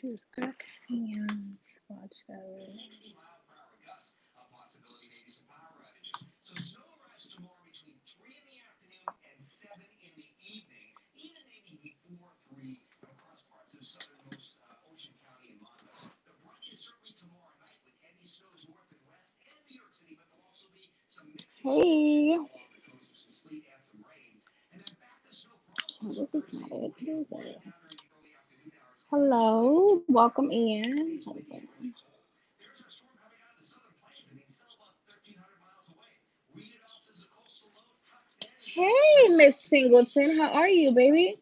Just crack hands. Watch those. Hey. Oh, this is not it. What is it? Hello. Welcome in. Hold on. Hey, Miss Singleton. How are you, baby?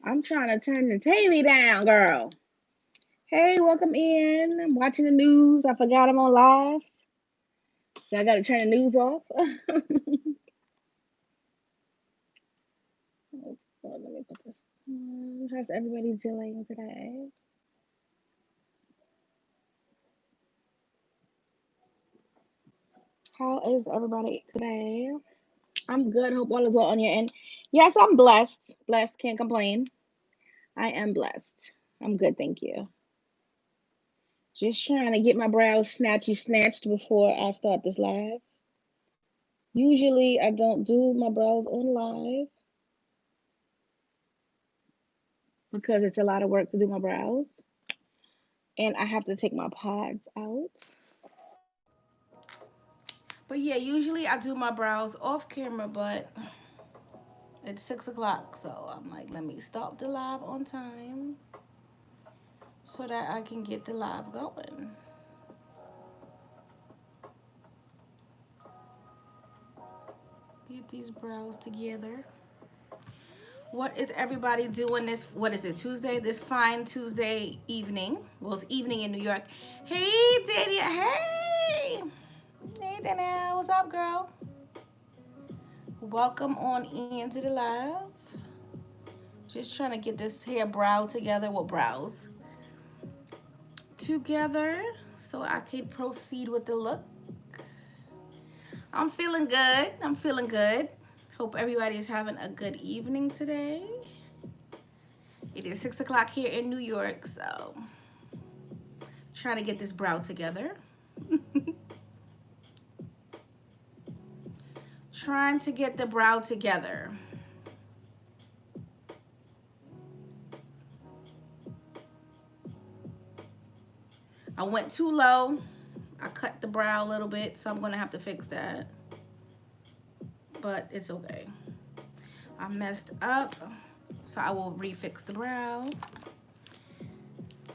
I'm trying to turn the TV down, girl. Hey, welcome in. I'm watching the news. I forgot I'm on live, so I got to turn the news off. Let me put this. How's everybody doing today? How is everybody today? I'm good. Hope all is well on your end. Yes, I'm blessed. Blessed. Can't complain. I am blessed. I'm good. Thank you. Just trying to get my brows snatchy snatched before I start this live. Usually, I don't do my brows on live because it's a lot of work to do my brows, and I have to take my pods out. But yeah, usually I do my brows off camera, but it's 6 o'clock, so I'm like, let me stop the live on time so that I can get the live going. Get these brows together. What is everybody doing this? What is it, Tuesday? This fine Tuesday evening. Well, it's evening in New York. Hey, Danielle. Hey. Hey, Danielle. What's up, girl? Welcome on into the live. Just trying to get this hair brow together. Well, brows together so I can proceed with the look. I'm feeling good. I'm feeling good. Hope everybody is having a good evening today. It is 6 o'clock here in New York, so trying to get this brow together. Trying to get the brow together. I went too low. I cut the brow a little bit, so I'm gonna have to fix that. But it's okay. I messed up, so I will refix the brow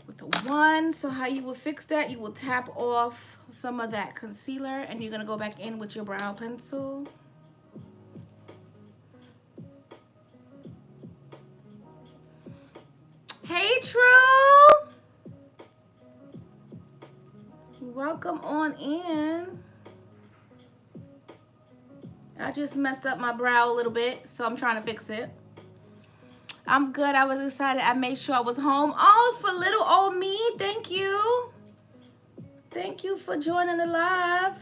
with a one. So how you will fix that, you will tap off some of that concealer and you're gonna go back in with your brow pencil. Hey, True. Welcome on in. I just messed up my brow a little bit, so I'm trying to fix it. I'm good. I was excited. I made sure I was home. Oh, for little old me, thank you. Thank you for joining the live.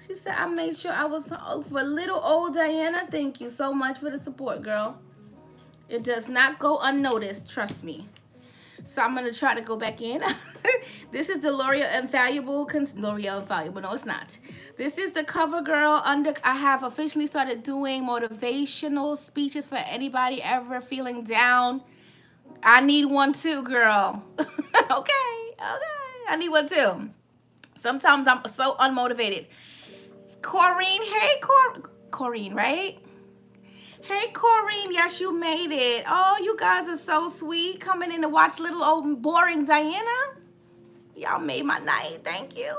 She said I made sure I was home. For little old Diana, thank you so much for the support, girl. It does not go unnoticed, trust me. So I'm gonna try to go back in. This is the L'Oreal Infallible. L'Oreal Infallible. No, it's not. This is the CoverGirl under. I have officially started doing motivational speeches for anybody ever feeling down. I need one too, girl. Okay, okay. I need one too. Sometimes I'm so unmotivated. Corrine, hey, Corrine, right? Hey, Corrine, yes, you made it. Oh, you guys are so sweet coming in to watch little old boring Diana. Y'all made my night. Thank you.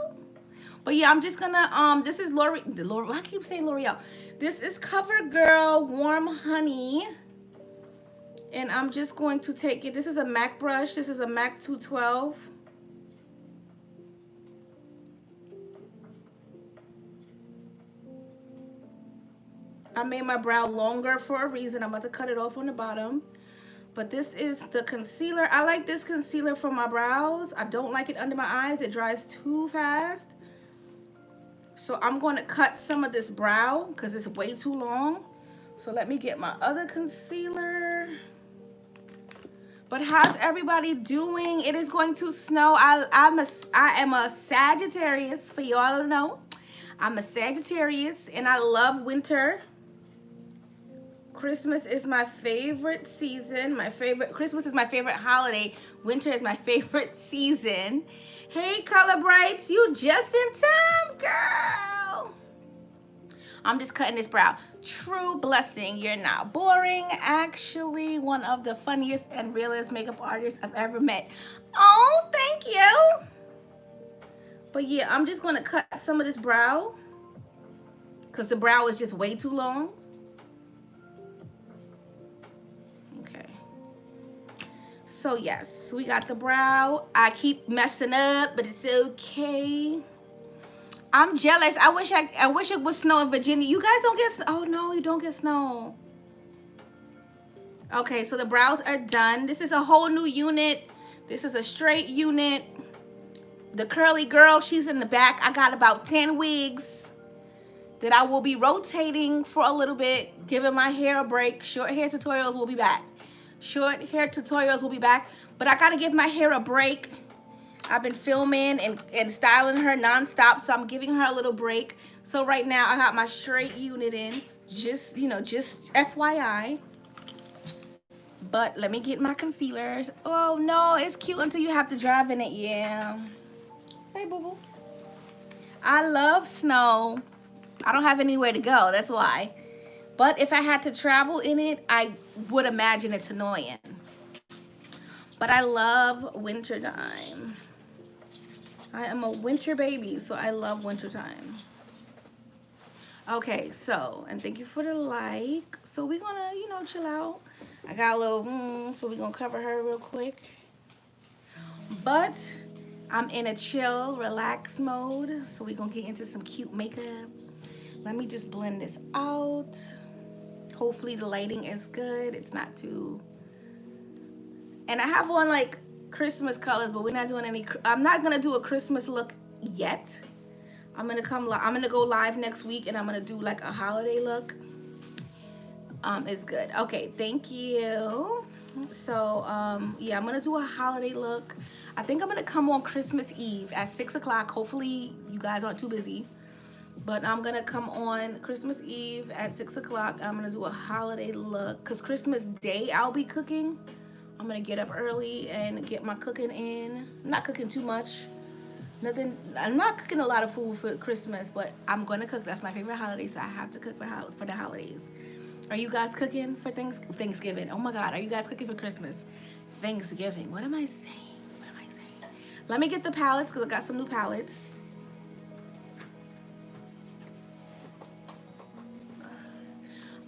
But yeah, I'm just gonna this is L'Oreal. I keep saying L'Oreal. This is CoverGirl Warm Honey. And I'm just going to take it. This is a MAC brush. This is a MAC 212. I made my brow longer for a reason. I'm about to cut it off on the bottom. But this is the concealer. I like this concealer for my brows. I don't like it under my eyes. It dries too fast. So I'm going to cut some of this brow because it's way too long. So let me get my other concealer. But how's everybody doing? It is going to snow. I am a Sagittarius, for y'all to know. I'm a Sagittarius and I love winter. Christmas is my favorite season. Christmas is my favorite holiday. Winter is my favorite season. Hey, Color Brights, you just in time, girl. I'm just cutting this brow. True blessing. You're not boring. Actually, one of the funniest and realest makeup artists I've ever met. Oh, thank you. But yeah, I'm just going to cut some of this brow because the brow is just way too long. Okay. So yes, we got the brow. I keep messing up, but it's okay. I'm jealous. I wish it would snow in Virginia. You guys don't get, oh no, you don't get snow. Okay, so the brows are done. This is a whole new unit. This is a straight unit. The curly girl, she's in the back. I got about 10 wigs that I will be rotating for a little bit, giving my hair a break. Short hair tutorials will be back. Short hair tutorials will be back, but I gotta give my hair a break. I've been filming and styling her nonstop, so I'm giving her a little break. So right now I got my straight unit in, just FYI. But let me get my concealers. Oh no, it's cute until you have to drive in it. Yeah. Hey, boo boo. I love snow. I don't have anywhere to go, that's why. But if I had to travel in it, I would imagine it's annoying. But I love winter time. I am a winter baby, so I love winter time. Okay, so, and thank you for the like. So we're gonna, chill out. I got a little, so we're gonna cover her real quick. But I'm in a chill, relax mode, so we're gonna get into some cute makeup. Let me just blend this out. Hopefully the lighting is good. It's not too, and I have on like Christmas colors, but we're not doing any. I'm not gonna do a Christmas look yet. I'm gonna go live next week, and I'm gonna do like a holiday look. It's good. Okay, thank you. So yeah, I'm gonna do a holiday look. I think I'm gonna come on Christmas Eve at 6 o'clock. Hopefully you guys aren't too busy, but I'm gonna come on Christmas Eve at 6 o'clock. I'm gonna do a holiday look because Christmas Day I'll be cooking. I'm gonna get up early and get my cooking in. I'm not cooking too much. Nothing. I'm not cooking a lot of food for Christmas, but I'm gonna cook. That's my favorite holiday, so I have to cook for the holidays. Are you guys cooking for Thanksgiving? Oh my God, are you guys cooking for Christmas? Thanksgiving. What am I saying? What am I saying? Let me get the palettes because I got some new palettes.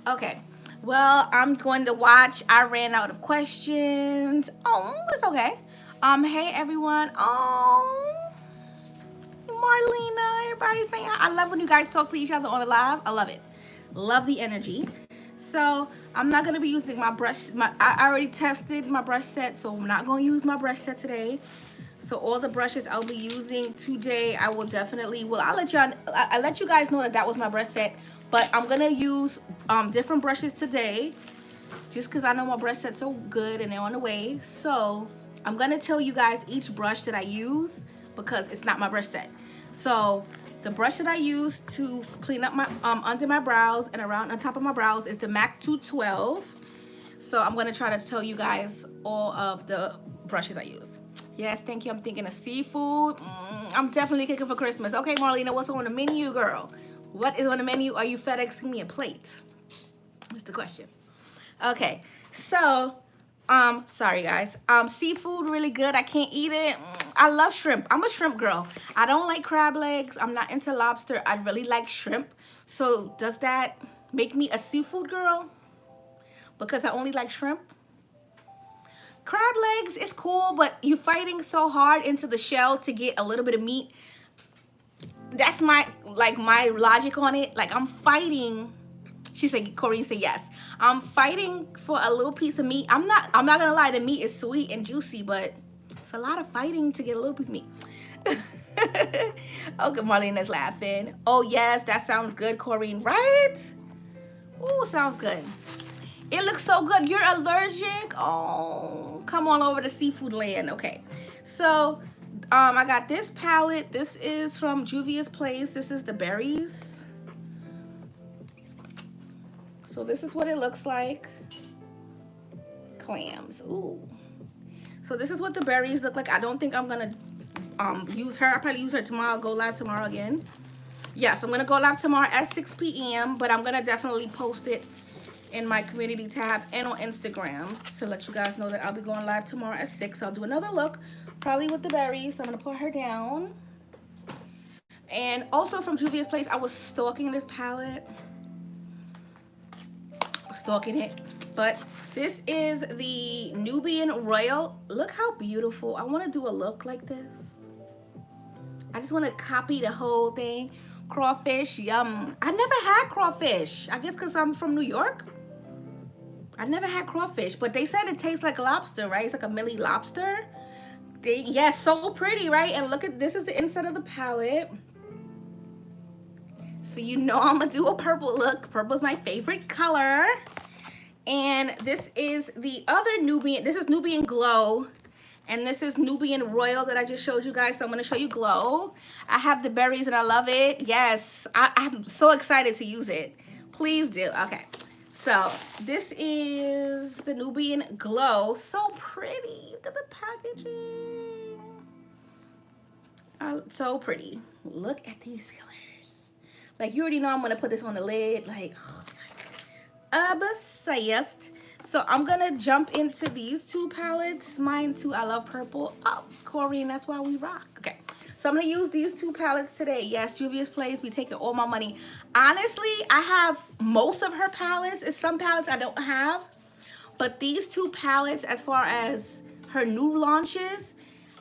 Okay. Well, I'm going to watch. I ran out of questions. Oh, it's okay. Hey everyone. Oh, Marlena, everybody's saying hi. I love when you guys talk to each other on the live. I love it. Love the energy. So I'm not gonna be using my brush. I already tested my brush set, so I'm not gonna use my brush set today. So all the brushes I'll be using today, I will definitely. Well, I'll let you guys know that was my brush set. But I'm gonna use different brushes today, just because I know my brush set's so good and they're on the way. So I'm gonna tell you guys each brush that I use because it's not my brush set. So the brush that I use to clean up my under my brows and around on top of my brows is the MAC 212. So I'm gonna try to tell you guys all of the brushes I use. Yes, thank you. I'm thinking of seafood. I'm definitely cooking for Christmas. Okay, Marlena, what's on the menu, girl? What is on the menu? Are you FedExing me a plate? That's the question. Okay, so sorry guys. Seafood really good. I can't eat it. I love shrimp. I'm a shrimp girl. I don't like crab legs. I'm not into lobster. I really like shrimp. So does that make me a seafood girl? Because I only like shrimp? Crab legs is cool, but you're fighting so hard into the shell to get a little bit of meat. That's my logic on it. Like I'm fighting. She said, Corrine said yes. I'm fighting for a little piece of meat. I'm not gonna lie, the meat is sweet and juicy, but it's a lot of fighting to get a little piece of meat. Okay, Marlena's laughing. Oh yes, that sounds good, Corrine, right? Ooh, sounds good. It looks so good. You're allergic? Oh, come all over the seafood land. Okay, so I got this palette. This is from Juvia's Place. This is the berries. So this is what it looks like. Clams. Ooh. So this is what the berries look like. I don't think I'm gonna use her. I'll probably use her tomorrow. Go live tomorrow again. Yes, I'm gonna go live tomorrow at 6 p.m. But I'm gonna definitely post it in my community tab and on Instagram to let you guys know that I'll be going live tomorrow at 6. I'll do another look, probably with the berries. So I'm gonna put her down. And also from Juvia's Place, I was stalking this palette. Stalking it. But this is the Nubian Royal. Look how beautiful. I want to do a look like this. I just want to copy the whole thing. Crawfish, yum. I never had crawfish. I guess because I'm from New York. I never had crawfish, but they said it tastes like lobster, right? It's like a mini lobster. Yes, so pretty, right? And look at, this is the inside of the palette. So you know I'm gonna do a purple look. Purple's my favorite color. And this is the other Nubian, this is Nubian Glow. And this is Nubian Royal that I just showed you guys. So I'm gonna show you Glow. I have the berries and I love it. Yes, I'm so excited to use it. Please do, okay. So this is the Nubian Glow. So pretty, look at the packaging. So pretty. Look at these colors. Like, you already know I'm gonna put this on the lid. Like, oh my God. Obsessed. So I'm gonna jump into these two palettes. Mine too. I love purple. Oh, Corey, and that's why we rock. Okay. So I'm gonna use these two palettes today. Yes, Juvia's Place. Be taking all my money. Honestly, I have most of her palettes. It's some palettes I don't have, but these two palettes, as far as her new launches,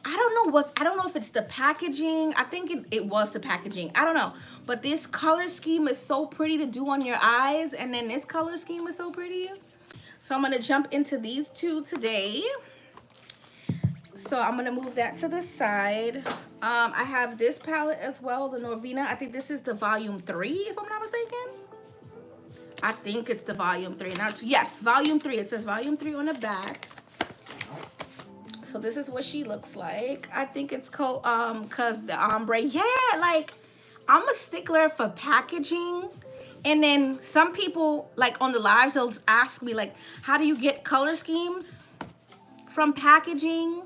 I don't know if it's the packaging. I think it was the packaging. I don't know. But this color scheme is so pretty to do on your eyes. And then this color scheme is so pretty. So I'm going to jump into these two today. So I'm going to move that to the side. I have this palette as well, the Norvina. I think this is the volume 3, if I'm not mistaken. I think it's the volume 3. Yes, volume 3. It says volume 3 on the back. So this is what she looks like. I think it's called, cause the ombre. Yeah, like, I'm a stickler for packaging. And then some people, like on the lives, they'll ask me, like, how do you get color schemes? From packaging,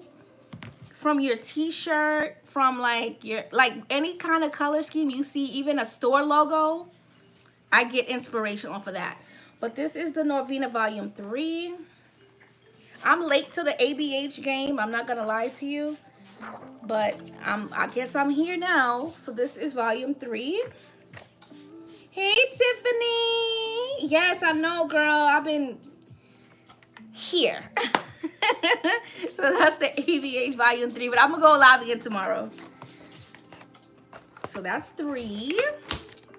from your t-shirt, from like any kind of color scheme you see, even a store logo, I get inspiration off of that. But this is the Norvina Volume 3. I'm late to the ABH game. I'm not gonna lie to you, but I guess I'm here now. So this is Volume 3. Hey, Tiffany. Yes, I know, girl. I've been here. So that's the ABH Volume 3, but I'm gonna go live again tomorrow. So that's 3.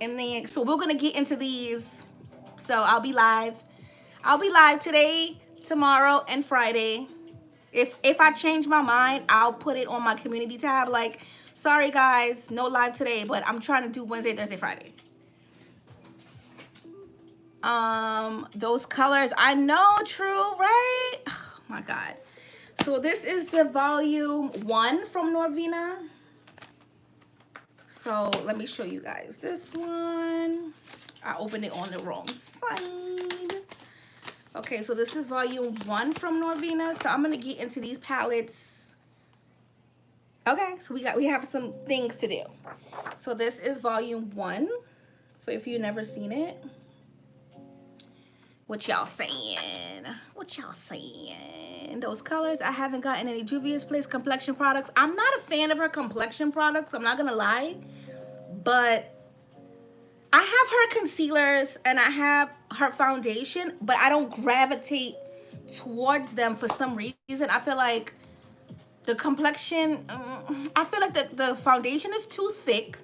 And then, so we're gonna get into these. So I'll be live today, tomorrow, and Friday. If I change my mind, I'll put it on my community tab. Like, sorry guys, no live today, but I'm trying to do Wednesday, Thursday, Friday. Those colors, I know, true, right? Oh my God. So this is the volume 1 from Norvina. So let me show you guys this one. I opened it on the wrong side. Okay, so this is volume 1 from Norvina. So I'm gonna get into these palettes. Okay, so we have some things to do. So this is volume 1, for if you've never seen it. What y'all saying? What y'all saying? Those colors, I haven't gotten any Juvia's Place complexion products. I'm not a fan of her complexion products, I'm not gonna lie. But I have her concealers and I have her foundation, but I don't gravitate towards them for some reason. I feel like the complexion, I feel like the foundation is too thick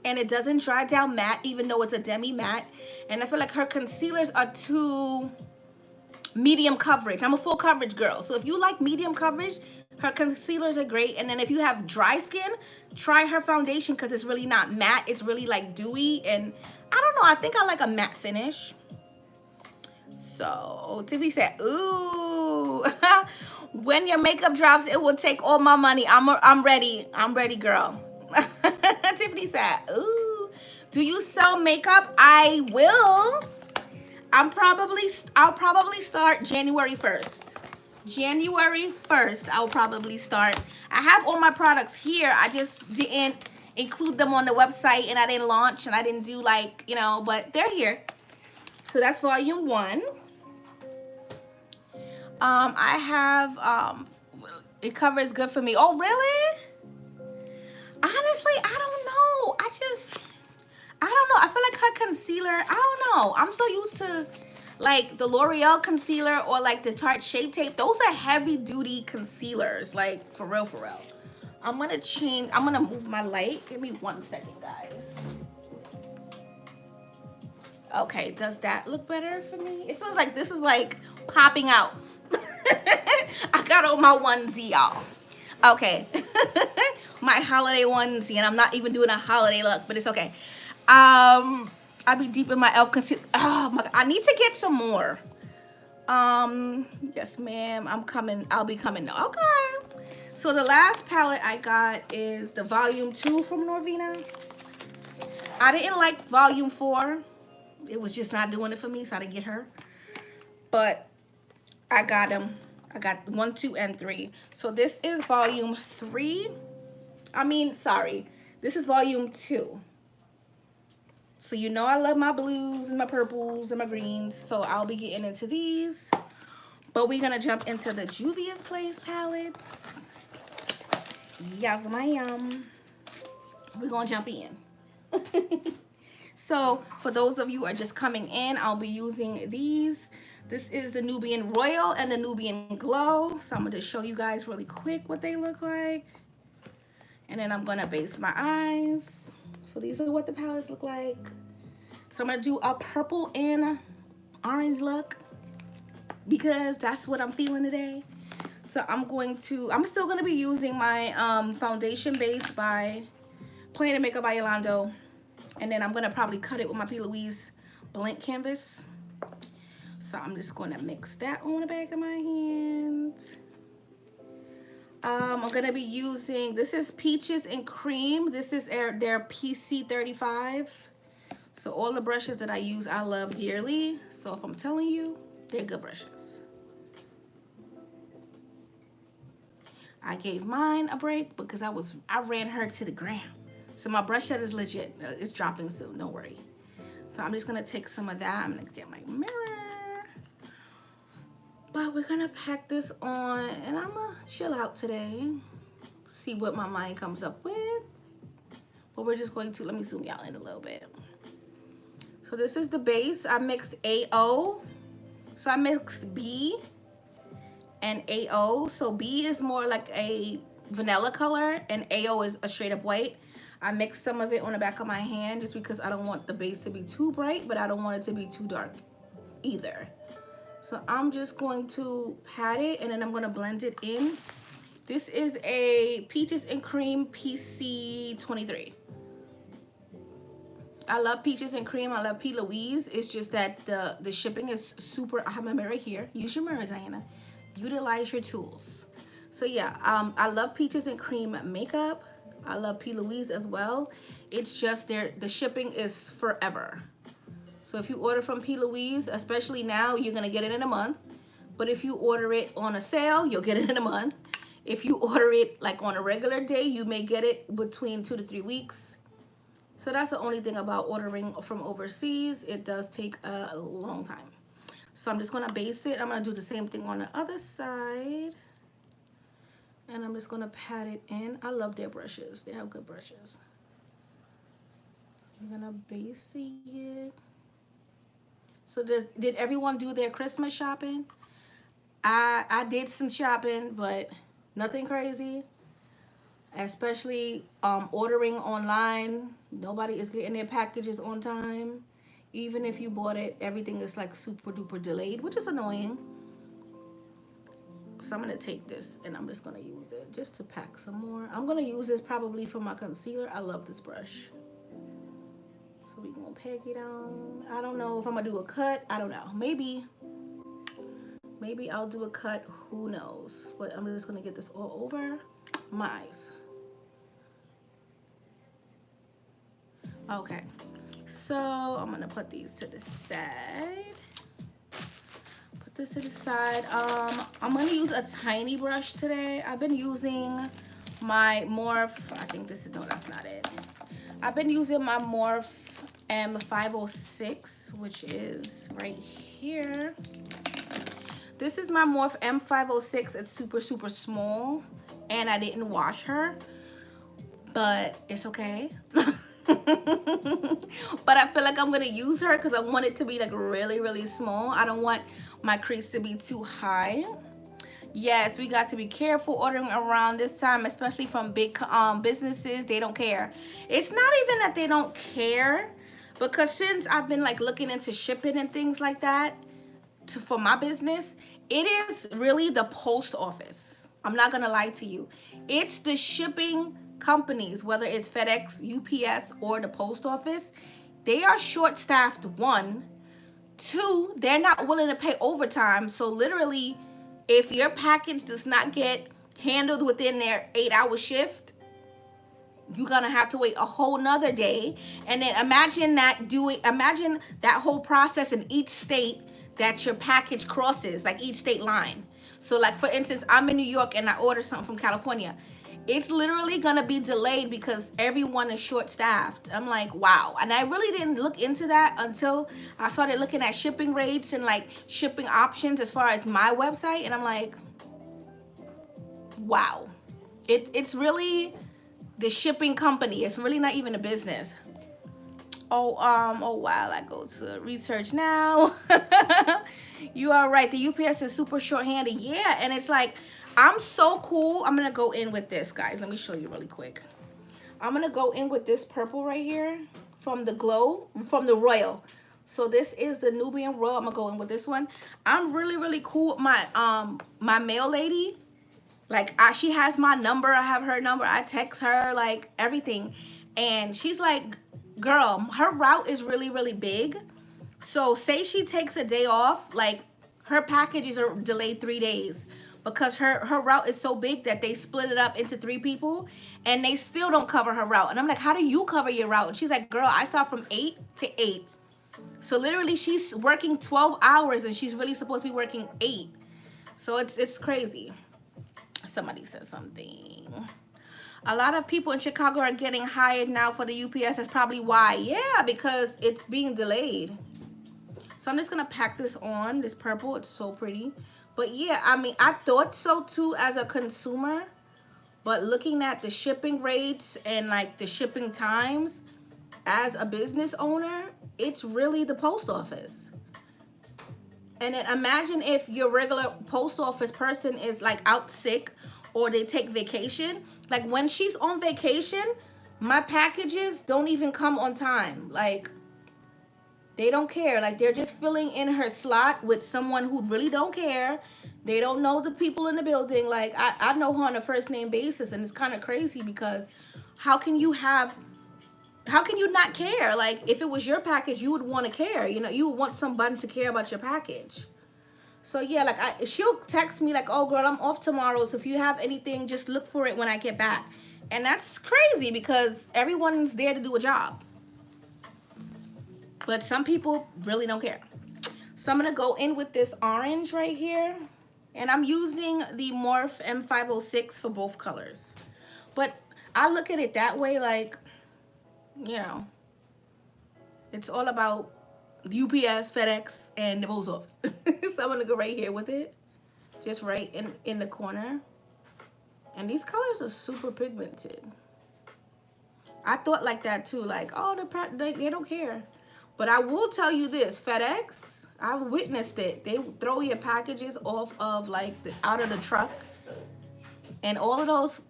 and it doesn't dry down matte, even though it's a demi matte. And I feel like her concealers are too medium coverage. I'm a full coverage girl. So if you like medium coverage, her concealers are great. And then if you have dry skin, try her foundation because it's really not matte. It's really like dewy. And I don't know, I think I like a matte finish. So Tiffany said, ooh. When your makeup drops, it will take all my money. I'm ready. I'm ready, girl. Tiffany said, "Ooh, do you sell makeup?" I will. I'll probably start January 1st. January 1st, I'll probably start. I have all my products here. I just didn't include them on the website, and I didn't launch, and I didn't do like, but they're here. So that's volume 1. I have it covers good for me. Oh, really? Honestly, I don't know. I don't know. I feel like her concealer, I don't know. I'm so used to like the L'Oreal concealer or like the Tarte Shape Tape. Those are heavy duty concealers, like for real, for real. I'm gonna move my light. Give me 1 second, guys. Okay, does that look better for me? It feels like this is like popping out. I got on my onesie, y'all. Okay. My holiday onesie, and I'm not even doing a holiday look, but it's okay. I'll be deep in my elf concealer. Oh my god, I need to get some more. Yes, ma'am. I'm coming. I'll be coming. Okay. So the last palette I got is the volume 2 from Norvina. I didn't like volume 4. It was just not doing it for me, so I didn't get her. But I got them. I got 1, 2, and 3. So this is volume 3. Sorry. This is volume 2. So you know I love my blues and my purples and my greens. So I'll be getting into these. But we're going to jump into the Juvia's Place palettes. Yes, ma'am. We're going to jump in. So for those of you who are just coming in, I'll be using these. This is the Nubian Royal and the Nubian Glow. So I'm going to show you guys really quick what they look like. And then I'm going to base my eyes. So these are what the palettes look like. So I'm going to do a purple and orange look because that's what I'm feeling today. So I'm still going to be using my foundation base by Planet Makeup by Yolando. And then I'm going to probably cut it with my P. Louise blank canvas. So I'm just going to mix that on the back of my hand. I'm going to be using, this is Peaches and Cream. This is their PC35. So all the brushes that I use, I love dearly. So if I'm telling you, they're good brushes. I gave mine a break because I ran her to the ground. So my brush set is legit. It's dropping soon, don't worry. So I'm just going to take some of that. I'm going to get my mirror. But we're going to pack this on and I'm going to chill out today. See what my mind comes up with. But we're just going to, let me zoom y'all in a little bit. So this is the base. I mixed AO. So I mixed B and AO. So B is more like a vanilla color and AO is a straight up white. I mixed some of it on the back of my hand just because I don't want the base to be too bright, but I don't want it to be too dark either. So I'm just going to pat it and then I'm going to blend it in. This is a Peaches and Cream PC23. I love Peaches and Cream. I love P. Louise. It's just that the shipping is super. I have my mirror here. Use your mirror, Diana. Utilize your tools. So yeah, I love Peaches and Cream makeup. I love P. Louise as well. It's just the shipping is forever. So if you order from P. Louise, especially now, you're going to get it in a month. But if you order it on a sale, you'll get it in a month. If you order it like on a regular day, you may get it between 2 to 3 weeks. So that's the only thing about ordering from overseas. It does take a long time. So I'm just going to base it. I'm going to do the same thing on the other side. And I'm just going to pat it in. I love their brushes. They have good brushes. I'm going to base it. So did everyone do their Christmas shopping? I did some shopping, but nothing crazy. Especially ordering online. Nobody is getting their packages on time. Even if you bought it, everything is like super duper delayed, which is annoying. So I'm going to take this and I'm just going to use it just to pack some more. I'm going to use this probably for my concealer. I love this brush. So we're going to pack it on. I don't know if I'm going to do a cut. I don't know. Maybe Maybe I'll do a cut. Who knows? But I'm just going to get this all over my eyes. Okay. So I'm going to put these to the side. Put this to the side. I'm going to use a tiny brush today. I've been using my Morphe. I think this is, no, that's not it. I've been using my Morphe M506, which is right here. This is my Morphe M506. It's super, super small, and I didn't wash her, but it's okay. But I feel like I'm gonna use her because I want it to be like really, really small. I don't want my crease to be too high. Yes, we got to be careful ordering around this time, especially from big businesses. They don't care. It's not even that they don't care, because since I've been like looking into shipping and things like that for my business, it is really the post office. I'm not gonna lie to you. It's the shipping companies, whether it's FedEx, UPS, or the post office. They are short-staffed, one. Two, they're not willing to pay overtime. So literally, if your package does not get handled within their 8-hour shift, you're gonna have to wait a whole nother day. And then imagine that whole process in each state that your package crosses, like each state line. So like for instance, I'm in New York and I order something from California. It's literally gonna be delayed because everyone is short staffed. I'm like, wow. And I really didn't look into that until I started looking at shipping rates and like shipping options as far as my website. And I'm like, wow. It's really the shipping company. It's really not even a business. Oh wow, I go to research now. You are right. The UPS is super short-handed. Yeah, and it's like, I'm so cool. I'm gonna go in with this, guys. Let me show you really quick. I'm gonna go in with this purple right here from the Royal. So this is the Nubian Royal. I'm gonna go in with this one. I'm really, really cool with my mail lady. Like she has my number. I have her number. I text her like everything, and she's like, girl, her route is really, really big. So say she takes a day off, like her packages are delayed 3 days because her route is so big that they split it up into 3 people, and they still don't cover her route. And I'm like, how do you cover your route? And she's like, girl, I start from 8 to 8. So literally she's working 12 hours and she's really supposed to be working 8. So it's crazy. Somebody said something. A lot of people in Chicago are getting hired now for the UPS. That's probably why. Yeah, because it's being delayed. So I'm just going to pack this on, this purple. It's so pretty. But yeah, I mean, I thought so too as a consumer. But looking at the shipping rates and like the shipping times as a business owner, it's really the post office. And then imagine if your regular post office person is like out sick or they take vacation. Like when she's on vacation, my packages don't even come on time. Like they don't care. Like they're just filling in her slot with someone who really don't care. They don't know the people in the building. Like I know her on a first name basis, and it's kind of crazy because how can you not care? Like if it was your package, you would want to care. You know, you would want somebody to care about your package. So yeah, like she'll text me like, oh girl, I'm off tomorrow, so if you have anything, just look for it when I get back. And that's crazy because everyone's there to do a job. But some people really don't care. So I'm gonna go in with this orange right here. And I'm using the Morphe M506 for both colors. But I look at it that way, like, you know, it's all about UPS, FedEx, and the post office. So I'm gonna go right here with it. Just right in the corner. And these colors are super pigmented. I thought like that too, like, oh, they don't care. But I will tell you this, FedEx, I've witnessed it. They throw your packages off of like out of the truck, and all of those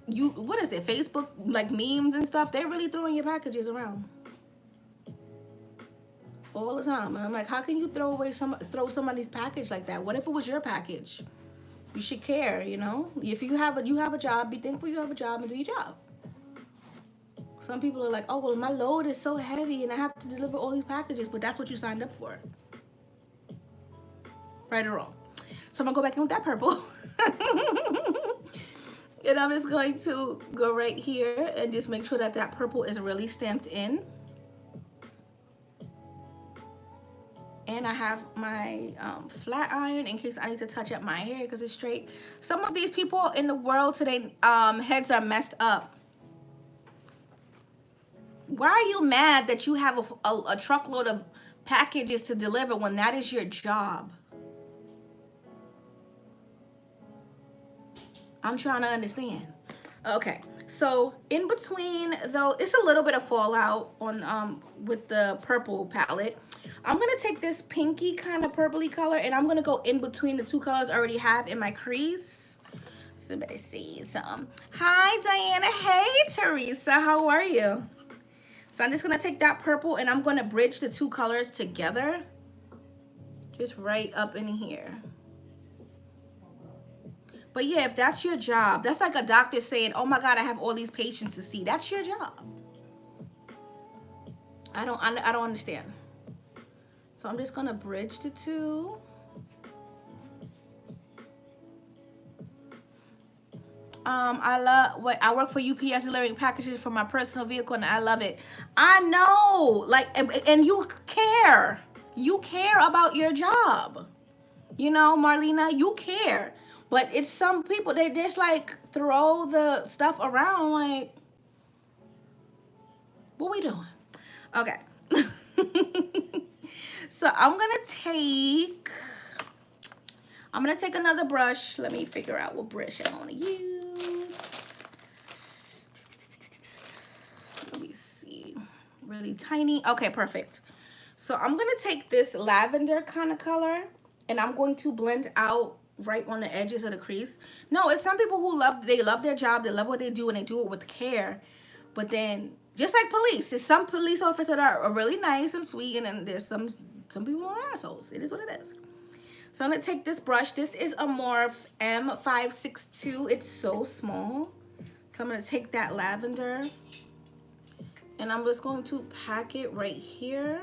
what is it, Facebook like memes and stuff, they're really throwing your packages around all the time. And I'm like, how can you throw somebody's package like that? What if it was your package? You should care, you know? If you have a job, be thankful you have a job and do your job. Some people are like, oh, well, my load is so heavy and I have to deliver all these packages, but that's what you signed up for. Right or wrong. So I'm gonna go back in with that purple. And I'm just going to go right here and just make sure that that purple is really stamped in. And I have my flat iron in case I need to touch up my hair because it's straight. Some of these people in the world today, heads are messed up. Why are you mad that you have a truckload of packages to deliver when that is your job? I'm trying to understand. Okay, so in between though, it's a little bit of fallout on with the purple palette. I'm gonna take this pinky kind of purpley color and I'm gonna go in between the two colors I already have in my crease. Somebody see some. Hi Diana. Hey Teresa. How are you? So I'm just gonna take that purple and I'm gonna bridge the two colors together. Just right up in here. But yeah, if that's your job, that's like a doctor saying, oh my God, I have all these patients to see. That's your job. I don't understand. So I'm just gonna bridge the two. I work for UPS delivering packages for my personal vehicle and I love it. I know, like, and you care. You care about your job. You know, Marlena, you care. But it's some people, they just like throw the stuff around like, what we doing? Okay. So I'm gonna take another brush. Let me figure out what brush I want to use. Let me see. Really tiny. Okay, perfect. So I'm gonna take this lavender kind of color and I'm going to blend out right on the edges of the crease. No, it's some people who love their job, they love what they do and they do it with care. But then just like police, there's some police officers that are really nice and sweet, and then there's some people who are assholes. It is what it is. So I'm gonna take this brush. This is a Morphe M562. It's so small. So I'm gonna take that lavender and I'm just going to pack it right here.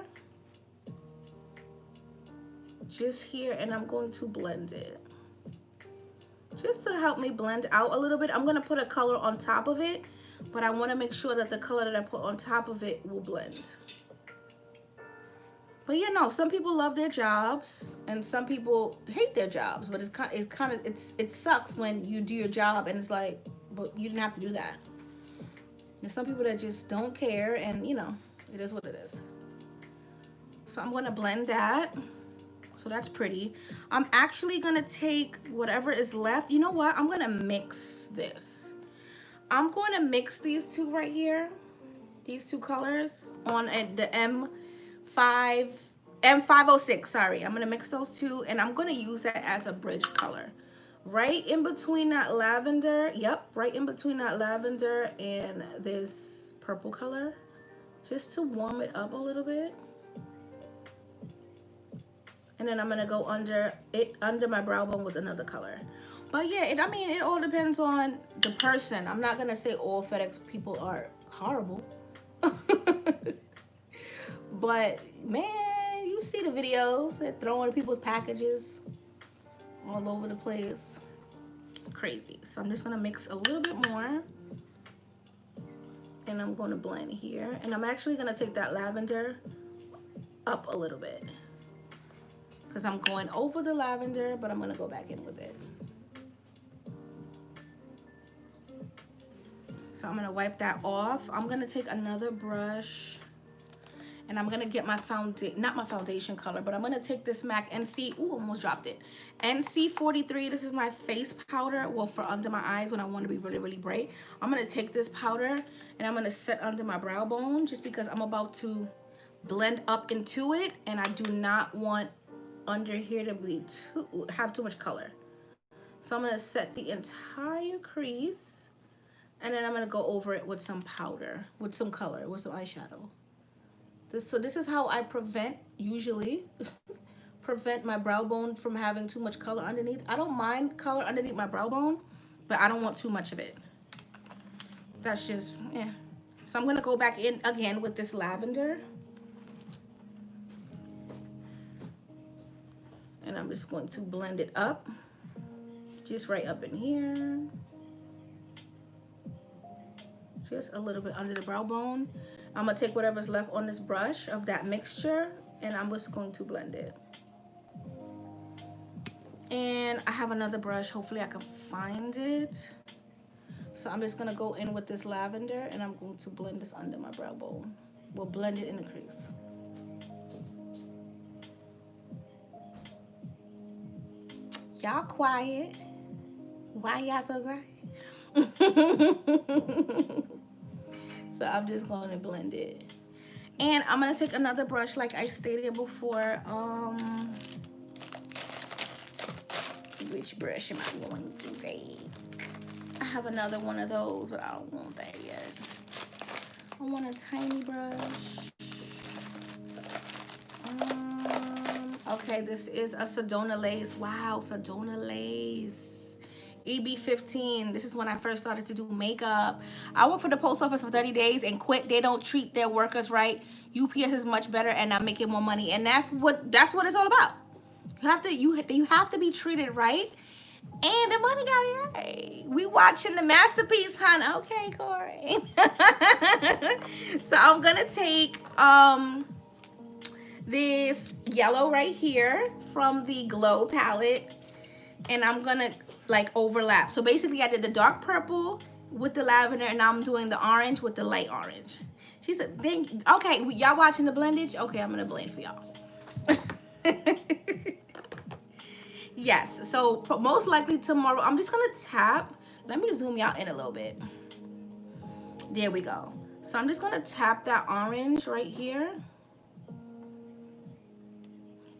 Just here, and I'm going to blend it. Just to help me blend out a little bit. I'm gonna put a color on top of it, but I wanna make sure that the color that I put on top of it will blend. But you know, some people love their jobs and some people hate their jobs, but it sucks when you do your job and it's like, but you didn't have to do that. There's some people that just don't care, and you know, it is what it is. So I'm gonna blend that. So that's pretty. I'm actually gonna take whatever is left. You know what? I'm gonna mix this. I'm going to mix these two right here. These two colors on the M506, sorry. I'm gonna mix those two and I'm gonna use that as a bridge color. Right in between that lavender, yep, right in between that lavender and this purple color. Just to warm it up a little bit. And then I'm gonna go under my brow bone with another color. But yeah, it all depends on the person. I'm not gonna say all FedEx people are horrible. But man, you see the videos, they're throwing people's packages all over the place. Crazy. So I'm just gonna mix a little bit more. And I'm gonna blend here. And I'm actually gonna take that lavender up a little bit. Because I'm going over the lavender, but I'm gonna go back in with it. So I'm gonna wipe that off. I'm gonna take another brush and I'm gonna get my not my foundation color, but I'm gonna take this MAC NC, ooh, almost dropped it. NC43, this is my face powder, well, for under my eyes when I want to be really, really bright. I'm gonna take this powder and I'm gonna set under my brow bone just because I'm about to blend up into it and I do not want under here to be have too much color. So I'm gonna set the entire crease and then I'm gonna go over it with some powder, with some color, with some eyeshadow. So this is how I usually prevent my brow bone from having too much color underneath. I don't mind color underneath my brow bone, but I don't want too much of it. That's just, So I'm gonna go back in again with this lavender. And I'm just going to blend it up, just right up in here, just a little bit under the brow bone. I'm gonna take whatever's left on this brush of that mixture, and I'm just going to blend it. And I have another brush, hopefully I can find it. So I'm just gonna go in with this lavender, and I'm going to blend this under my brow bone. We'll blend it in the crease. Y'all quiet. Why y'all so quiet? So I'm just going to blend it. And I'm going to take another brush like I stated before. Which brush am I going to take? I have another one of those, but I don't want that yet. I want a tiny brush. Okay, this is a Sedona Lace. Wow, Sedona Lace. EB15. This is when I first started to do makeup. I worked for the post office for 30 days and quit. They don't treat their workers right. UPS is much better, and I'm making more money. And that's what it's all about. You have to be treated right, and the money got me right. We watching the masterpiece, hon. Okay, Corey. So I'm gonna take this yellow right here from the Glow palette, and I'm gonna like overlap. So basically I did the dark purple with the lavender, and now I'm doing the orange with the light orange. She said, okay, y'all watching the blendage? Okay, I'm gonna blend for y'all. Yes, so most likely tomorrow, I'm just gonna tap. Let me zoom y'all in a little bit. There we go. So I'm just gonna tap that orange right here.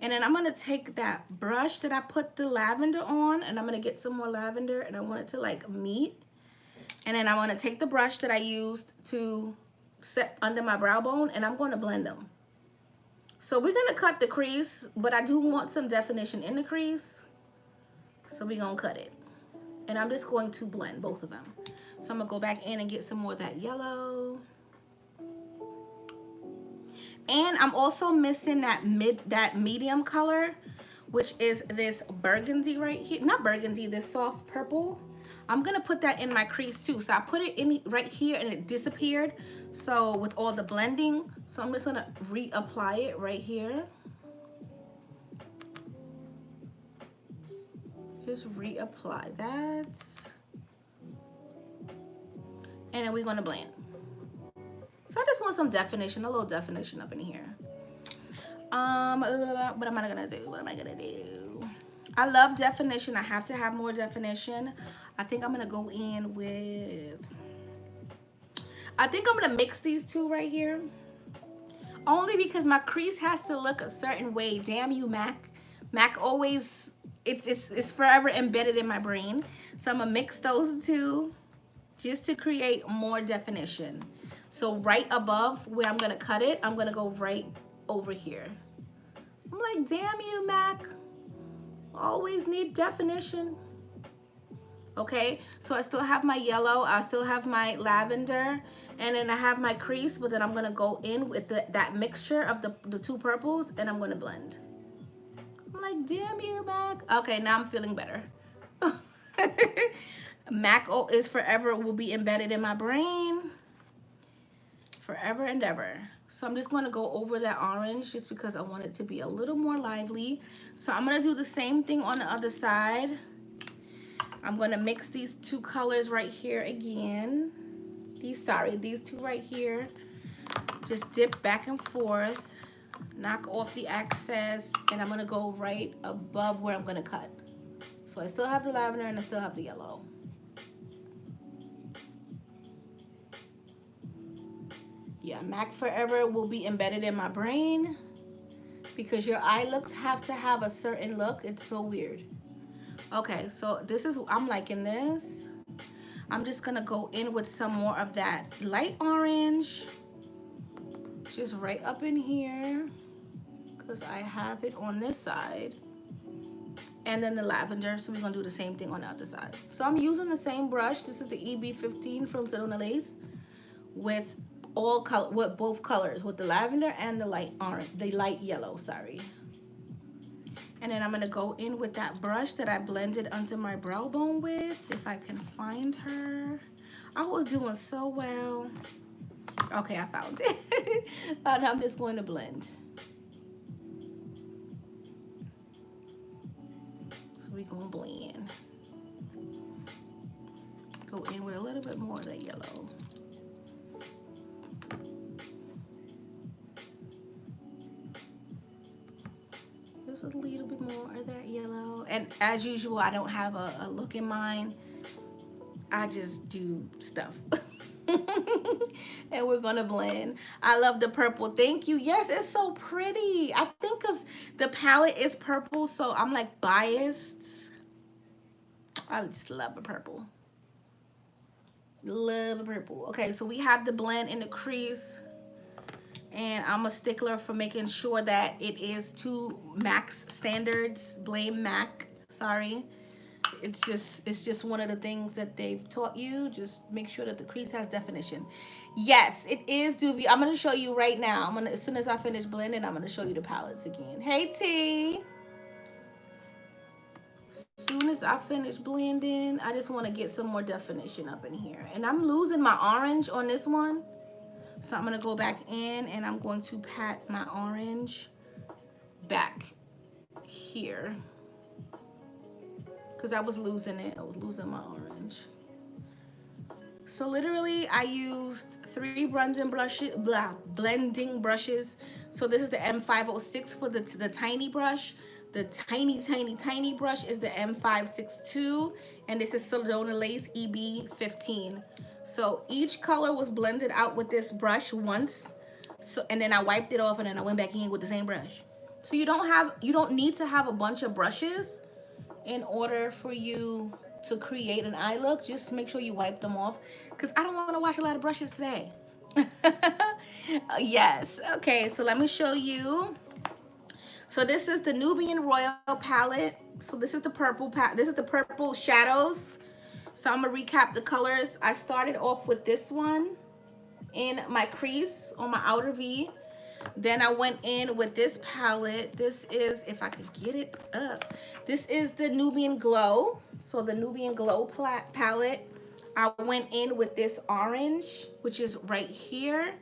And then I'm gonna take that brush that I put the lavender on, and I'm gonna get some more lavender, and I want it to like meet. And then I wanna take the brush that I used to set under my brow bone, and I'm gonna blend them. So we're gonna cut the crease, but I do want some definition in the crease. So we're gonna cut it. And I'm just going to blend both of them. So I'm gonna go back in and get some more of that yellow. And I'm also missing that medium color, which is this burgundy right here. Not burgundy, this soft purple. I'm gonna put that in my crease too. So I put it in right here and it disappeared. So with all the blending, so I'm just gonna reapply it right here. Just reapply that. And then we're gonna blend. So I just want some definition, a little definition up in here. What am I gonna do? What am I gonna do? I love definition. I have to have more definition. I think I'm gonna go in with, I think I'm gonna mix these two right here. Only because my crease has to look a certain way. Damn you, Mac. Mac always, it's forever embedded in my brain. So I'm gonna mix those two just to create more definition. So right above where I'm gonna cut it, I'm gonna go right over here. I'm like, damn you, Mac. Always need definition. Okay, so I still have my yellow, I still have my lavender, and then I have my crease, but then I'm gonna go in with that mixture of the two purples, and I'm gonna blend. I'm like, damn you, Mac. Okay, now I'm feeling better. Mac is forever, will be embedded in my brain. Forever and ever. So I'm just going to go over that orange just because I want it to be a little more lively. So I'm going to do the same thing on the other side. I'm going to mix these two colors right here again. These two right here. Just dip back and forth. Knock off the excess. And I'm going to go right above where I'm going to cut. So I still have the lavender and I still have the yellow. Yeah, Mac Forever will be embedded in my brain because your eye looks have to have a certain look. It's so weird. Okay, so this is, I'm liking this. I'm just gonna go in with some more of that light orange, just right up in here, because I have it on this side. And then the lavender, so we're gonna do the same thing on the other side. So I'm using the same brush. This is the EB15 from Sedona Lace with with both colors, with the lavender and the light orange, the light yellow, sorry. And then I'm going to go in with that brush that I blended under my brow bone with, if I can find her. I was doing so well. Okay, I found it. And I'm just going to blend. So we're going to blend. Go in with a little bit more of that yellow. Just a little bit more of that yellow. And as usual, I don't have a look in mind. I just do stuff. And we're gonna blend. I love the purple. Thank you. Yes, it's so pretty. I think because the palette is purple, so I'm like biased. I just love the purple. Love the purple. Okay, so we have the blend in the crease. And I'm a stickler for making sure that it is to MAC's standards. Blame MAC. Sorry. It's just one of the things that they've taught you. Just make sure that the crease has definition. Yes, it is Doobie. I'm gonna show you right now. As soon as I finish blending, I'm gonna show you the palettes again. Hey T. As soon as I finish blending, I just want to get some more definition up in here. And I'm losing my orange on this one. So I'm going to go back in and I'm going to pat my orange back here. Because I was losing it. I was losing my orange. So literally I used 3 blending brushes. So this is the M506 for the tiny brush. The tiny brush is the M562. And this is Sedona Lace EB15. So each color was blended out with this brush once. So, and then I wiped it off and then I went back in with the same brush. So you don't need to have a bunch of brushes in order for you to create an eye look. Just make sure you wipe them off, because I don't want to wash a lot of brushes today. Yes. Okay, so let me show you. So this is the Nubian Royal palette. So this is the purple this is the purple shadows. So I'm gonna recap the colors. I started off with this one in my crease on my outer V. Then I went in with this palette. This is, if I could get it up, this is the Nubian Glow. So the Nubian Glow palette. I went in with this orange, which is right here.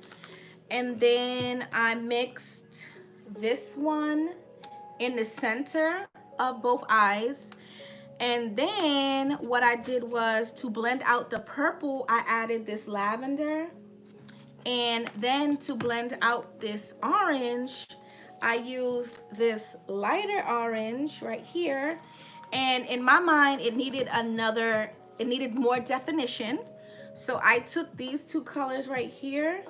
And then I mixed this one in the center of both eyes. And then what I did was, to blend out the purple, I added this lavender. And then to blend out this orange, I used this lighter orange right here. And in my mind, it needed more definition. So I took these 2 colors right here.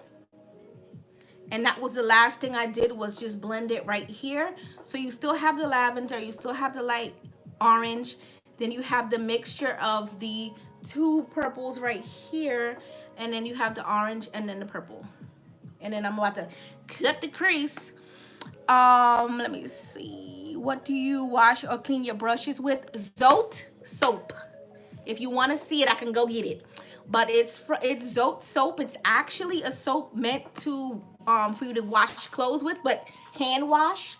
And that was the last thing I did, was just blend it right here. So you still have the lavender, you still have the light orange. Then you have the mixture of the 2 purples right here. And then you have the orange and then the purple. And then I'm about to cut the crease. Let me see. What do you wash or clean your brushes with? Zote soap. If you want to see it, I can go get it. But it's Zote soap. It's actually a soap meant to for you to wash clothes with, but hand wash.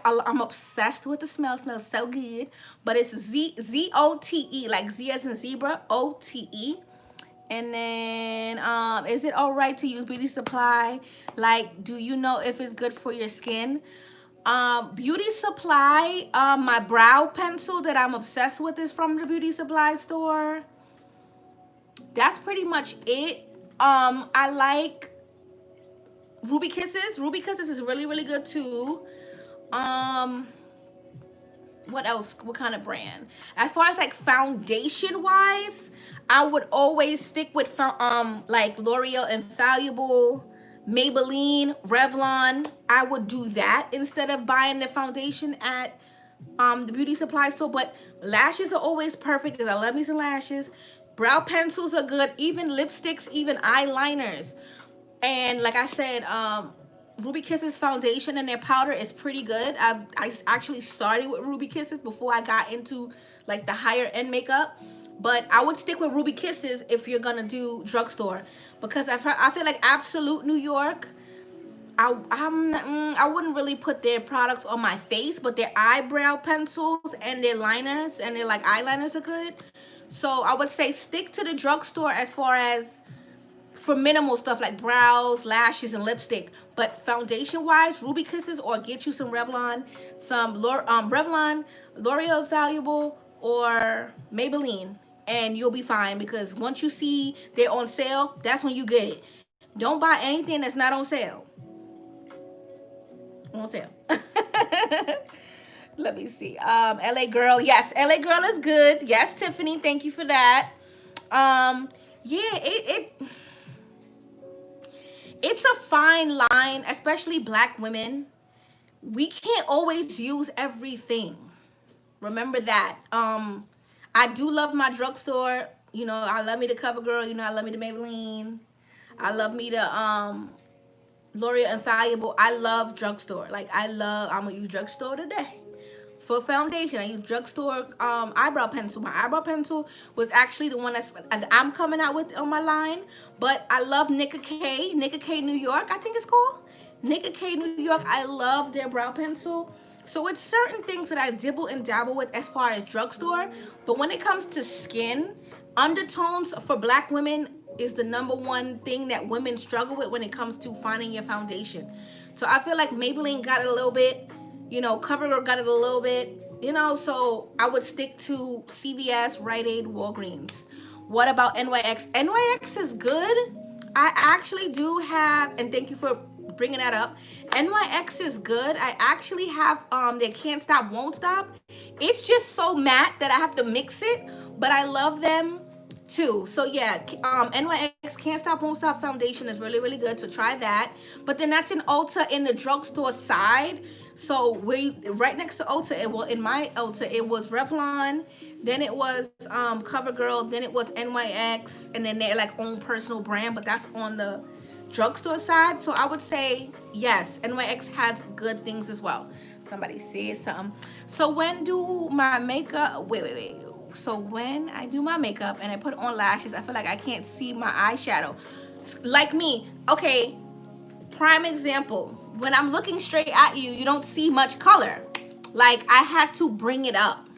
I'm obsessed with the smell. It smells so good. But it's ZOTE, like Z as in zebra, OTE. And then, is it all right to use Beauty Supply? Like, do you know if it's good for your skin? Beauty Supply, my brow pencil that I'm obsessed with is from the Beauty Supply store. That's pretty much it. I like Ruby Kisses. Ruby Kisses is really, really good too. What else? What kind of brand? As far as like foundation wise, I would always stick with like L'Oreal Infallible, Maybelline, Revlon. I would do that instead of buying the foundation at the beauty supply store. But lashes are always perfect, because I love me some lashes. Brow pencils are good, even lipsticks, even eyeliners. And like I said, Ruby Kisses foundation and their powder is pretty good. I actually started with Ruby Kisses before I got into like the higher end makeup. But I would stick with Ruby Kisses if you're gonna do drugstore, because I feel like Absolute New York, I wouldn't really put their products on my face, but their eyebrow pencils and their liners and their like eyeliners are good. So I would say stick to the drugstore as far as for minimal stuff like brows, lashes, and lipstick. But foundation wise, Ruby Kisses or get you some Revlon, Revlon, L'Oreal Valuable, or Maybelline, and you'll be fine because once you see they're on sale, that's when you get it. Don't buy anything that's not on sale. On sale. Let me see. LA Girl. Yes, LA Girl is good. Yes, Tiffany. Thank you for that. Yeah, it's a fine line, especially black women. We can't always use everything. Remember that. I do love my drugstore. You know, I love me the CoverGirl. You know, I love me the Maybelline. I love me the L'Oreal Infallible. I love drugstore. Like I'm gonna use drugstore today. For foundation, I use drugstore eyebrow pencil. My eyebrow pencil was actually the one I'm coming out with on my line. But I love Nicka K, Nicka K New York, I think it's called. Nicka K New York, I love their brow pencil. So it's certain things that I dibble and dabble with as far as drugstore. But when it comes to skin, undertones for black women is the number one thing that women struggle with when it comes to finding your foundation. So I feel like Maybelline got it a little bit, you know, CoverGirl got it a little bit, you know, so I would stick to CVS, Rite Aid, Walgreens. What about NYX? NYX is good. I actually do have, and thank you for bringing that up. NYX is good. I actually have their Can't Stop, Won't Stop. It's just so matte that I have to mix it, but I love them too. So yeah, NYX Can't Stop Won't Stop foundation is really really good. So try that. But then that's in Ulta in the drugstore side. So right next to Ulta, in my Ulta it was Revlon, then it was CoverGirl, then it was NYX, and then their like own personal brand. But that's on the drugstore side. So I would say yes, NYX has good things as well. Somebody said something. So when do my makeup? Wait. So when I do my makeup and I put on lashes, I feel like I can't see my eyeshadow. Like me, okay. Prime example. When I'm looking straight at you, you don't see much color. Like I had to bring it up.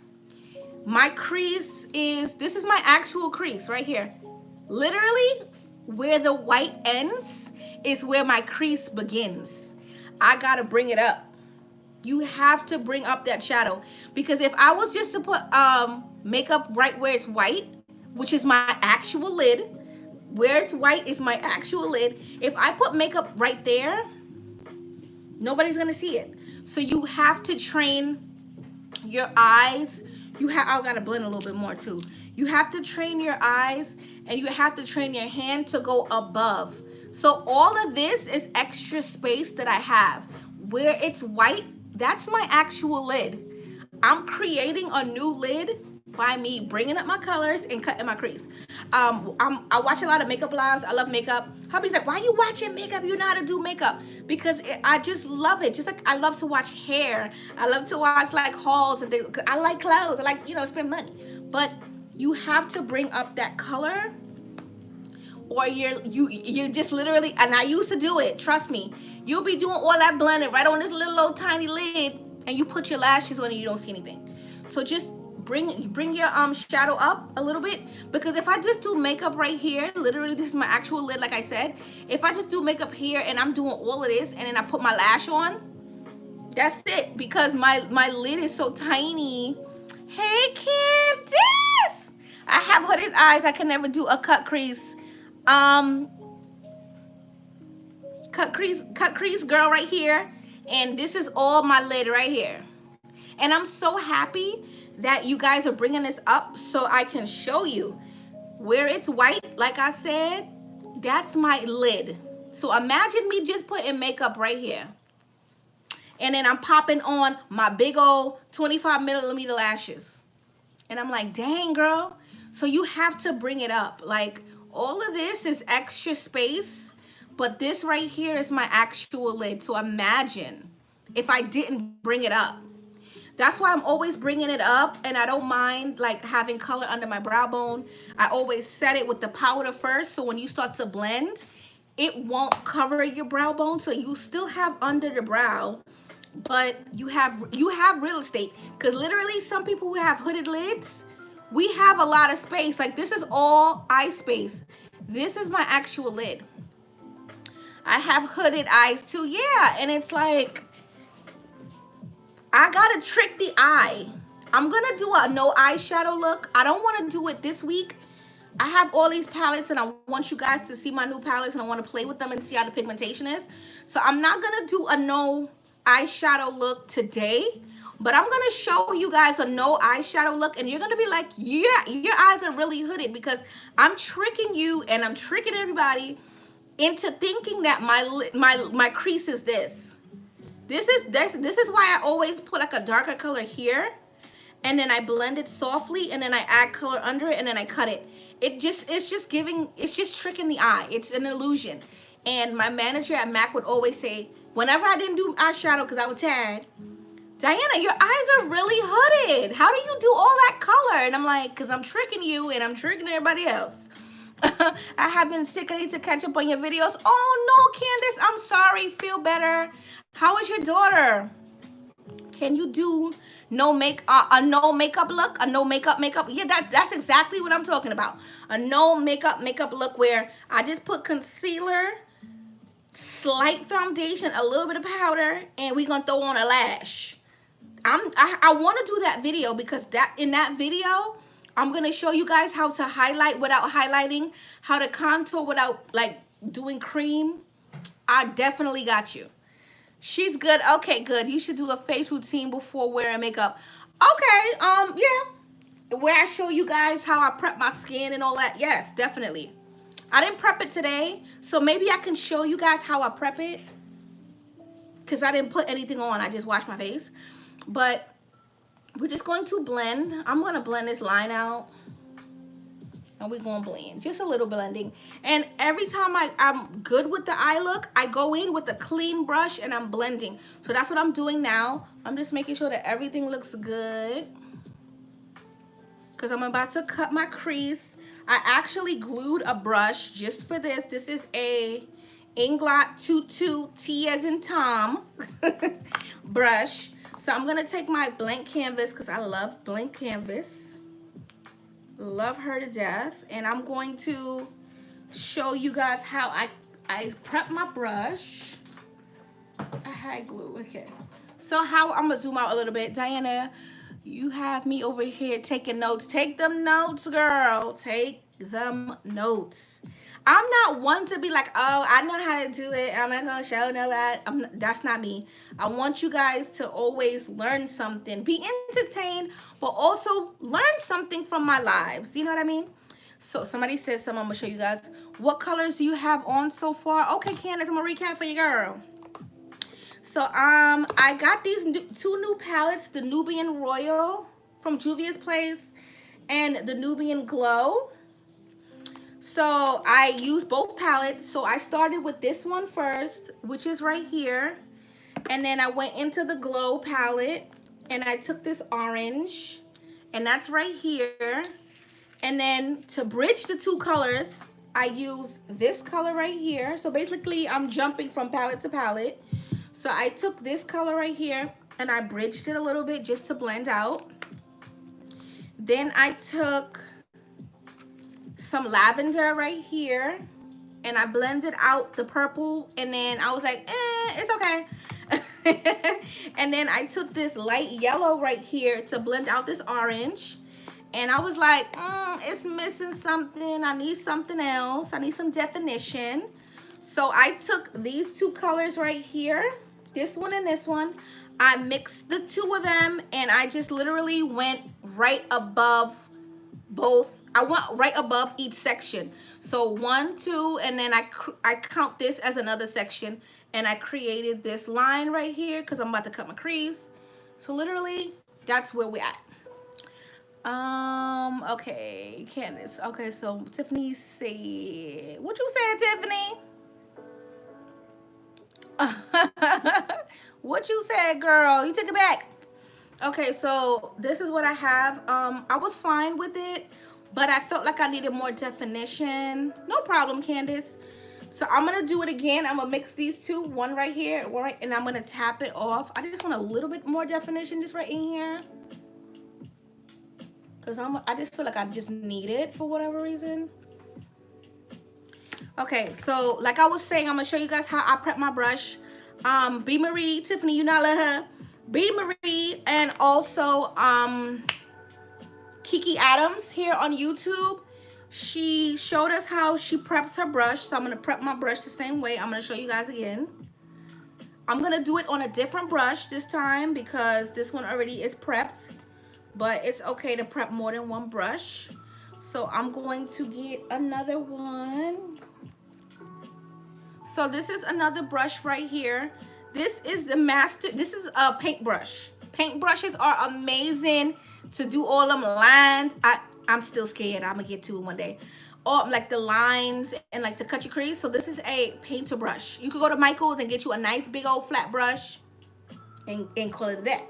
My crease this is my actual crease right here. Literally, where the white ends is where my crease begins. I gotta bring it up. You have to bring up that shadow because if I was just to put makeup right where it's white, which is my actual lid, where it's white is my actual lid. If I put makeup right there, nobody's gonna see it. So you have to train your eyes. I gotta blend a little bit more too. You have to train your eyes and you have to train your hand to go above. So all of this is extra space that I have. Where it's white, that's my actual lid. I'm creating a new lid by me bringing up my colors and cutting my crease. I watch a lot of makeup lives. I love makeup. Hubby's like, why you watching makeup? You know how to do makeup. Because I just love it. Just like I love to watch hair. I love to watch like hauls and things. I like clothes. I like, spend money. But you have to bring up that color or you're just literally, and I used to do it, trust me. You'll be doing all that blending right on this little old tiny lid and you put your lashes on and you don't see anything. So just bring your shadow up a little bit, because if I just do makeup right here, literally this is my actual lid like I said, if I just do makeup here and I'm doing all of this and then I put my lash on, that's it, because my lid is so tiny. Hey Candace, I have hooded eyes. I can never do a cut crease girl right here, and this is all my lid right here. And I'm so happy that you guys are bringing this up so I can show you where it's white. Like I said, that's my lid. So imagine me just putting makeup right here, and then I'm popping on my big old 25mm lashes, and I'm like, dang girl. So you have to bring it up. Like all of this is extra space, but this right here is my actual lid. So imagine if I didn't bring it up. That's why I'm always bringing it up, and I don't mind like having color under my brow bone. I always set it with the powder first, so when you start to blend, it won't cover your brow bone, so you still have under the brow, but you have real estate. Because literally some people who have hooded lids, we have a lot of space. Like this is all eye space. This is my actual lid. I have hooded eyes too. Yeah, and it's like I gotta trick the eye. I'm gonna do a no eyeshadow look. I don't want to do it this week. I have all these palettes and I want you guys to see my new palettes and I want to play with them and see how the pigmentation is. So I'm not gonna do a no eyeshadow look today, but I'm gonna show you guys a no eyeshadow look, and you're gonna be like, yeah, your eyes are really hooded, because I'm tricking you and I'm tricking everybody into thinking that my crease is this. This is why I always put like a darker color here, and then I blend it softly, and then I add color under it, and then I cut it. It's just tricking the eye. It's an illusion. And my manager at MAC would always say, whenever I didn't do eyeshadow because I was tired, Diana, your eyes are really hooded. How do you do all that color? And I'm like, because I'm tricking you and I'm tricking everybody else. I have been sick. I need to catch up on your videos. Oh no, Candace, I'm sorry. Feel better. How is your daughter? Can you do no a no makeup look? A no makeup? Yeah, that's exactly what I'm talking about. A no makeup look where I just put concealer, slight foundation, a little bit of powder, and we're gonna throw on a lash. I want to do that video because in that video I'm gonna show you guys how to highlight without highlighting, how to contour without like doing cream. I definitely got you. She's good. Okay, good. You should do a face routine before wearing makeup. Okay, yeah. Where I show you guys how I prep my skin and all that. Yes, definitely. I didn't prep it today, so maybe I can show you guys how I prep it. Because I didn't put anything on. I just washed my face. But we're just going to blend. I'm going to blend this line out. And we're going to blend. Just a little blending. And every time I'm good with the eye look, I go in with a clean brush and I'm blending. So that's what I'm doing now. I'm just making sure that everything looks good. Because I'm about to cut my crease. I actually glued a brush just for this. This is a Inglot 22 T as in Tom brush. So I'm going to take my blank canvas because I love blank canvas. Love her to death. And I'm going to show you guys how I prep my brush. I had glue. Okay. So how I'm going to zoom out a little bit. Diana, you have me over here taking notes. Take them notes, girl. Take them notes. I'm not one to be like, oh, I know how to do it. I'm not going to show nobody. That's not me. I want you guys to always learn something. Be entertained, but also learn something from my lives. You know what I mean? So somebody says something. I'm going to show you guys. What colors do you have on so far? Okay, Candace, I'm going to recap for you, girl. So I got these two new palettes, the Nubian Royal from Juvia's Place and the Nubian Glow. So I used both palettes. So I started with this one first, which is right here. And then I went into the Glow palette and I took this orange, and that's right here. And then to bridge the two colors, I used this color right here. So basically I'm jumping from palette to palette. So I took this color right here and I bridged it a little bit just to blend out. Then I took some lavender right here and I blended out the purple, and then I was like, it's okay. And then I took this light yellow right here to blend out this orange, and I was like, it's missing something. I need something else. I need some definition. So I took these two colors right here, this one and this one. I mixed the two of them and I just literally went right above both. I went right above each section. So 1, 2, and then I count this as another section, and I created this line right here because I'm about to cut my crease. So literally that's where we're at. Okay, Candace. Okay, so Tiffany said, what you said, Tiffany? What you said, girl? You took it back. Okay, so this is what I have. I was fine with it, but I felt like I needed more definition. No problem, Candace. So I'm gonna do it again. I'm gonna mix these two, one right here, one right, and I'm gonna tap it off. I just want a little bit more definition just right in here, cause I just feel like I just need it for whatever reason. Okay, so like I was saying, I'm gonna show you guys how I prep my brush. B Marie, Tiffany, you not let her. B Marie and also Kiki Adams here on YouTube. She showed us how she preps her brush. So I'm gonna prep my brush the same way. I'm gonna show you guys again. I'm gonna do it on a different brush this time because this one already is prepped, but it's okay to prep more than one brush. So I'm going to get another one. So this is another brush right here. This is the master, this is a paintbrush. Paintbrushes are amazing to do all them lines. I'm still scared. I'm gonna get to it one day. Or like the lines and like to cut your crease. So this is a painter brush. You could go to Michael's and get you a nice big old flat brush and call it that.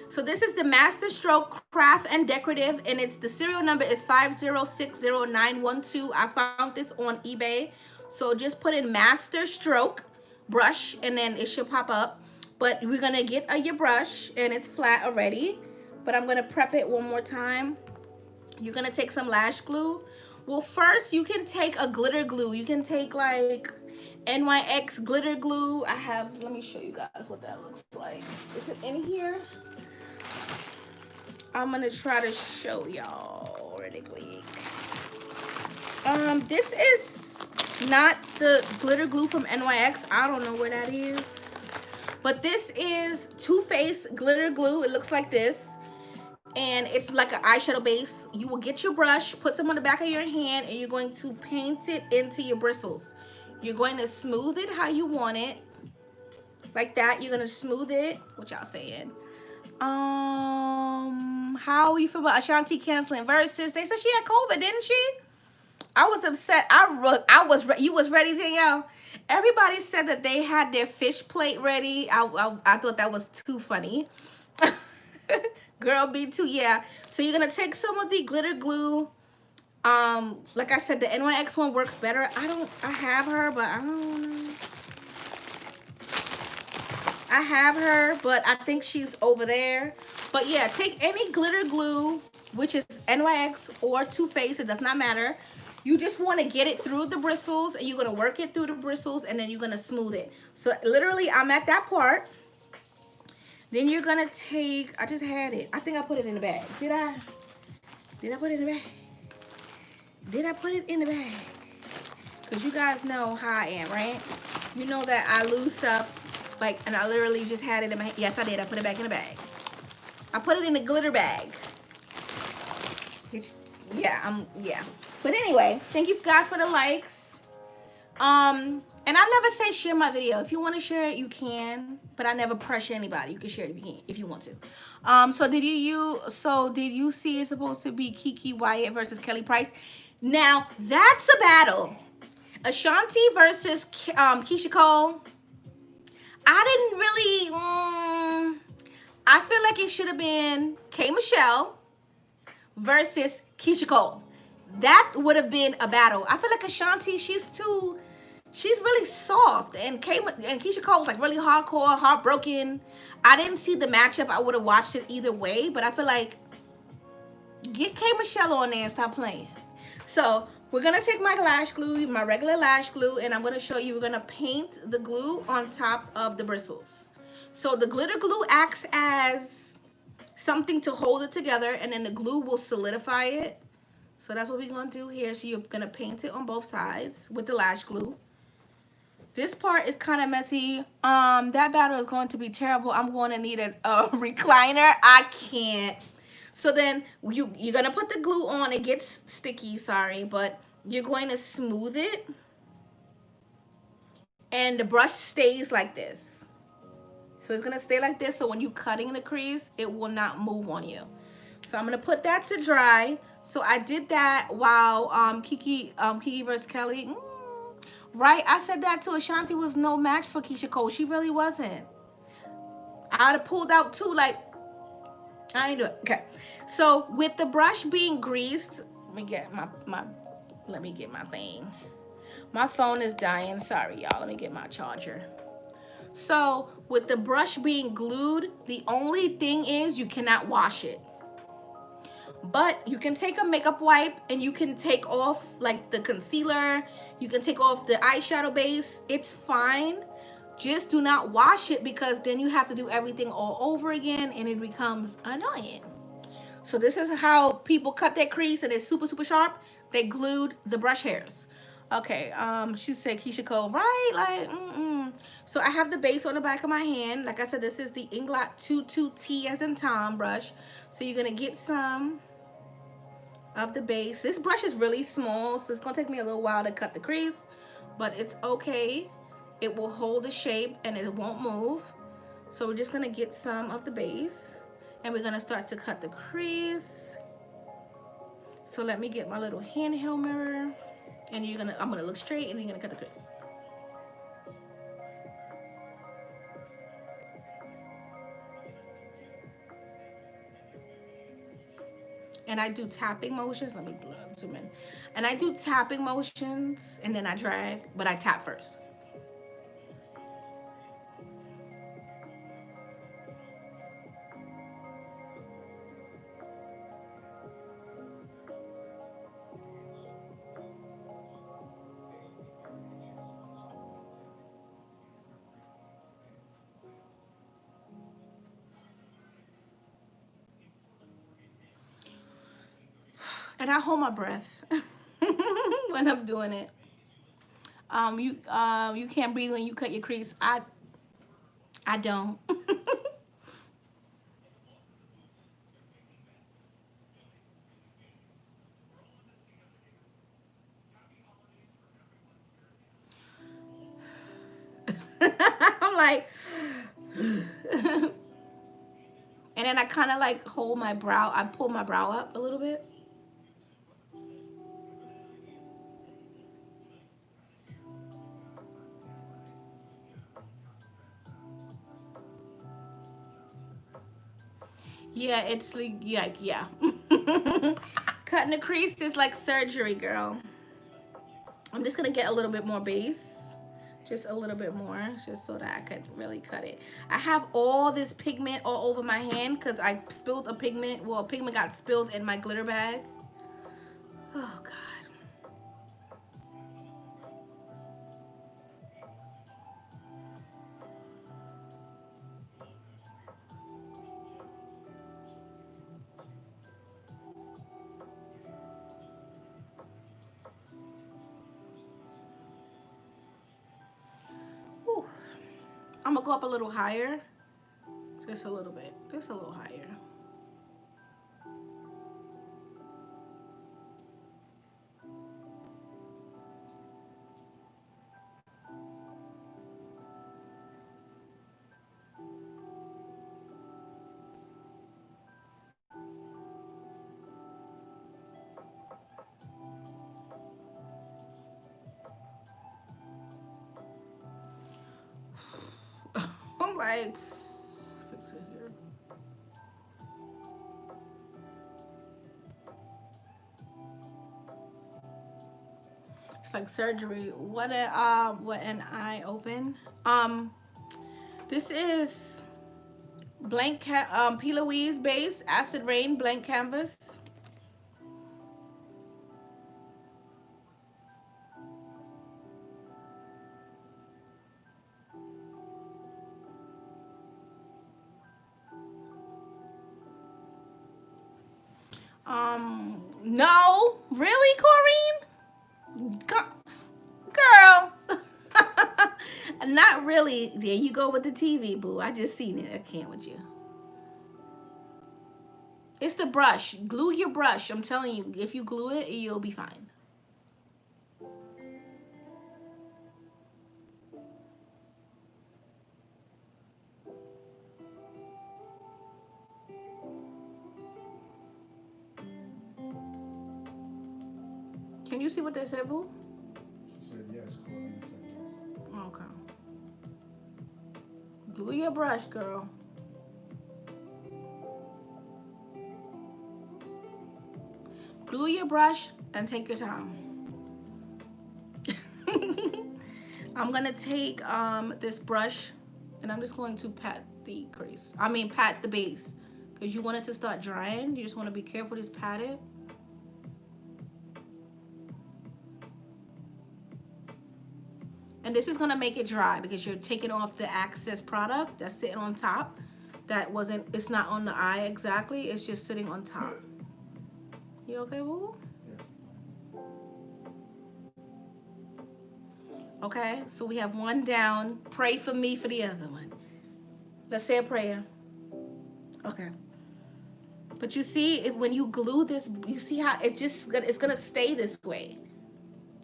So this is the Master Stroke Craft and Decorative, and it's the serial number is 5060912. I found this on eBay. So just put in Master Stroke brush and then it should pop up. But we're gonna get your brush and it's flat already. But I'm gonna prep it one more time. You're gonna take some lash glue. Well, first you can take a glitter glue. You can take like NYX glitter glue. I have, let me show you guys what that looks like. Is it in here? I'm gonna try to show y'all really quick. This is not the glitter glue from NYX. I don't know where that is. But this is Too Faced glitter glue. It looks like this. And it's like an eyeshadow base. You will get your brush, put some on the back of your hand, and you're going to paint it into your bristles. You're going to smooth it how you want it. Like that. You're going to smooth it. What y'all saying? How you feel about Ashanti canceling Versus? They said she had COVID, didn't she? I was upset. You was ready, Danielle. Everybody said that they had their fish plate ready. I thought that was too funny. Girl, me too. Yeah. So you're gonna take some of the glitter glue. Like I said, the NYX one works better. I have her, but I don't. I have her, but I think she's over there. But yeah, take any glitter glue, which is NYX or Too Faced. It does not matter. You just want to get it through the bristles, and you're going to work it through the bristles, and then you're going to smooth it. So literally, I'm at that part. Then you're going to take, I just had it. I think I put it in the bag. Did I put it in the bag? Did I put it in the bag? Because you guys know how I am, right? You know that I lose stuff, like, and I literally just had it in my hand. Yes, I did. I put it back in the bag. I put it in the glitter bag. Yeah. But anyway, thank you guys for the likes. And I never say share my video. If you want to share it, you can. But I never pressure anybody. You can share it if you want to. So did you see it's supposed to be Kiki Wyatt versus Kelly Price? Now that's a battle. Ashanti versus Keisha Cole. I didn't really. I feel like it should have been K Michelle versus Keisha Cole. That would have been a battle. I feel like Ashanti, she's really soft, and Keisha Cole was like really hardcore, heartbroken. I didn't see the matchup. I would have watched it either way, but I feel like get K Michelle on there and stop playing. So we're gonna take my lash glue, my regular lash glue, and I'm gonna show you. We're gonna paint the glue on top of the bristles. So the glitter glue acts as something to hold it together, and then the glue will solidify it. So that's what we're going to do here. So you're going to paint it on both sides with the lash glue. This part is kind of messy. That battle is going to be terrible. I'm going to need a recliner. I can't. So then you're going to put the glue on. It gets sticky, sorry, but you're going to smooth it. And the brush stays like this. So it's going to stay like this. So when you're cutting the crease, it will not move on you. So I'm going to put that to dry. So I did that while Kiki versus Kelly. Right? I said that too. Ashanti was no match for Keisha Cole. She really wasn't. I would have pulled out too. Like, I ain't do it. Okay. So with the brush being greased, let me get my thing. My phone is dying. Sorry, y'all. Let me get my charger. So with the brush being glued, the only thing is you cannot wash it. But you can take a makeup wipe and you can take off like the concealer. You can take off the eyeshadow base. It's fine. Just do not wash it because then you have to do everything all over again and it becomes annoying. So this is how people cut their crease and it's super, super sharp. They glued the brush hairs. Okay, she said Keisha Cole, right? Like, So I have the base on the back of my hand. Like I said, this is the Inglot 22T as in Tom brush. So you're gonna get some of the base. This brush is really small, so it's gonna take me a little while to cut the crease, but it's okay. It will hold the shape and it won't move. So we're just gonna get some of the base and we're gonna start to cut the crease. So let me get my little handheld mirror and I'm gonna look straight and you're gonna cut the crease. And I do tapping motions. Let me zoom in. And I do tapping motions and then I drag, but I tap first. And I hold my breath when I'm doing it. You can't breathe when you cut your crease. I don't. I'm like, and then I kind of like hold my brow. I pull my brow up a little bit. Yeah, it's like yeah. Cutting the crease is like surgery, girl. I'm just gonna get a little bit more base. Just a little bit more, just so that I could really cut it. I have all this pigment all over my hand because I spilled a pigment. Well, pigment got spilled in my glitter bag. Oh, God. Whew. I'm going to go up a little higher. Just a little bit. Just a little higher. I'm like, fix it here. It's like surgery. What an eye open. This is P. Louise base acid rain blank canvas. No, really, Corrine? Girl. Not really. There you go with the TV, boo. I just seen it. I can't with you. It's the brush. Glue your brush. I'm telling you, if you glue it, you'll be fine. Can you see what they said, boo? She said yes. Courtney said yes. Okay. Glue your brush, girl. Glue your brush and take your time. I'm gonna take this brush, and I'm just going to pat the crease. I mean, pat the base, because you want it to start drying. You just want to be careful, just pat it. And this is gonna make it dry because you're taking off the excess product that's sitting on top. That wasn't. It's not on the eye exactly. It's just sitting on top. You okay, boo? Okay, so we have one down. Pray for me for the other one. Let's say a prayer. Okay. But you see, if when you glue this, you see how it's gonna stay this way.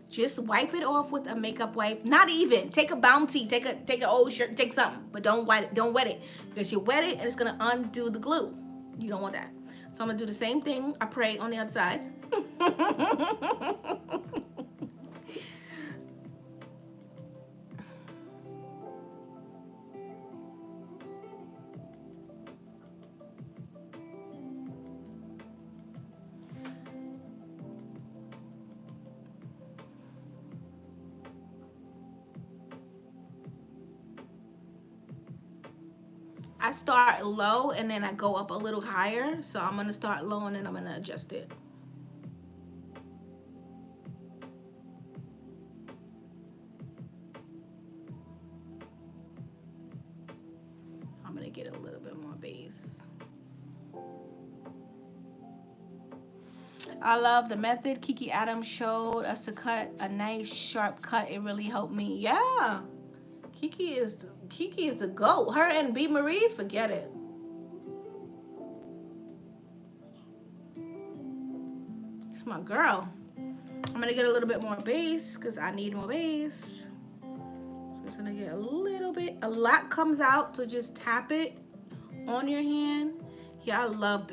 Just wipe it off with a makeup wipe. Not even. Take a Bounty. Take an old shirt. Take something, but don't wet it because you wet it and it's gonna undo the glue. You don't want that. So I'm gonna do the same thing. I pray on the other side. I start low and then I go up a little higher. So I'm gonna start low and then I'm gonna adjust it. I'm gonna get a little bit more base. I love the method Kiki Adams showed us to cut a nice sharp cut. It really helped me. Yeah, Kiki is Kiki is the GOAT. Her and B Marie, forget it. It's my girl. I'm gonna get a little bit more base because I need more base. So it's gonna get a little bit. A lot comes out, so just tap it on your hand. Yeah,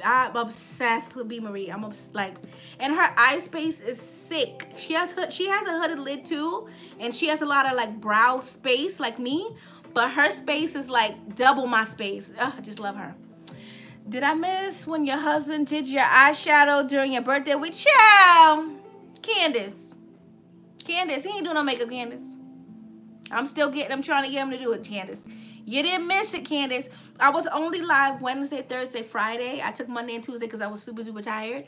I'm obsessed with B Marie. Like, and her eye space is sick. She has a hooded lid too, and she has a lot of like brow space like me, but her space is like double my space. Ugh, I just love her. Did I miss when your husband did your eyeshadow during your birthday week? Child, Candace, Candace, he ain't doing no makeup, Candace. I'm trying to get him to do it, Candace. You didn't miss it, Candace. I was only live Wednesday, Thursday, Friday. I took Monday and Tuesday because I was super duper tired.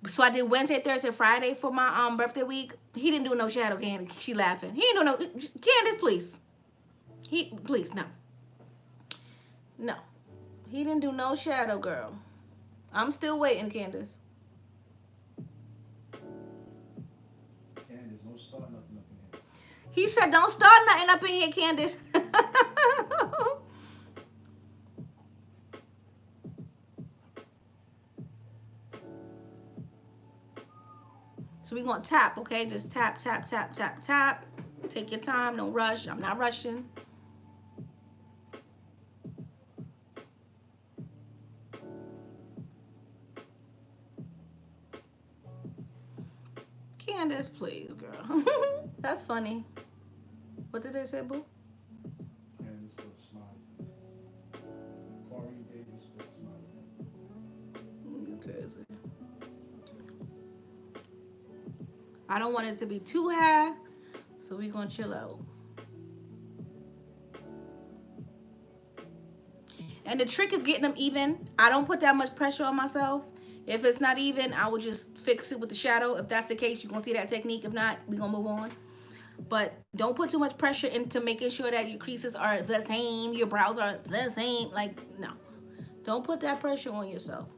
So I did Wednesday, Thursday, Friday for my birthday week. He didn't do no shadow, Candace. She laughing. He didn't do no. Candace, please. Please, no. No. He didn't do no shadow, girl. I'm still waiting, Candace. Candace, don't start nothing up in here. He said, don't start nothing up in here, Candace. So we're going to tap, okay? Just tap, tap, tap, tap, tap. Take your time. Don't rush. I'm not rushing. Candace, please, girl. That's funny. What did they say, boo? Candace put a smiley. Corey Davis put a smiley. You crazy. I don't want it to be too high, so we're going to chill out. And the trick is getting them even. I don't put that much pressure on myself. If it's not even, I will just fix it with the shadow. If that's the case, you're going to see that technique. If not, we're going to move on. But don't put too much pressure into making sure that your creases are the same, your brows are the same. Like, no. Don't put that pressure on yourself.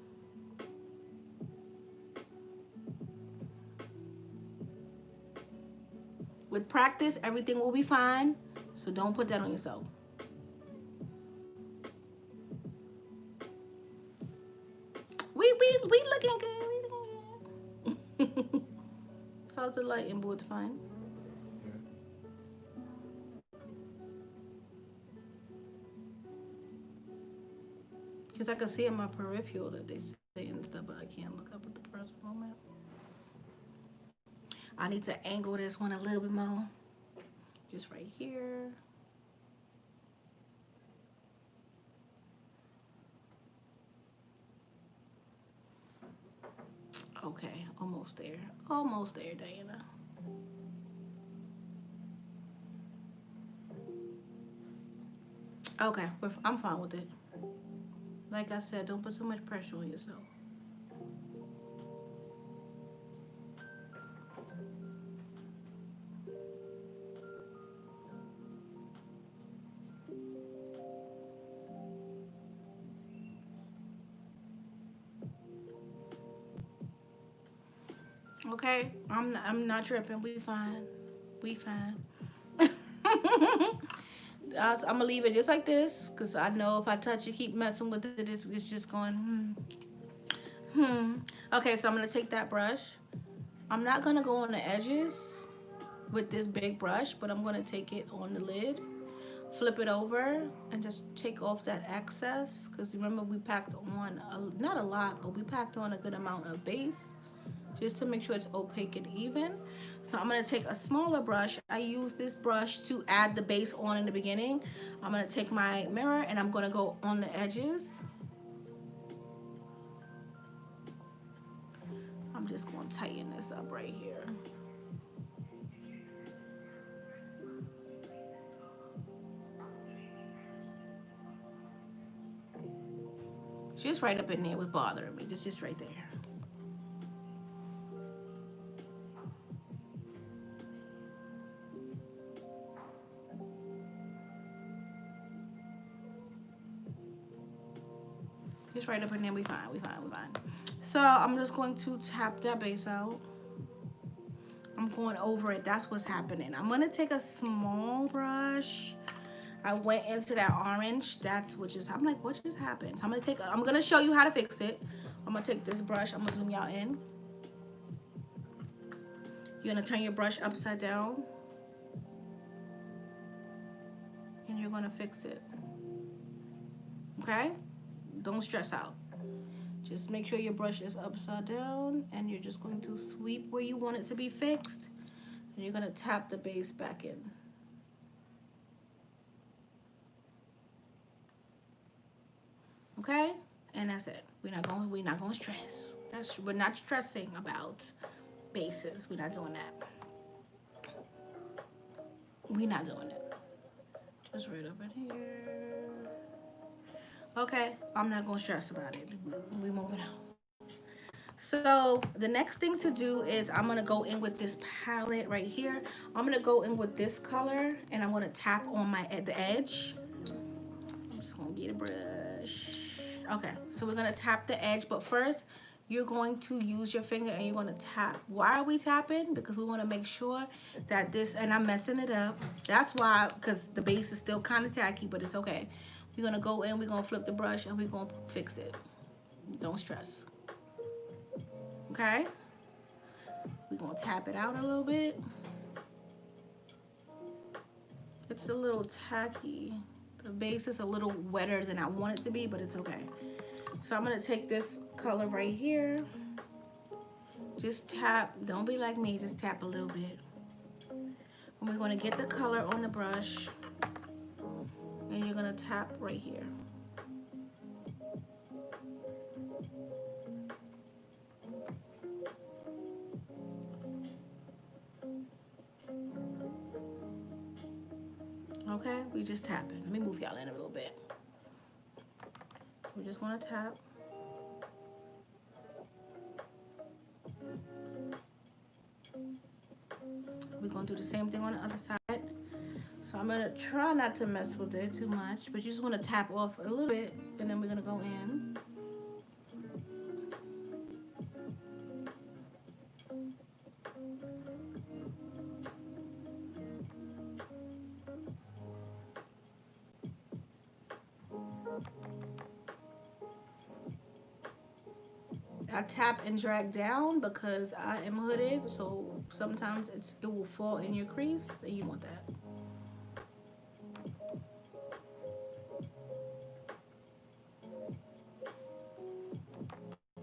With practice, everything will be fine. So don't put that on yourself. We looking good. We looking good. How's the lighting, boy? It's fine. Okay. Because I can see in my peripheral that they say and stuff, but I can't look up at the present moment. I need to angle this one a little bit more. Just right here. Okay, almost there. Almost there, Diana. Okay, I'm fine with it. Like I said, don't put so much pressure on yourself. Okay, I'm not tripping. We fine. We fine. I'm gonna leave it just like this, cause I know if I touch it, keep messing with it, it's just going. Hmm. Okay, so I'm gonna take that brush. I'm not gonna go on the edges with this big brush, but I'm gonna take it on the lid, flip it over, and just take off that excess. Cause remember we packed on not a lot, but we packed on a good amount of base, just to make sure it's opaque and even. So I'm going to take a smaller brush. I use this brush to add the base on in the beginning. I'm going to take my mirror and I'm going to go on the edges. I'm just going to tighten this up right here. Just right up in there was bothering me. Just right there. Just right up in there. We fine. We fine. We fine. So I'm just going to tap that base out. I'm going over it. That's what's happening. I'm going to take a small brush. I went into that orange. That's what just happened. I'm like, what just happened? So I'm gonna show you how to fix it. I'm gonna take this brush. I'm gonna zoom y'all in. You're gonna turn your brush upside down, and you're gonna fix it. Okay? Don't stress out. Just make sure your brush is upside down, and you're just going to sweep where you want it to be fixed, and you're gonna tap the base back in. Okay? And that's it. We're not going to stress. We're not stressing about bases. We're not doing that. We're not doing it. Just right up in here. Okay, I'm not gonna stress about it. We moving on. So the next thing to do is I'm gonna go in with this palette right here. I'm gonna go in with this color and I'm gonna tap on the edge. I'm just gonna get a brush. Okay, so we're gonna tap the edge, but first you're going to use your finger and you're gonna tap. Why are we tapping? Because we wanna make sure that this, and I'm messing it up. That's why, because the base is still kind of tacky, but it's okay. We're gonna go in, we're gonna flip the brush, and we're gonna fix it. Don't stress. Okay? We're gonna tap it out a little bit. It's a little tacky. The base is a little wetter than I want it to be, but it's okay. So I'm gonna take this color right here. Just tap. Don't be like me. Just tap a little bit. And we're gonna get the color on the brush, and you're gonna tap right here. Okay, we just tapping. Let me move y'all in a little bit. So we're just gonna tap. We're gonna do the same thing on the other side. So I'm gonna try not to mess with it too much, but you just wanna tap off a little bit, and then we're gonna go in. I tap and drag down because I am hooded, so sometimes it will fall in your crease, and you want that.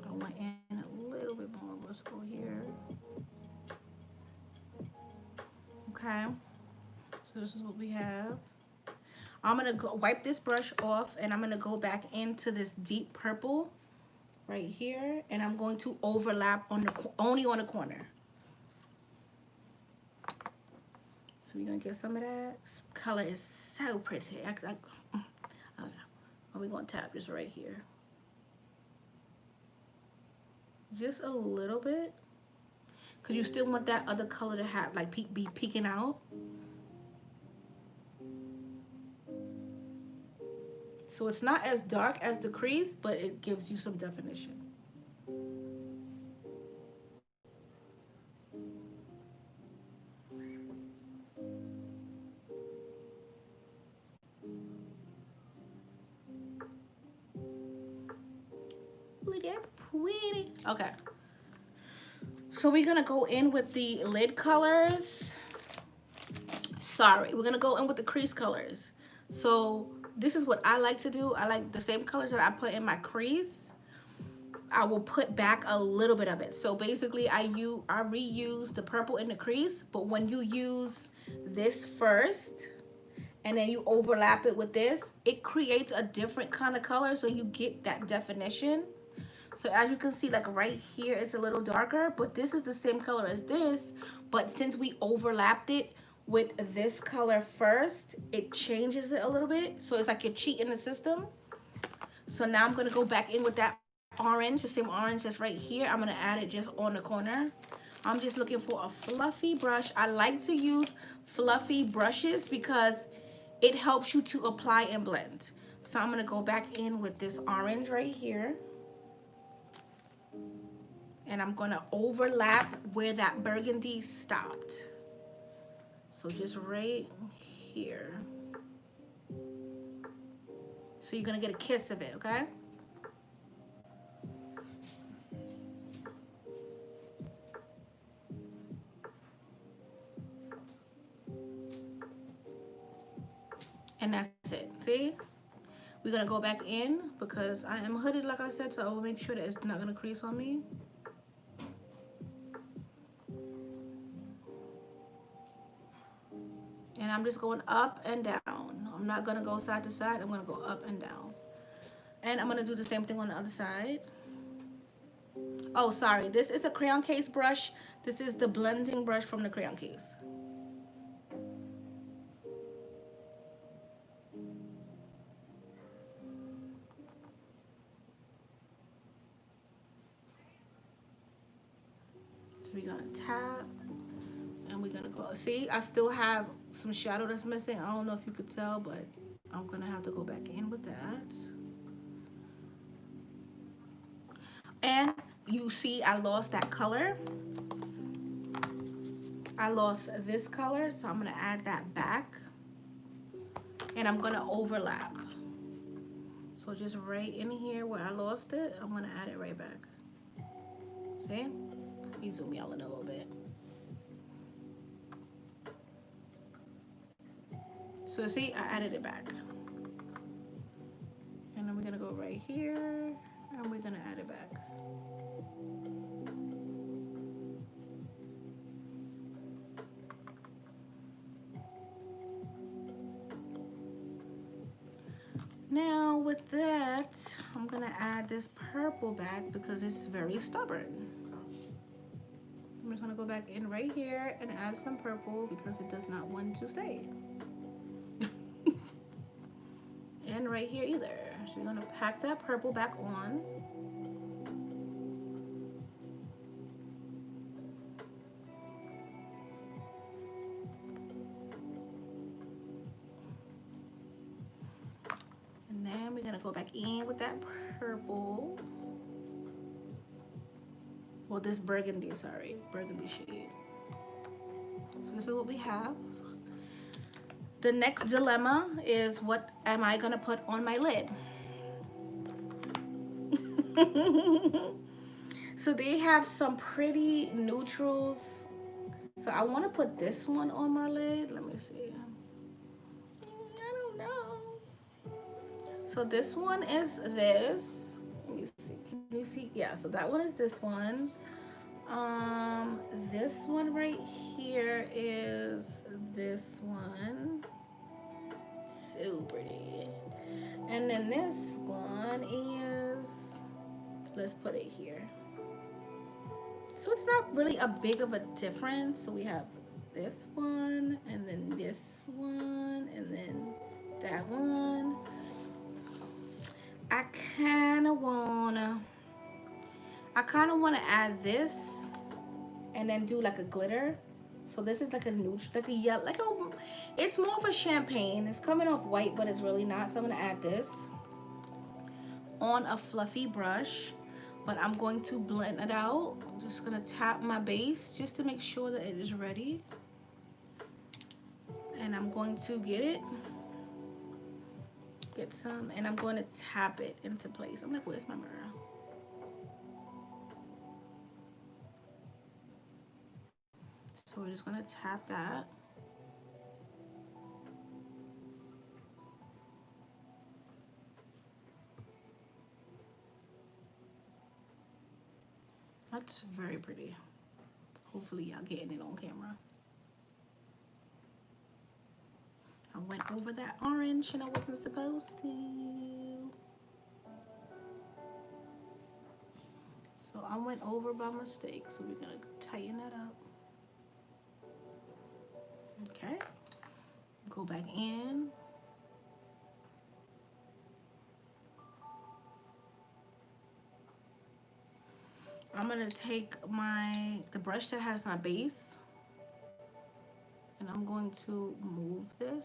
I went in a little bit more. Let's go here. Okay, so this is what we have. I'm gonna go wipe this brush off, and I'm gonna go back into this deep purple right here, and I'm going to overlap on only on the corner. So we're gonna get some of that. This color is so pretty. And we're going to tap just right here. Just a little bit. Because you still want that other color to have, like, be peeking out. So it's not as dark as the crease, but it gives you some definition. Okay. So we're gonna go in with the lid colors. Sorry, we're gonna go in with the crease colors. So this is what I like to do. I like the same colors that I put in my crease. I will put back a little bit of it. So basically I reuse the purple in the crease, but when you use this first and then you overlap it with this, it creates a different kind of color, so you get that definition. So as you can see, like right here, it's a little darker, but this is the same color as this. But since we overlapped it with this color first, it changes it a little bit. So it's like you're cheating the system. So now I'm gonna go back in with that orange, the same orange that's right here. I'm gonna add it just on the corner. I'm just looking for a fluffy brush. I like to use fluffy brushes because it helps you to apply and blend. So I'm gonna go back in with this orange right here. And I'm gonna overlap where that burgundy stopped. So just right here. So you're gonna get a kiss of it, okay? And that's it, see? We're gonna go back in because I am hooded, like I said, so I will make sure that it's not gonna crease on me. And I'm just going up and down. I'm not gonna go side to side, I'm gonna go up and down. And I'm gonna do the same thing on the other side. Oh, sorry, this is a crayon case brush. This is the blending brush from the crayon case. So we're gonna tap and we're gonna go. See, I still have some shadow that's missing. I don't know if you could tell, but I'm gonna have to go back in with that. And you see I lost that color. I lost this color, so I'm gonna add that back. And I'm gonna overlap. So just right in here where I lost it, I'm gonna add it right back. See? Let me zoom y'all in a little bit. So see, I added it back. And then we're gonna go right here and we're gonna add it back. Now with that, I'm gonna add this purple back because it's very stubborn. I'm just gonna go back in right here and add some purple because it does not want to stay. And right here either. So you're gonna pack that purple back on. And then we're gonna go back in with that purple. Well, this burgundy, sorry, burgundy shade. So this is what we have. The next dilemma is, what am I gonna put on my lid? So they have some pretty neutrals. So I want to put this one on my lid. Let me see. I don't know. So this one is this. Let me see. Can you see? Yeah. So that one is this one. This one right here is this one. So pretty. And then this one is, let's put it here. So it's not really a big of a difference. So we have this one, and then this one, and then that one. kind of wanna add this and then do like a glitter. So this is like a neutral, like a yellow, it's more of a champagne. It's coming off white, but it's really not. So I'm gonna add this on a fluffy brush, but I'm going to blend it out. I'm just gonna tap my base just to make sure that it is ready. And I'm going to get some, and I'm going to tap it into place. I'm like, where's my mirror? So we're just gonna tap that. That's very pretty. Hopefully y'all getting it on camera. I went over that orange and I wasn't supposed to. So I went over by mistake. So we're gonna tighten that up. Okay. Go back in. I'm gonna take the brush that has my base, and I'm going to move this.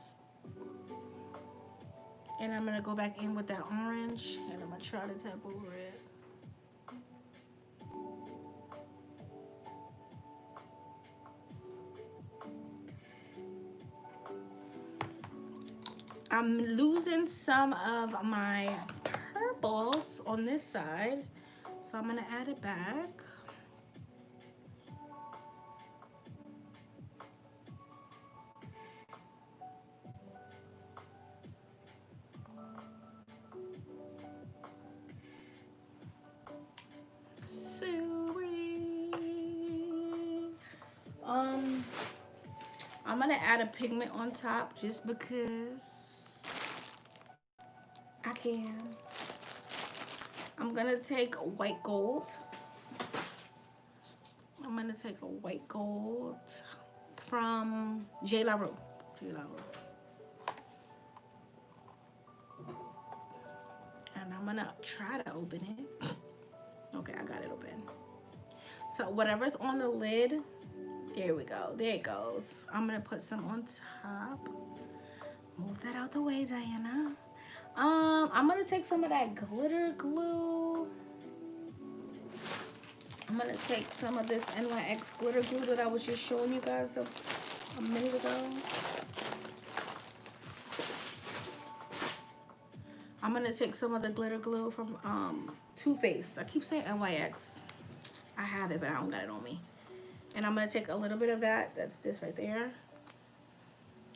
And I'm gonna go back in with that orange, and I'm gonna try to tap over it. I'm losing some of my purples on this side, so I'm gonna add it back. So pretty. I'm gonna add a pigment on top just because I can. I'm gonna take white gold. I'm gonna take a white gold from J. La Rue. J. La Rue. And I'm gonna try to open it. Okay, I got it open. So whatever's on the lid, there we go. There it goes. I'm gonna put some on top. Move that out the way, Diana. I'm gonna take some of that glitter glue. I'm gonna take some of this NYX glitter glue that I was just showing you guys a minute ago. I'm gonna take some of the glitter glue from Too Faced. I keep saying NYX. I have it, but I don't got it on me. And I'm gonna take a little bit of that. That's this right there.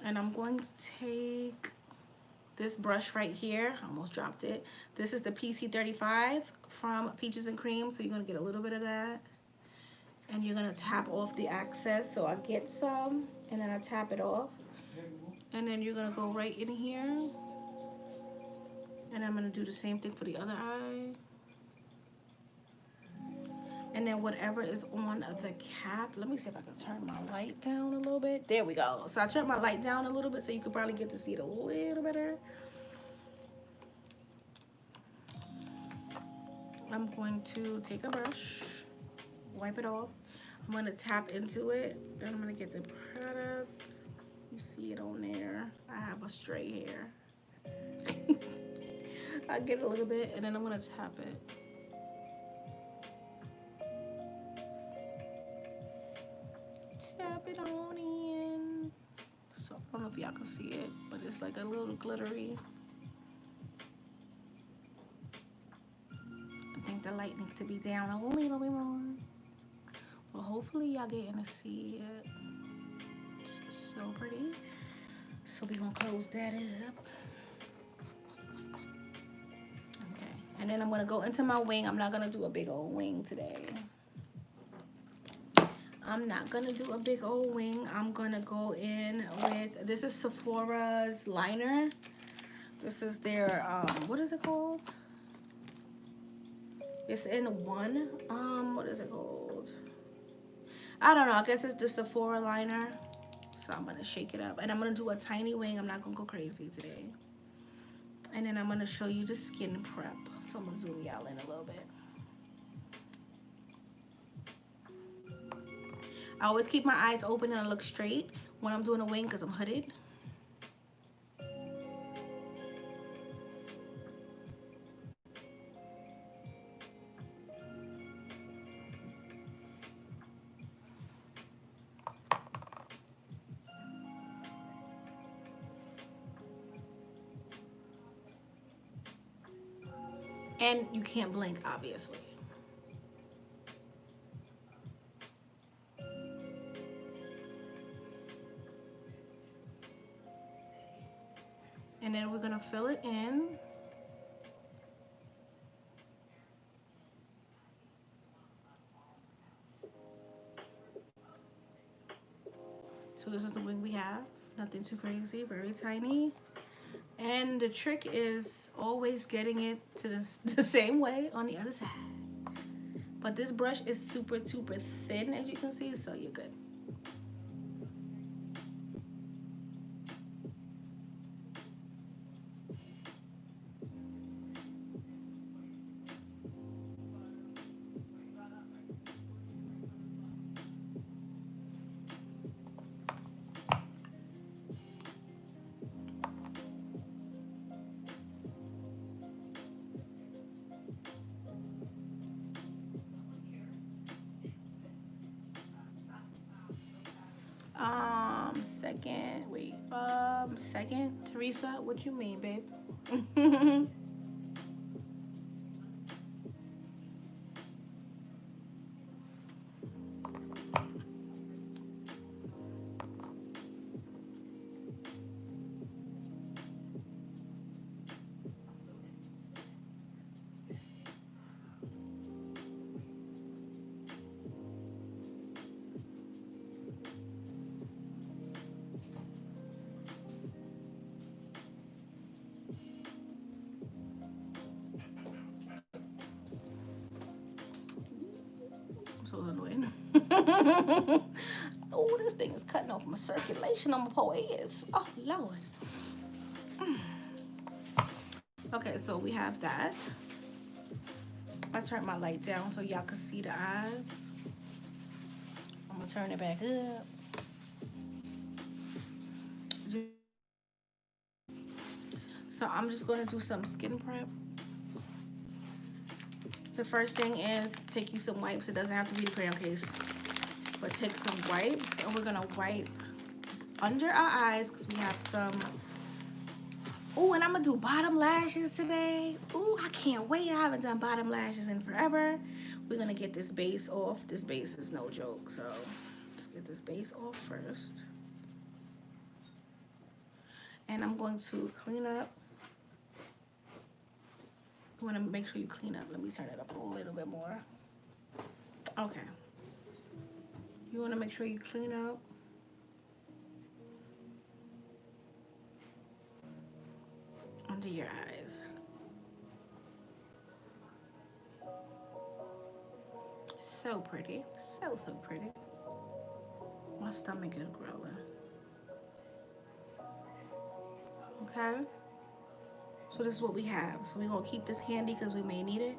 And I'm going to take this brush right here. I almost dropped it. This is the PC35 from Peaches and Cream. So you're gonna get a little bit of that. And you're gonna tap off the excess. So I get some, and then I tap it off. And then you're gonna go right in here. And I'm gonna do the same thing for the other eye. And then whatever is on the cap, let me see if I can turn my light down a little bit. There we go. So I turned my light down a little bit so you could probably get to see it a little better. I'm going to take a brush, wipe it off. I'm gonna tap into it, and I'm gonna get the product. You see it on there. I have a stray hair. I get a little bit, and then I'm gonna tap it. Tap it on in. So I don't know if y'all can see it, but it's like a little glittery. I think the light needs to be down a little bit more. Well, hopefully y'all getting to see it. It's so pretty. So we're gonna close that up. Okay, and then I'm gonna go into my wing. I'm not gonna do a big old wing today. I'm not gonna do a big old wing. I'm gonna go in with, this is Sephora's liner. This is their, what is it called? It's in one, what is it called? I don't know, I guess it's the Sephora liner. So I'm gonna shake it up, and I'm gonna do a tiny wing. I'm not gonna go crazy today. And then I'm going to show you the skin prep. So I'm going to zoom y'all in a little bit. I always keep my eyes open and I look straight when I'm doing a wing because I'm hooded. And you can't blink, obviously. And then we're gonna fill it in. So this is the wing we have. Nothing too crazy, very tiny. And the trick is always getting it to the same way on the other side. But this brush is super thin, as you can see, so you're good. Second, Teresa, what you mean, babe? So annoying. Oh, this thing is cutting off my circulation on my poor ears. Oh, Lord. Okay, so we have that. I turned my light down so y'all can see the eyes. I'm gonna turn it back up. So I'm just gonna do some skin prep. The first thing is take you some wipes. It doesn't have to be the crayon case, but take some wipes and we're gonna wipe under our eyes because we have some. Oh, and I'm gonna do bottom lashes today. Oh, I can't wait. I haven't done bottom lashes in forever. We're gonna get this base off. This base is no joke, so let's get this base off first. And I'm going to clean up. You wanna make sure you clean up. Let me turn it up a little bit more. Okay. You wanna make sure you clean up. Under your eyes. So pretty. So pretty. My stomach is growing. Okay? So this is what we have. So we're gonna keep this handy because we may need it.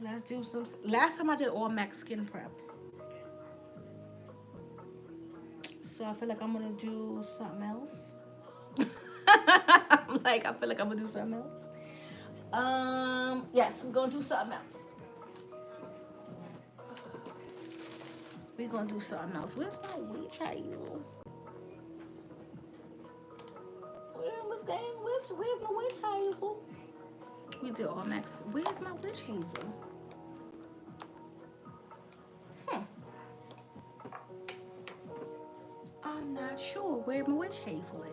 Let's do some. Last time I did all MAC skin prep. So I feel like I'm gonna do something else. I feel like I'm gonna do something else. Yes, we're gonna do something else. We're gonna do something else. Where's my witch hazel? Where's my witch hazel? We did all MAC. Where's my witch hazel? I'm not sure where my witch hazel is.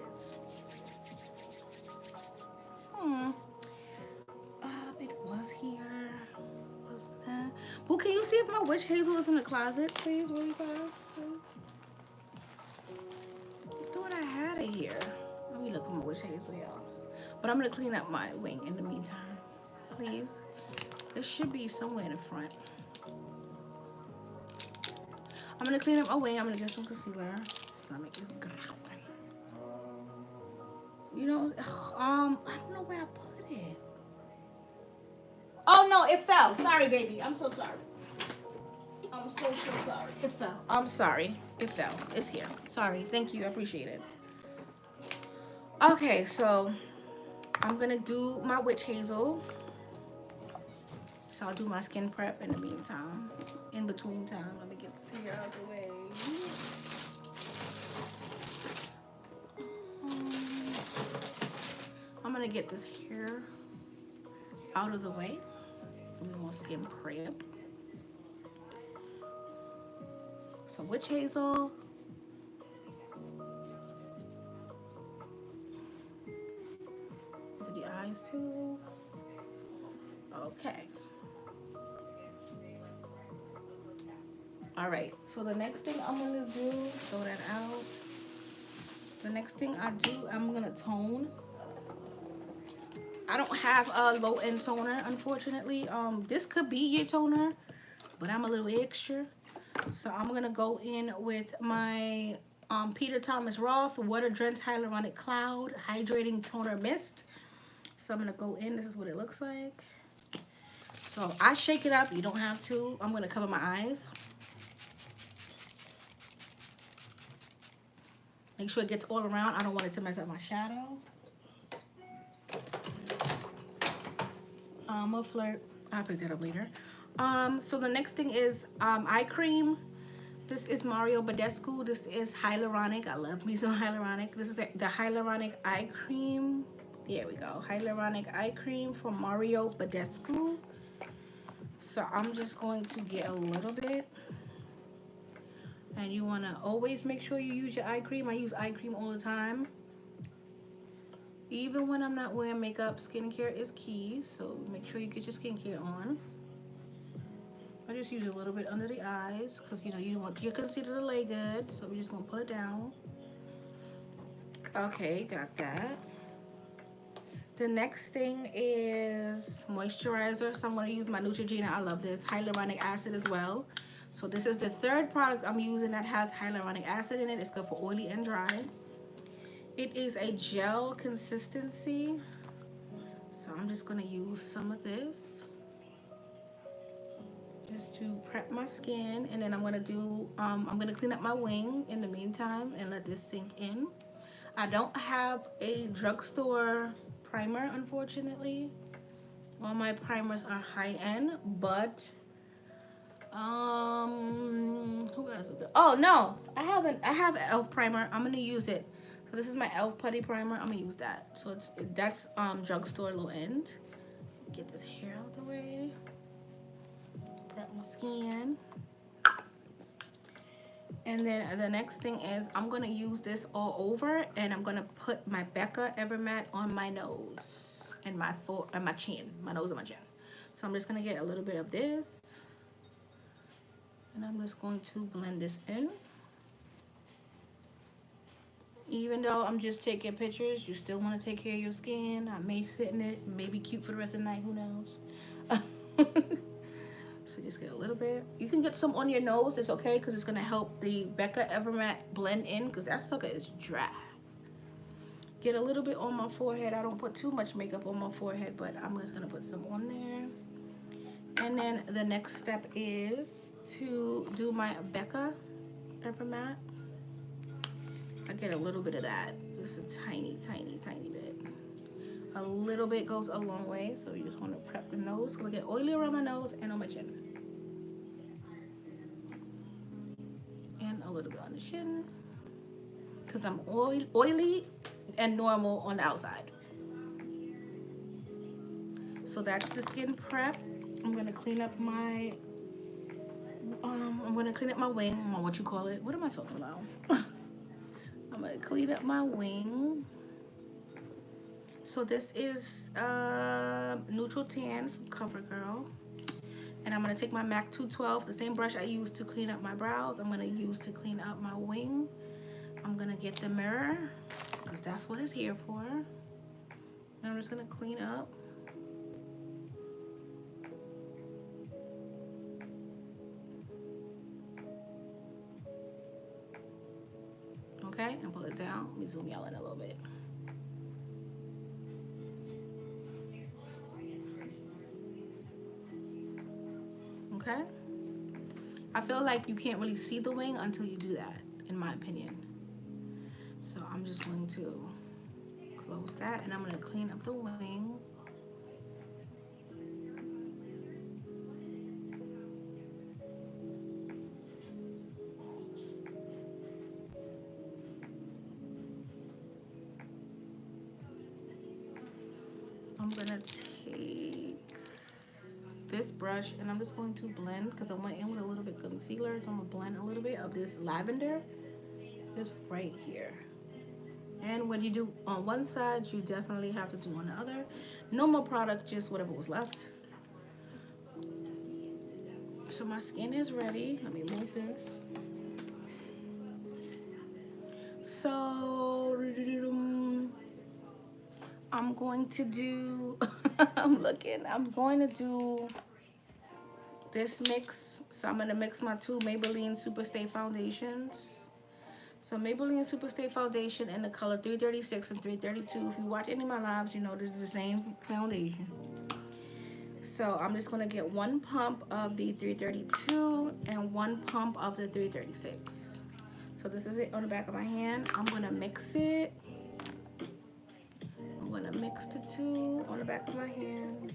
It was here. Well, can you see if my witch hazel is in the closet, please, really fast? I thought I had it here. Let me look at my witch hazel, y'all. But I'm gonna clean up my wing in the meantime, please. It should be somewhere in the front. I'm gonna clean up my wing. I'm gonna get some concealer. Stomach is growling. You know, I don't know where I put it. Oh no, it fell. Sorry, baby. I'm so sorry. I'm so sorry. It fell. I'm sorry. It fell. It's here. Sorry. Thank you. I appreciate it. Okay, so I'm gonna do my witch hazel. So I'll do my skin prep in the meantime. In between time, let me get this hair out of the way. Um, I'm gonna get this hair out of the way. I'm gonna skin prep. So witch hazel. Do the eyes too. Okay. All right. So the next thing I'm gonna do, throw that out. The next thing I do, I'm gonna tone. I don't have a low end toner, unfortunately. This could be your toner, but I'm a little extra. So I'm gonna go in with my Peter Thomas Roth Water Drenched Hyaluronic Cloud Hydrating Toner Mist. So I'm gonna go in. This is what it looks like. So I shake it up. You don't have to. I'm gonna cover my eyes. Make sure it gets all around. I don't want it to mess up my shadow. I'm a flirt. I'll pick that up later. So the next thing is eye cream. This is Mario Badescu. This is hyaluronic. I love me some hyaluronic. This is the hyaluronic eye cream. There we go. Hyaluronic eye cream from Mario Badescu. So I'm just going to get a little bit. And you want to always make sure you use your eye cream. I use eye cream all the time. Even when I'm not wearing makeup, skincare is key. So make sure you get your skincare on. I just use a little bit under the eyes because you know you want your concealer to lay good. So we're just gonna pull it down. Okay, got that. The next thing is moisturizer. So I'm gonna use my Neutrogena. I love this hyaluronic acid as well. So this is the third product I'm using that has hyaluronic acid in it. It's good for oily and dry. It is a gel consistency. So I'm just gonna use some of this just to prep my skin, and then I'm gonna clean up my wing in the meantime and let this sink in. I don't have a drugstore primer, unfortunately. All my primers are high end, but who else? Oh no, I have an elf primer. I'm gonna use it. So this is my elf putty primer. I'm gonna use that. So that's drugstore low end. Get this hair out of the way. Prep my skin. And then the next thing is I'm gonna use this all over, and I'm gonna put my Becca Evermatte on my nose and my chin, my nose and my chin. So I'm just gonna get a little bit of this, and I'm just going to blend this in. Even though I'm just taking pictures, you still want to take care of your skin. I may sit in it, may be cute for the rest of the night. Who knows? So just get a little bit. You can get some on your nose. It's okay because it's gonna help the Becca Evermatte blend in because that sucker is dry. Get a little bit on my forehead. I don't put too much makeup on my forehead, but I'm just gonna put some on there. And then the next step is to do my Becca Evermatte. I get a little bit of that. Just a tiny, tiny, tiny bit. A little bit goes a long way, so you just want to prep the nose because I get oily around my nose and on my chin. And a little bit on the chin because I'm oily and normal on the outside. So that's the skin prep. I'm gonna clean up my wing, or what you call it. What am I talking about? I'm gonna clean up my wing. So this is Neutral Tan from CoverGirl. And I'm gonna take my MAC 212, the same brush I used to clean up my brows, I'm gonna use to clean up my wing. I'm gonna get the mirror, because that's what it's here for. And I'm just gonna clean up. Okay, and pull it down. Let me zoom y'all in a little bit. Okay? I feel like you can't really see the wing until you do that, in my opinion. So I'm just going to close that and I'm going to clean up the wing. I'm going to take this brush and I'm just going to blend because I went in with a little bit of concealer. So I'm going to blend a little bit of this lavender just right here. And when you do on one side, you definitely have to do on the other. No more product, just whatever was left. So my skin is ready. Let me move this. So I'm going to do, I'm going to do this mix. So I'm going to mix my two Maybelline Superstay foundations. So Maybelline Superstay foundation in the color 336 and 332. If you watch any of my lives, you know this is the same foundation. So I'm just going to get one pump of the 332 and one pump of the 336. So this is it on the back of my hand. I'm going to mix it. I'm going to mix the two on the back of my hand.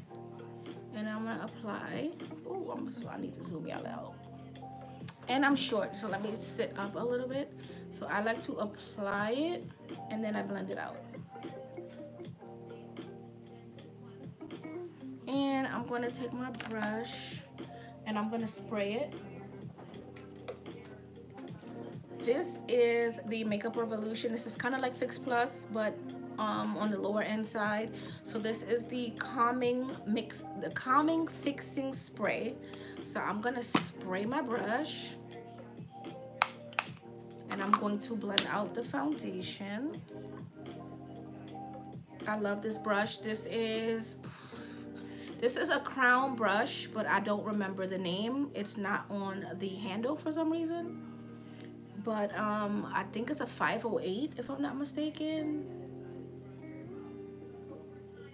And I'm going to apply. Oh, I need to zoom y'all out. And I'm short, so let me sit up a little bit. So I like to apply it and then I blend it out. And I'm going to take my brush and I'm going to spray it. This is the Makeup Revolution. This is kind of like Fix Plus, but on the lower end side. So this is the calming fixing spray. So I'm going to spray my brush and I'm going to blend out the foundation. I love this brush. This is a crown brush, but I don't remember the name. It's not on the handle for some reason. But I think it's a 508 if I'm not mistaken.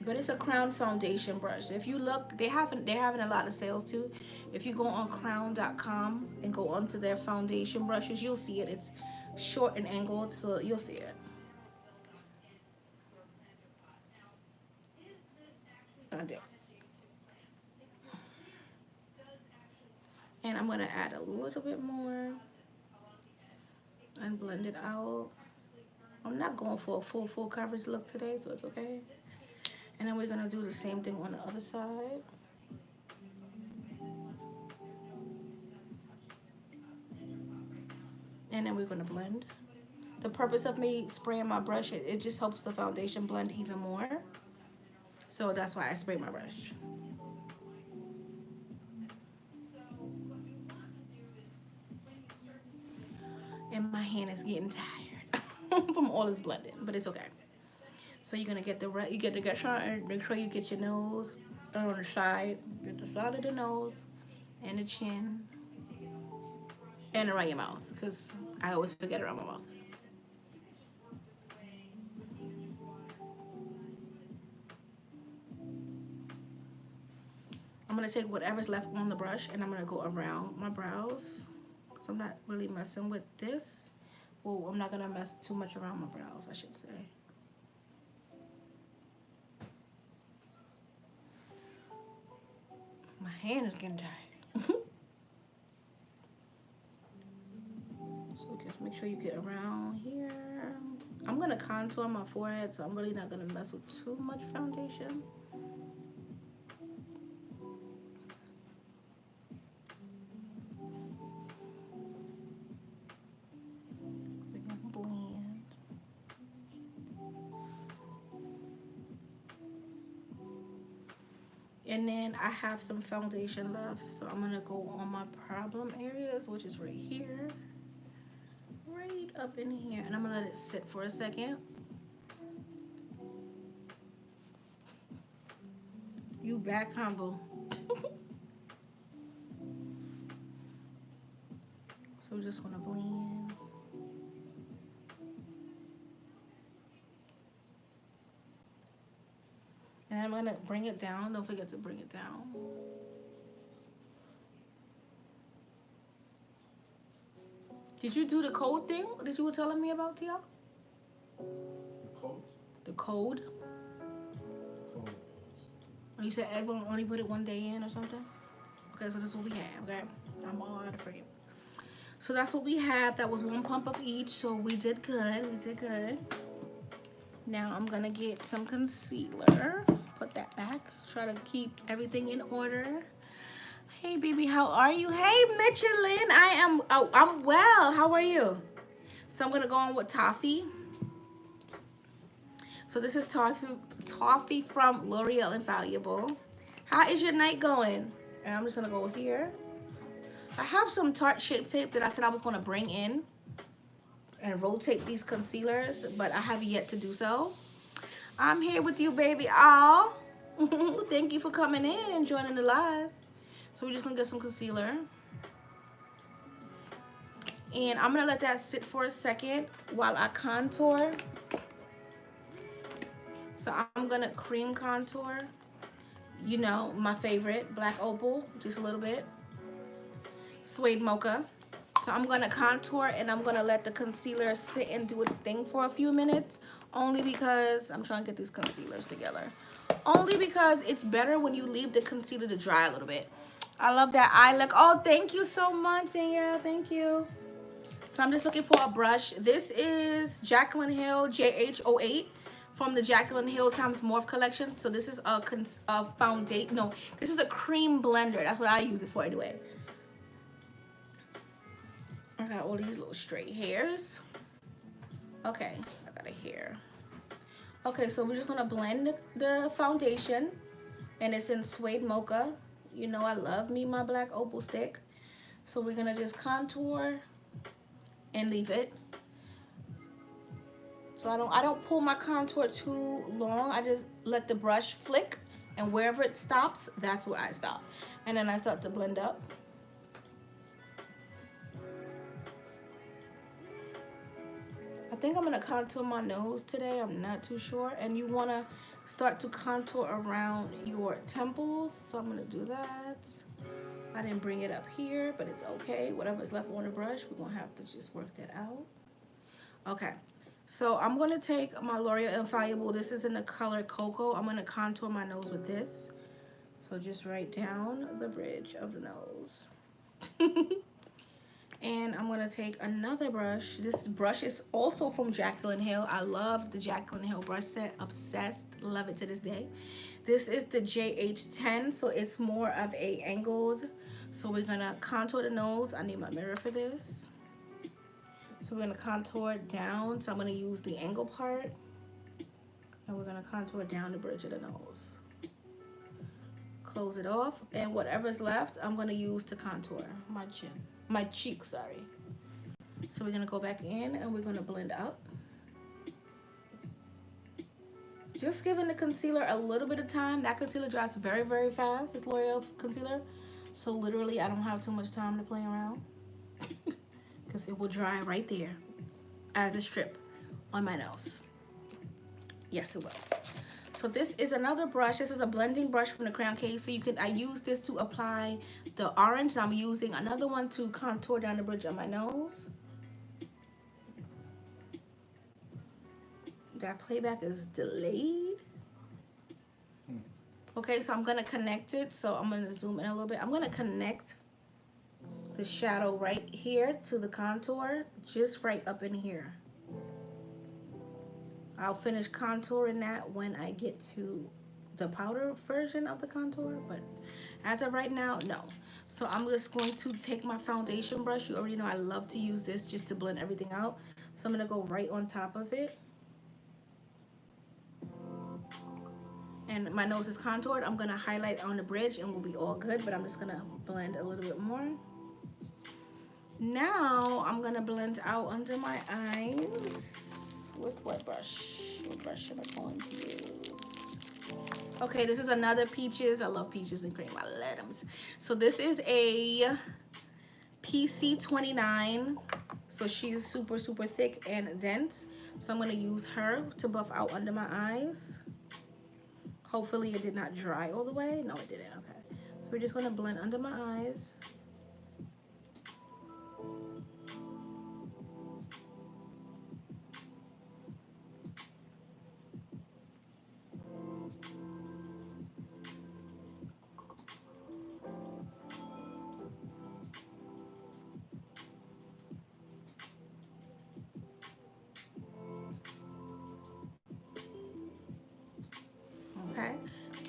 But it's a crown foundation brush. If you look, they're having a lot of sales too. If you go on crown.com and go onto their foundation brushes, you'll see it. It's short and angled, so you'll see it. I do. And I'm gonna add a little bit more and blend it out. I'm not going for a full coverage look today, so it's okay. And then we're gonna do the same thing on the other side. And then we're gonna blend. The purpose of me spraying my brush, it just helps the foundation blend even more. So that's why I spray my brush. And my hand is getting tired from all this blending, but it's okay. So you're gonna get you get the gushon, make sure you get your nose on the side, get the side of the nose and the chin, and around your mouth, because I always forget around my mouth. I'm gonna take whatever's left on the brush and I'm gonna go around my brows. So I'm not really messing with this. Well, I'm not gonna mess too much around my brows, I should say. My hand is getting tired. So just make sure you get around here. I'm gonna contour my forehead, so I'm really not gonna mess with too much foundation. We're gonna blend. And then I have some foundation left, so I'm gonna go on my problem areas, which is right here, right up in here, and I'm gonna let it sit for a second. You back humble. So we're just gonna blend. And I'm gonna bring it down. Don't forget to bring it down. Did you do the code thing that you were telling me about, Tia? The coat? The code? Coat. Oh, you said everyone only put it 1 day in or something? Okay, so this is what we have, okay? I'm all out of frame. So that's what we have. That was 1 pump of each, so we did good. We did good. Now I'm gonna get some concealer. Put that back. Try to keep everything in order. Hey, baby, how are you? Hey, Michelin. I'm well. How are you? So I'm gonna go on with Toffee. So this is Toffee from L'Oreal Infallible. How is your night going? And I'm just gonna go here. I have some Tarte Shape Tape that I said I was gonna bring in and rotate these concealers, but I have yet to do so. I'm here with you, baby. Aw. Thank you for coming in and joining the live. So we're just gonna get some concealer. And I'm gonna let that sit for a second while I contour. So I'm gonna cream contour. You know, my favorite, Black Opal, just a little bit. Suede Mocha. So I'm gonna contour and I'm gonna let the concealer sit and do its thing for a few minutes, only because I'm trying to get these concealers together. Only because it's better when you leave the concealer to dry a little bit. I love that eye look. Oh, thank you so much, Danielle. Thank you. So I'm just looking for a brush. This is Jaclyn Hill JH08 from the Jaclyn Hill times Morph collection. So this is a foundation. No, this is a cream blender. That's what I use it for anyway. I got all these little straight hairs. Okay, I got a hair. Okay, so we're just gonna blend the foundation, and it's in Suede Mocha. You know I love me my Black Opal stick. So we're gonna just contour and leave it. So I don't pull my contour too long. I just let the brush flick, and wherever it stops, that's where I stop. And then I start to blend up. I think I'm gonna contour my nose today. I'm not too sure. And you wanna start to contour around your temples. So I'm gonna do that. I didn't bring it up here, but it's okay. Whatever's left on the brush, we're gonna have to just work that out. Okay, so I'm gonna take my L'Oreal Infallible. This is in the color Cocoa. I'm gonna contour my nose with this. So just right down the bridge of the nose. And I'm gonna take another brush. This brush is also from Jaclyn Hill. I love the Jaclyn Hill brush set. Obsessed. Love it to this day. This is the JH10, so it's more of a angled. So we're gonna contour the nose. I need my mirror for this. So we're gonna contour down. So I'm gonna use the angle part. And we're gonna contour down the bridge of the nose. Close it off. And whatever's left, I'm gonna use to contour my chin. My cheek, sorry. So we're gonna go back in and we're gonna blend up. Just giving the concealer a little bit of time. That concealer dries very, very fast. It's L'Oreal concealer. So literally I don't have too much time to play around. Because it will dry right there as a strip on my nose. Yes, it will. So this is another brush. This is a blending brush from the Crown Case. So I use this to apply the orange. I'm using another one to contour down the bridge of my nose. That playback is delayed. Okay, so I'm gonna connect it. So I'm gonna zoom in a little bit. I'm gonna connect the shadow right here to the contour, just right up in here. I'll finish contouring that when I get to the powder version of the contour, but as of right now, no. So I'm just going to take my foundation brush. You already know I love to use this just to blend everything out. So I'm gonna go right on top of it. And my nose is contoured. I'm gonna highlight on the bridge and we'll be all good, but I'm just gonna blend a little bit more. Now I'm gonna blend out under my eyes. With what brush? What brush am I going to use? Okay, this is another Peaches. I love Peaches and Cream. I love them. So this is a PC29. So she's super, super thick and dense. So I'm going to use her to buff out under my eyes. Hopefully it did not dry all the way. No, it didn't. Okay. So we're just going to blend under my eyes.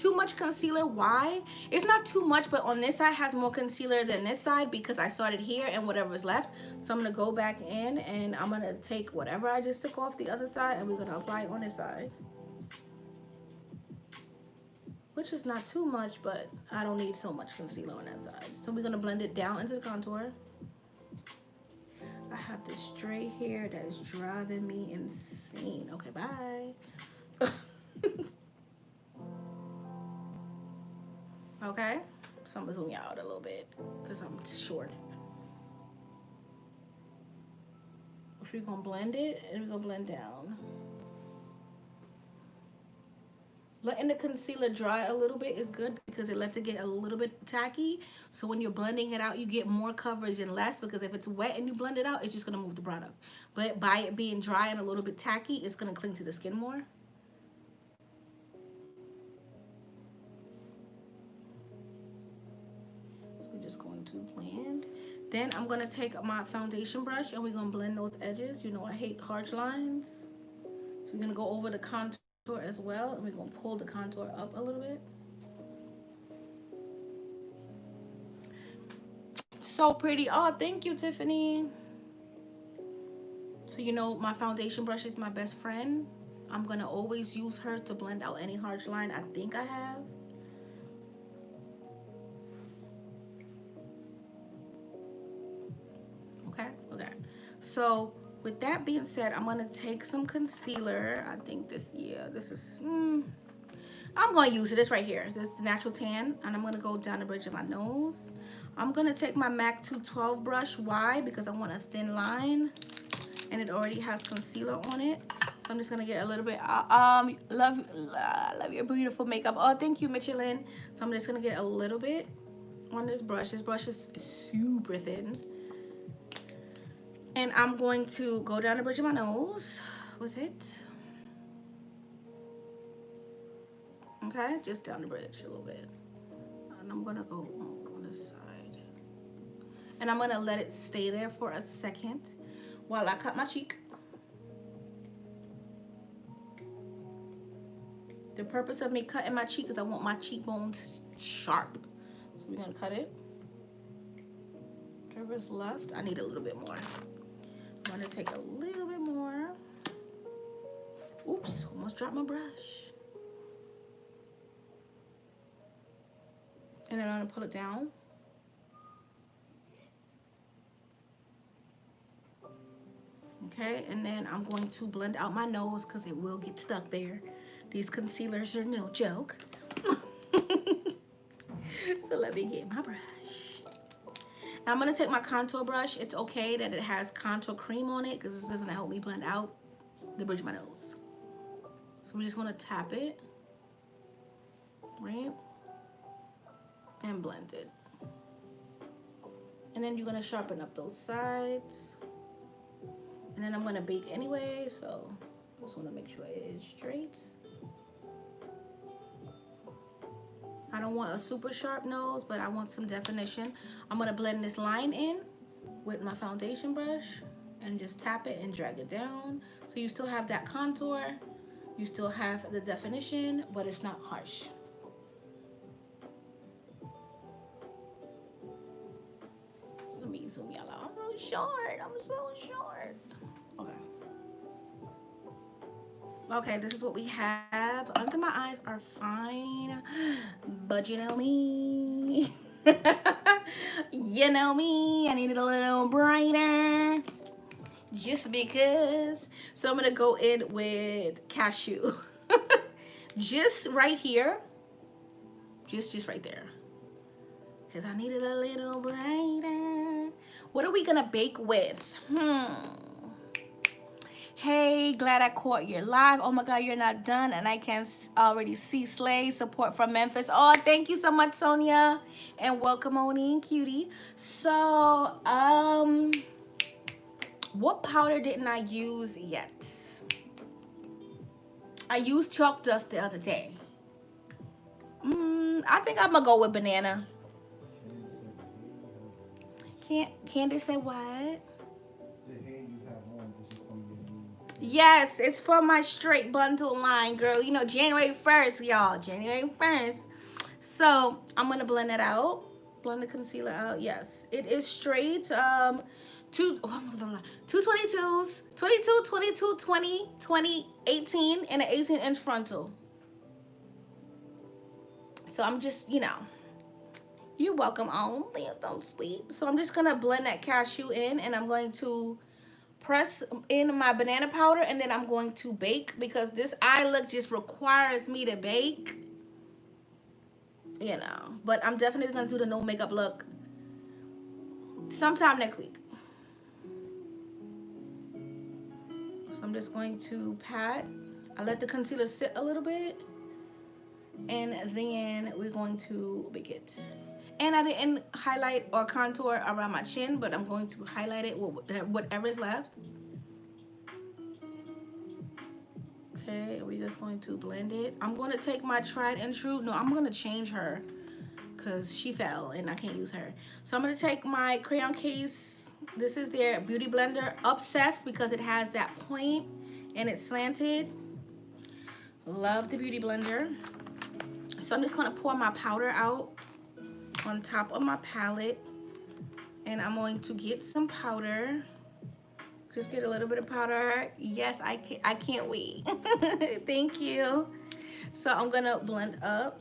too much concealer. Why? It's not too much, but on this side has more concealer than this side because I started here and whatever's left. So I'm gonna go back in and I'm gonna take whatever I just took off the other side and we're gonna apply it on this side. Which is not too much, but I don't need so much concealer on that side. So we're gonna blend it down into the contour. I have this stray hair that is driving me insane. Okay, bye. Okay, so I'm gonna zoom you out a little bit because I'm short. We're gonna blend it and we're gonna blend down. Letting the concealer dry a little bit is good because it lets it get a little bit tacky. So when you're blending it out, you get more coverage and less, because if it's wet and you blend it out, it's just gonna move the product. But by it being dry and a little bit tacky, it's gonna cling to the skin more. So we're just going to blend. Then I'm gonna take my foundation brush and we're gonna blend those edges. You know I hate harsh lines. So we're gonna go over the contour as well, and we're gonna pull the contour up a little bit. So pretty. Oh, thank you, Tiffany. So you know my foundation brush is my best friend. I'm gonna always use her to blend out any harsh line I think I have. Okay. So with that being said, I'm gonna take some concealer. I think this is I'm gonna use it. This right here. This is the Natural Tan, and I'm gonna go down the bridge of my nose. I'm gonna take my MAC 212 brush. Why? Because I want a thin line, and it already has concealer on it. So I'm just gonna get a little bit. Love your beautiful makeup. Oh, thank you, Michelin. So I'm just gonna get a little bit on this brush. This brush is super thin, and I'm going to go down the bridge of my nose with it. Okay, just down the bridge a little bit, and I'm gonna go on this side, and I'm gonna let it stay there for a second while I cut my cheek. The purpose of me cutting my cheek is I want my cheekbones sharp. So we're gonna cut it. Whatever's left, I need a little bit more. I'm gonna take a little bit more. Oops, almost dropped my brush. And then I'm gonna pull it down. Okay, and then I'm going to blend out my nose because it will get stuck there. These concealers are no joke. So let me get my brush. I'm gonna take my contour brush. It's okay that it has contour cream on it because this is gonna help me blend out the bridge of my nose. So we're just gonna tap it, right? And blend it. And then you're gonna sharpen up those sides. And then I'm gonna bake anyway, so I just wanna make sure it is straight. I don't want a super sharp nose, but I want some definition. I'm gonna blend this line in with my foundation brush and just tap it and drag it down. So you still have that contour, you still have the definition, but it's not harsh. Let me zoom y'all out. I'm so short. Okay. Okay, this is what we have. Under my eyes are fine, but you know me. You know me, I need it a little brighter. Just because. So I'm gonna go in with cashew. Just right here. Just right there. Because I need it a little brighter. What are we gonna bake with? Hey, glad I caught your live. Oh my God, you're not done, and I can already see Slay support from Memphis. Oh, thank you so much, Sonia, and welcome, Oni and Cutie. So, what powder didn't I use yet? I used chalk dust the other day. I think I'm gonna go with banana. Candace say what? The hair you have on, this is from your new Yes, it's for my straight bundle line, girl. You know, January 1st, y'all. January 1st. So I'm gonna blend it out. Blend the concealer out. Yes, it is straight. Two, oh, 222s, 22, 22, 20, 20, 18, and an 18-inch frontal. So I'm just, you're welcome on. Don't sweet. So I'm just gonna blend that cashew in, and I'm going to press in my banana powder, and then I'm going to bake because this eye look just requires me to bake. But I'm definitely gonna do the no makeup look sometime next week. So I'm just going to pat. I let the concealer sit a little bit, and then we're going to bake it. And I didn't highlight or contour around my chin, but I'm going to highlight it with whatever is left. Okay, we're just going to blend it. I'm going to take my tried and true. No, I'm going to change her because she fell and I can't use her. So I'm going to take my crayon case. This is their Beauty Blender Obsessed because it has that point and it's slanted. Love the Beauty Blender. So I'm just going to pour my powder out on top of my palette. And I'm going to get some powder. Just get a little bit of powder. Yes, I can't wait. Thank you. So I'm going to blend up.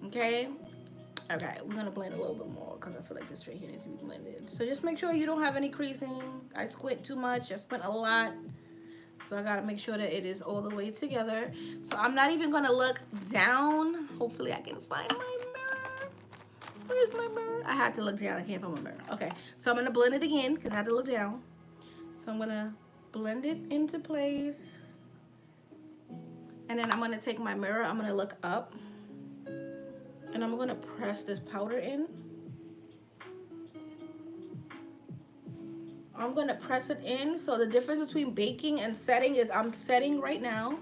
Okay. Okay, we're gonna blend a little bit more because I feel like this straight here needs to be blended. So just make sure you don't have any creasing. I squint too much. I squint a lot. So I gotta make sure that it is all the way together. So I'm not even gonna look down. Hopefully I can find my mirror. Where's my mirror? I had to look down. I can't find my mirror. Okay, so I'm gonna blend it again because I had to look down. So I'm gonna blend it into place. And then I'm gonna take my mirror. I'm gonna look up. And I'm gonna press this powder in. I'm gonna press it in. So the difference between baking and setting is I'm setting right now.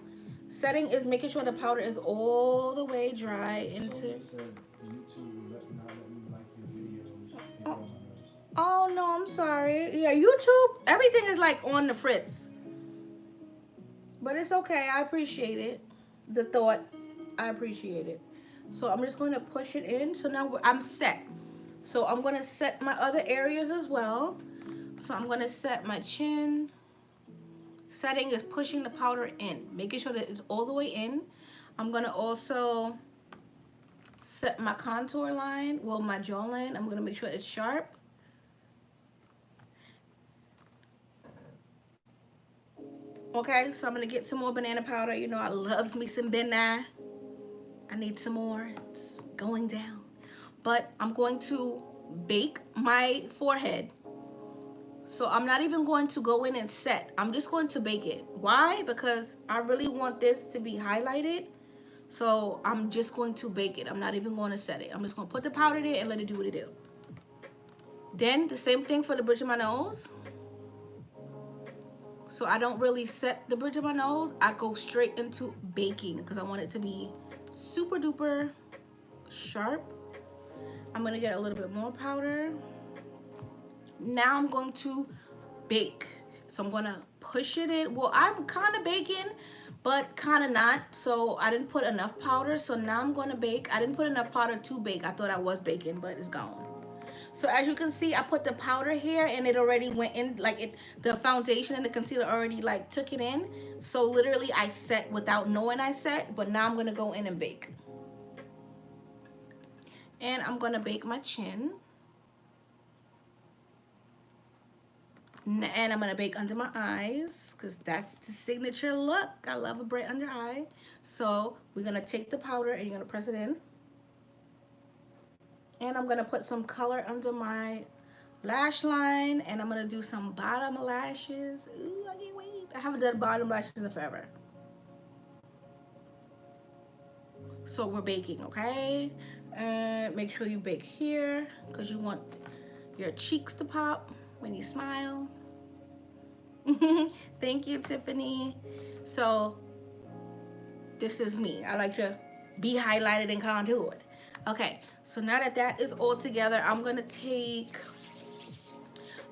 Setting is making sure the powder is all the way dry into. So you said YouTube will not let me like your videos in Oh, front of my nose. oh no, I'm sorry. Yeah, YouTube, everything is like on the fritz. But it's okay. I appreciate it. The thought, I appreciate it. So I'm just going to push it in. So now I'm set. So I'm going to set my other areas as well. So I'm going to set my chin. Setting is pushing the powder in, making sure that it's all the way in. I'm going to also set my contour line, well, my jawline. I'm going to make sure it's sharp. Okay, so I'm going to get some more banana powder. You know, I loves me some banana. I need some more. It's going down. But I'm going to bake my forehead. So I'm not even going to go in and set. I'm just going to bake it. Why? Because I really want this to be highlighted. So I'm just going to bake it. I'm not even going to set it. I'm just going to put the powder there and let it do what it do. Then the same thing for the bridge of my nose. So I don't really set the bridge of my nose. I go straight into baking because I want it to be super duper sharp. I'm going to get a little bit more powder. Now I'm going to bake. So I'm going to push it in. Well, I'm kind of baking, but kind of not. So I didn't put enough powder. So now I'm going to bake. I didn't put enough powder to bake. I thought I was baking, but it's gone. So as you can see, I put the powder here and it already went in, like the foundation and the concealer already like took it in. So literally I set without knowing I set, but now I'm going to go in and bake. And I'm going to bake my chin. And I'm going to bake under my eyes because that's the signature look. I love a bright under eye. So we're going to take the powder and you're going to press it in. And I'm going to put some color under my lash line. And I'm going to do some bottom lashes. Ooh, I can't wait. I haven't done bottom lashes in forever. So we're baking, okay? And make sure you bake here because you want your cheeks to pop when you smile. Thank you, Tiffany. So this is me. I like to be highlighted and contoured. Okay, so now that that is all together, I'm gonna take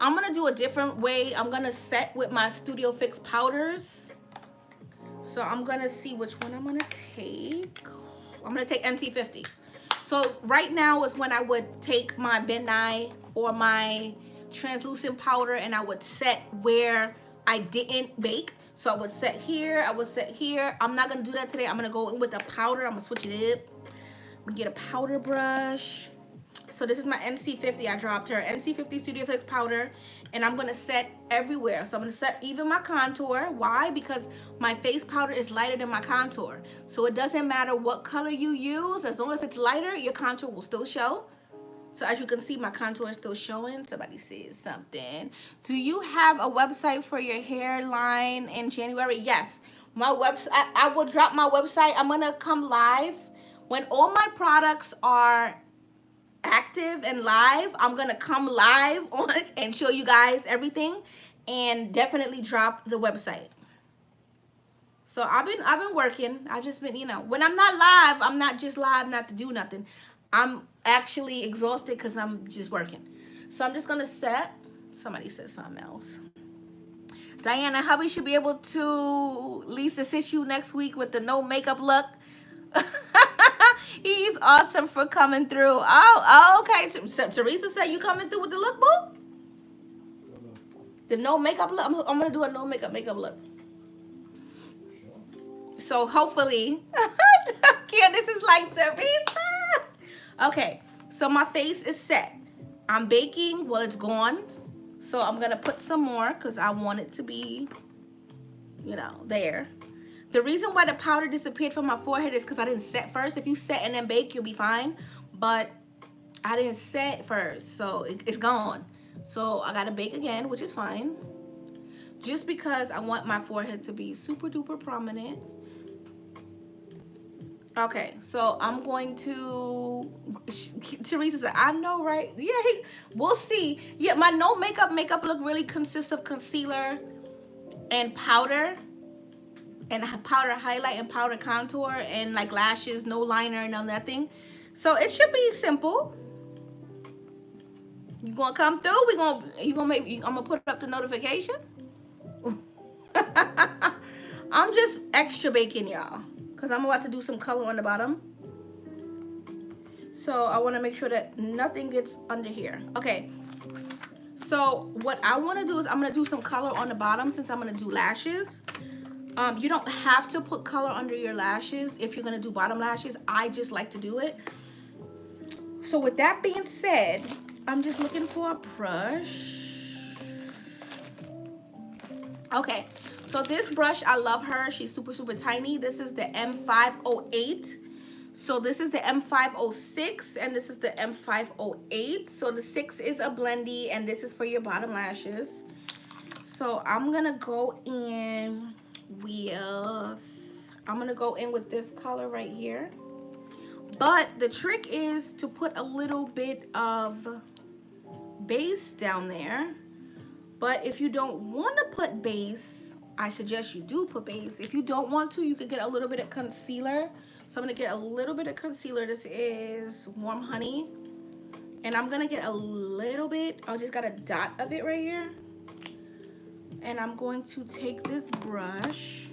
I'm gonna do a different way. I'm gonna set with my Studio Fix powders. So I'm gonna see which one I'm gonna take. I'm gonna take NC50. So right now is when I would take my Ben Nye or my translucent powder and I would set where I didn't bake. So I would set here, I would set here. I'm not gonna do that today. I'm gonna go in with a powder. I'm gonna switch it up. I'm gonna get a powder brush. So this is my NC50. I dropped her NC50 Studio Fix powder, and I'm gonna set everywhere. So I'm gonna set even my contour. Why? Because my face powder is lighter than my contour. So it doesn't matter what color you use, as long as it's lighter, your contour will still show. So as you can see, my contour is still showing. Somebody says something. Do you have a website for your hairline in January? Yes. My website, I will drop my website. I'm gonna come live when all my products are active and live. I'm gonna come live on and show you guys everything, and definitely drop the website. So I've been working. I've just been, when I'm not live, I'm not just live not to do nothing. I'm actually exhausted because I'm just working. So I'm just gonna set. Somebody said something else. Diana, hubby should be able to at least assist you next week with the no makeup look. He's awesome for coming through. Oh, okay. Teresa said you coming through with the look, boo? The no makeup look. I'm gonna do a no makeup look. So hopefully, Candace is like Teresa. Okay, so my face is set. I'm baking. Well, it's gone. So I'm gonna put some more because I want it to be, there. The reason why the powder disappeared from my forehead is because I didn't set first. If you set and then bake, you'll be fine. But I didn't set first, so it's gone. So I gotta bake again, which is fine. Just because I want my forehead to be super duper prominent. Okay, so I'm going to. Teresa said, "I know, right? Yeah, we'll see. Yeah, my no makeup look really consists of concealer and powder." And powder highlight and powder contour and like lashes, no liner, no nothing. So it should be simple. You gonna come through? I'm gonna put up the notification. I'm just extra baking, y'all, because I'm about to do some color on the bottom. So I want to make sure that nothing gets under here. Okay. So what I want to do is I'm gonna do some color on the bottom since I'm gonna do lashes. You don't have to put color under your lashes if you're gonna do bottom lashes. I just like to do it. So with that being said, I'm just looking for a brush. Okay, so this brush, I love her. She's super, super tiny. This is the M508. So this is the M506 and this is the M508. So the 6 is a blendy and this is for your bottom lashes. So I'm gonna go in with this color right here. But the trick is to put a little bit of base down there. But if you don't want to put base, I suggest you do put base. If you don't want to, you could get a little bit of concealer. So I'm gonna get a little bit of concealer. This is Warm Honey. And I'm gonna get a little bit, I just got a dot of it right here. And I'm going to take this brush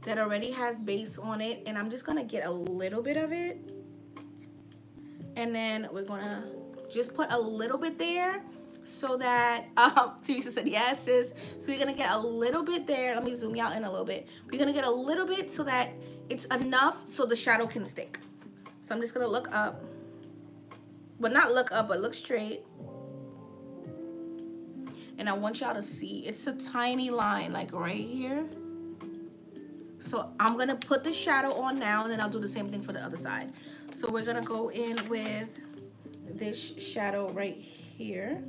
that already has base on it, and I'm just gonna get a little bit of it. And then we're gonna just put a little bit there so that, Teresa said yes, sis. So you're gonna get a little bit there. Let me zoom you out in a little bit. We're gonna get a little bit so that it's enough so the shadow can stick. So I'm just gonna look up. Well, not look up, but look straight. And I want y'all to see, it's a tiny line, like right here. So I'm gonna put the shadow on now, and then I'll do the same thing for the other side. So we're gonna go in with this shadow right here.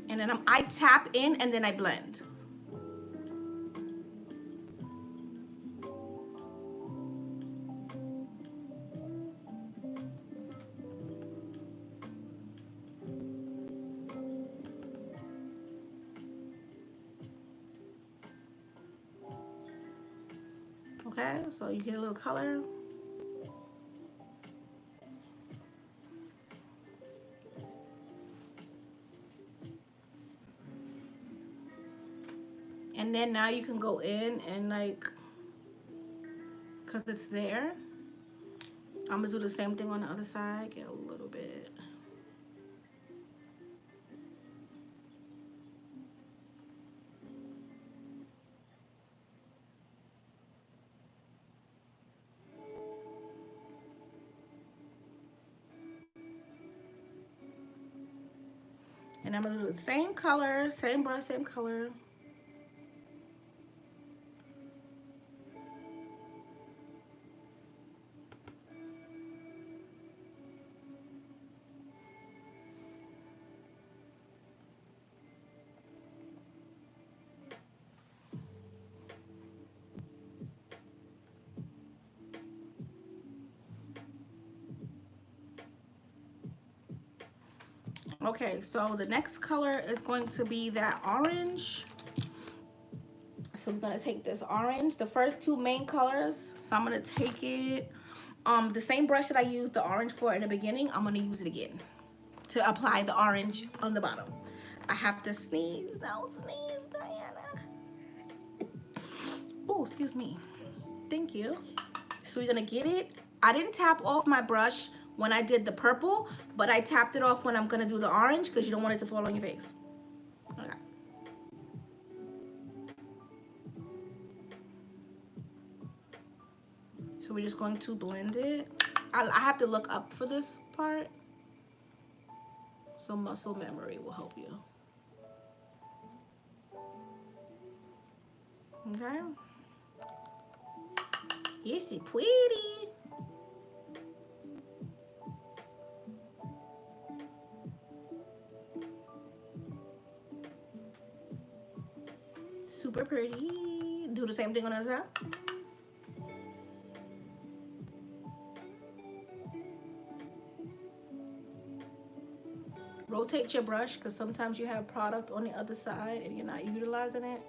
And then I tap in and then I blend. Okay, so you get a little color. And then now you can go in and like, cause it's there, I'm gonna do the same thing on the other side, get a little bit. And I'm gonna do the same color, same brush, same color. Okay, so the next color is going to be that orange. So we're gonna take this orange, the first two main colors. So I'm gonna take it, the same brush that I used the orange for in the beginning, I'm gonna use it again to apply the orange on the bottom. I have to sneeze. Don't sneeze, Diana. Oh, excuse me. Thank you. So we're gonna get it. I didn't tap off my brush when I did the purple, but I tapped it off when I'm gonna do the orange because you don't want it to fall on your face. Okay. So we're just going to blend it. I have to look up for this part. So muscle memory will help you. Okay. Yes, it's pretty. Super pretty. Do the same thing on the other side. Rotate your brush because sometimes you have product on the other side and you're not utilizing it.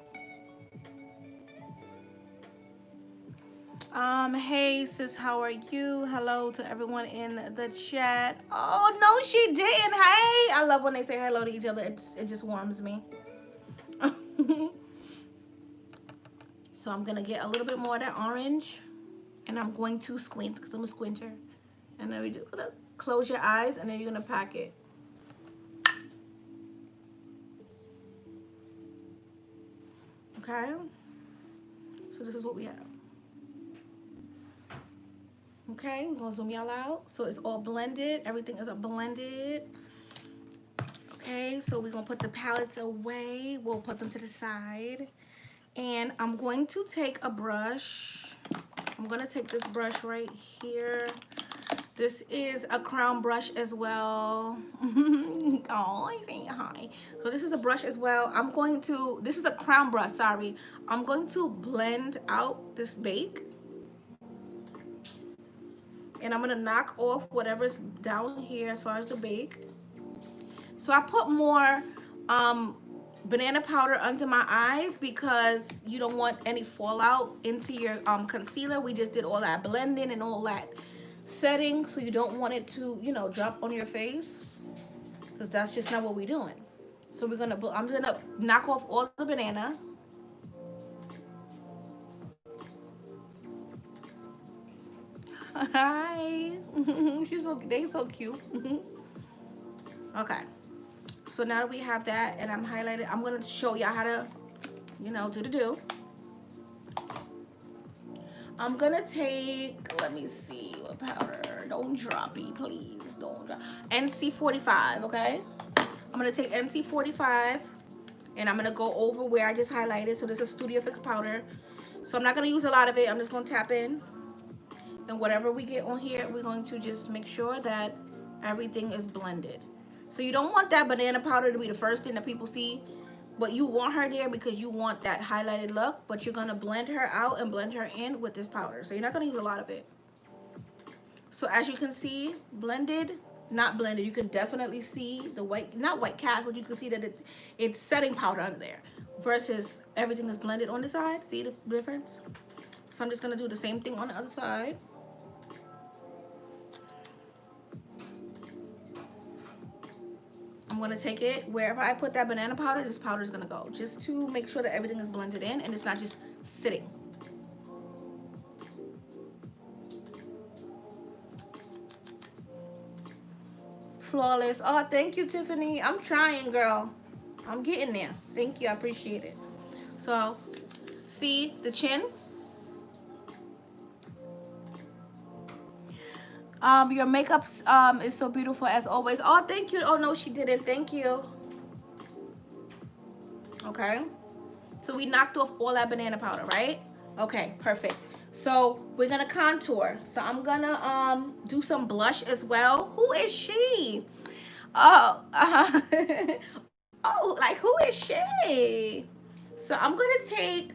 Hey sis, how are you? Hello to everyone in the chat. Oh no, she didn't. Hey, I love when they say hello to each other. It just warms me. So I'm gonna get a little bit more of that orange, and I'm going to squint because I'm a squinter. And then we just gonna close your eyes, and then you're gonna pack it. Okay. So this is what we have. Okay, I'm gonna zoom y'all out. So it's all blended. Everything is blended. Okay, so we're gonna put the palettes away. We'll put them to the side. And I'm going to take a brush. I'm gonna take this brush right here. This is a crown brush as well. Oh, I say hi. So this is a brush as well. This is a crown brush, sorry. I'm going to blend out this bake. And I'm gonna knock off whatever's down here as far as the bake. So I put more banana powder under my eyes because you don't want any fallout into your concealer. We just did all that blending and all that setting, so you don't want it to, drop on your face because that's just not what we're doing. So I'm gonna knock off all the banana. Hi. They so cute. Okay. So now that we have that and I'm highlighted, I'm gonna show y'all how to, do the do. I'm gonna take, let me see what powder. Don't drop it, please. Don't drop. NC45, okay? I'm gonna take NC45 and I'm gonna go over where I just highlighted. So this is Studio Fix powder. So I'm not gonna use a lot of it. I'm just gonna tap in. And whatever we get on here, we're going to just make sure that everything is blended. So you don't want that banana powder to be the first thing that people see. But you want her there because you want that highlighted look, but you're gonna blend her out and blend her in with this powder. So you're not gonna use a lot of it. So as you can see, blended, not blended, you can definitely see the white, not white cast, but you can see that it's setting powder under there versus everything is blended on the side. See the difference? So I'm just gonna do the same thing on the other side. I'm gonna take it wherever I put that banana powder, this powder is gonna go, just to make sure that everything is blended in and it's not just sitting. Flawless. Oh, thank you, Tiffany. I'm trying, girl. I'm getting there. Thank you. I appreciate it. So, see the chin? Your makeup is so beautiful as always. Oh, thank you. Oh, no, she didn't. Thank you. Okay. So we knocked off all that banana powder, right? Okay, perfect. So we're gonna contour. So I'm gonna do some blush as well. Who is she? Oh, oh, like who is she? So I'm gonna take.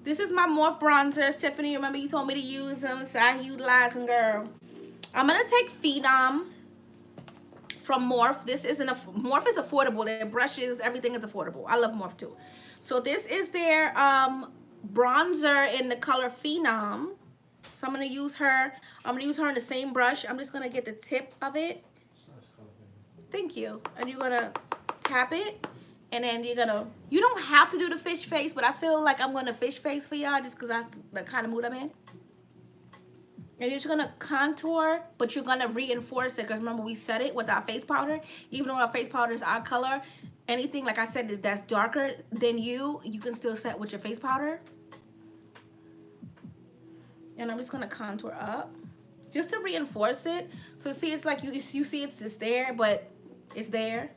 This is my Morphe bronzers, Tiffany. Remember you told me to use them, so I utilizing, girl. I'm gonna take Phenom from Morphe. This isn't a Morphe is affordable. Their brushes, everything is affordable. I love Morphe too. So this is their bronzer in the color Phenom. So I'm gonna use her. I'm gonna use her in the same brush. I'm just gonna get the tip of it. Thank you. And you're gonna tap it, and then you're gonna. You don't have to do the fish face, but I feel like I'm gonna fish face for y'all just because that's the kind of mood I'm in. And you're just gonna contour, but you're gonna reinforce it because remember we set it with our face powder. Even though our face powder is our color, anything like I said that's darker than you can still set with your face powder. And I'm just gonna contour up, just to reinforce it. So see, it's like you see it's there, but it's there.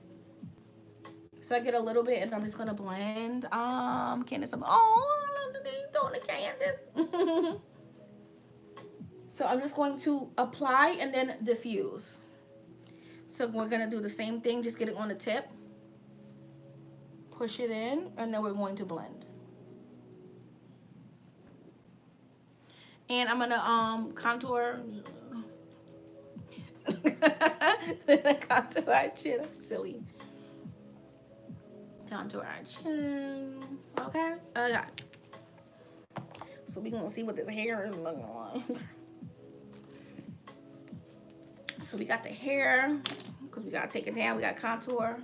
So I get a little bit, and I'm just gonna blend. Candace, I love the thing doing the Candace. So I'm just going to apply and then diffuse. So we're gonna do the same thing, just get it on the tip, push it in, and then we're going to blend. And I'm gonna contour. Contour our chin. I'm silly. Contour our chin. Okay. Okay. So we're gonna see what this hair is looking like. So we got the hair, because we gotta take it down. We got contour.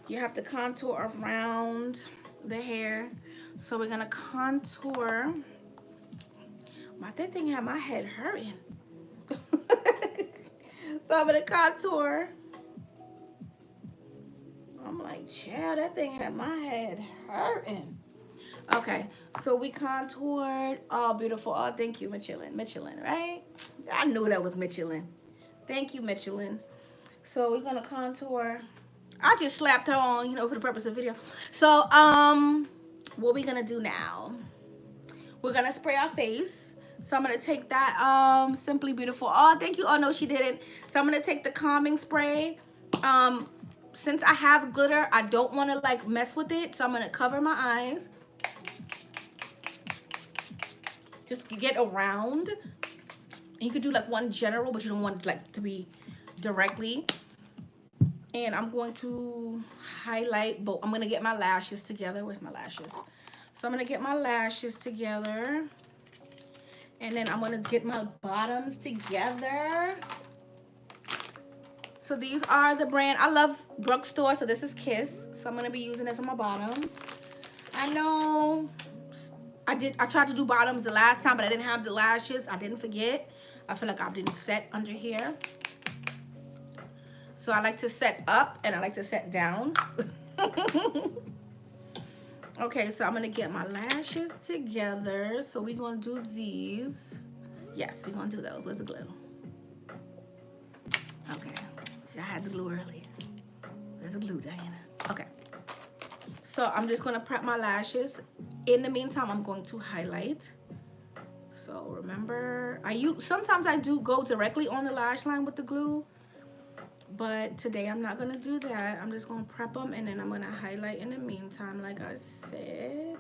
You have to contour around the hair. So we're gonna contour. That thing had my head hurting. So I'm gonna contour. I'm like, child, that thing had my head hurting. Okay, so we contoured. Oh, beautiful. Oh, thank you, Michelin. Michelin, right? I knew that was Michelin. Thank you, Michelin. So we're gonna contour. I just slapped her on, for the purpose of the video. So, what we gonna do now? We're gonna spray our face. So I'm gonna take that Simply Beautiful. Oh, thank you. Oh no, she didn't. So I'm gonna take the calming spray. Since I have glitter, I don't want to like mess with it, so I'm gonna cover my eyes. Just get around. You could do like one general, but you don't want like to be directly. And I'm going to highlight both. I'm gonna get my lashes together. Where's my lashes? So I'm gonna get my lashes together. And then I'm gonna get my bottoms together. So these are the brand. I love Drugstore, so this is Kiss. So I'm gonna be using this on my bottoms. I know I tried to do bottoms the last time, but I didn't have the lashes. I didn't forget. I feel like I didn't set under here. So I like to set up and I like to set down. Okay, so I'm gonna get my lashes together. So we're gonna do these. Yes, we're gonna do those. Where's the glue? Okay, I had the glue earlier. There's the glue, Diana. Okay. So I'm just gonna prep my lashes. In the meantime, I'm going to highlight. So remember, sometimes I do go directly on the lash line with the glue, but today I'm not gonna do that. I'm just gonna prep them and then I'm gonna highlight in the meantime, like I said.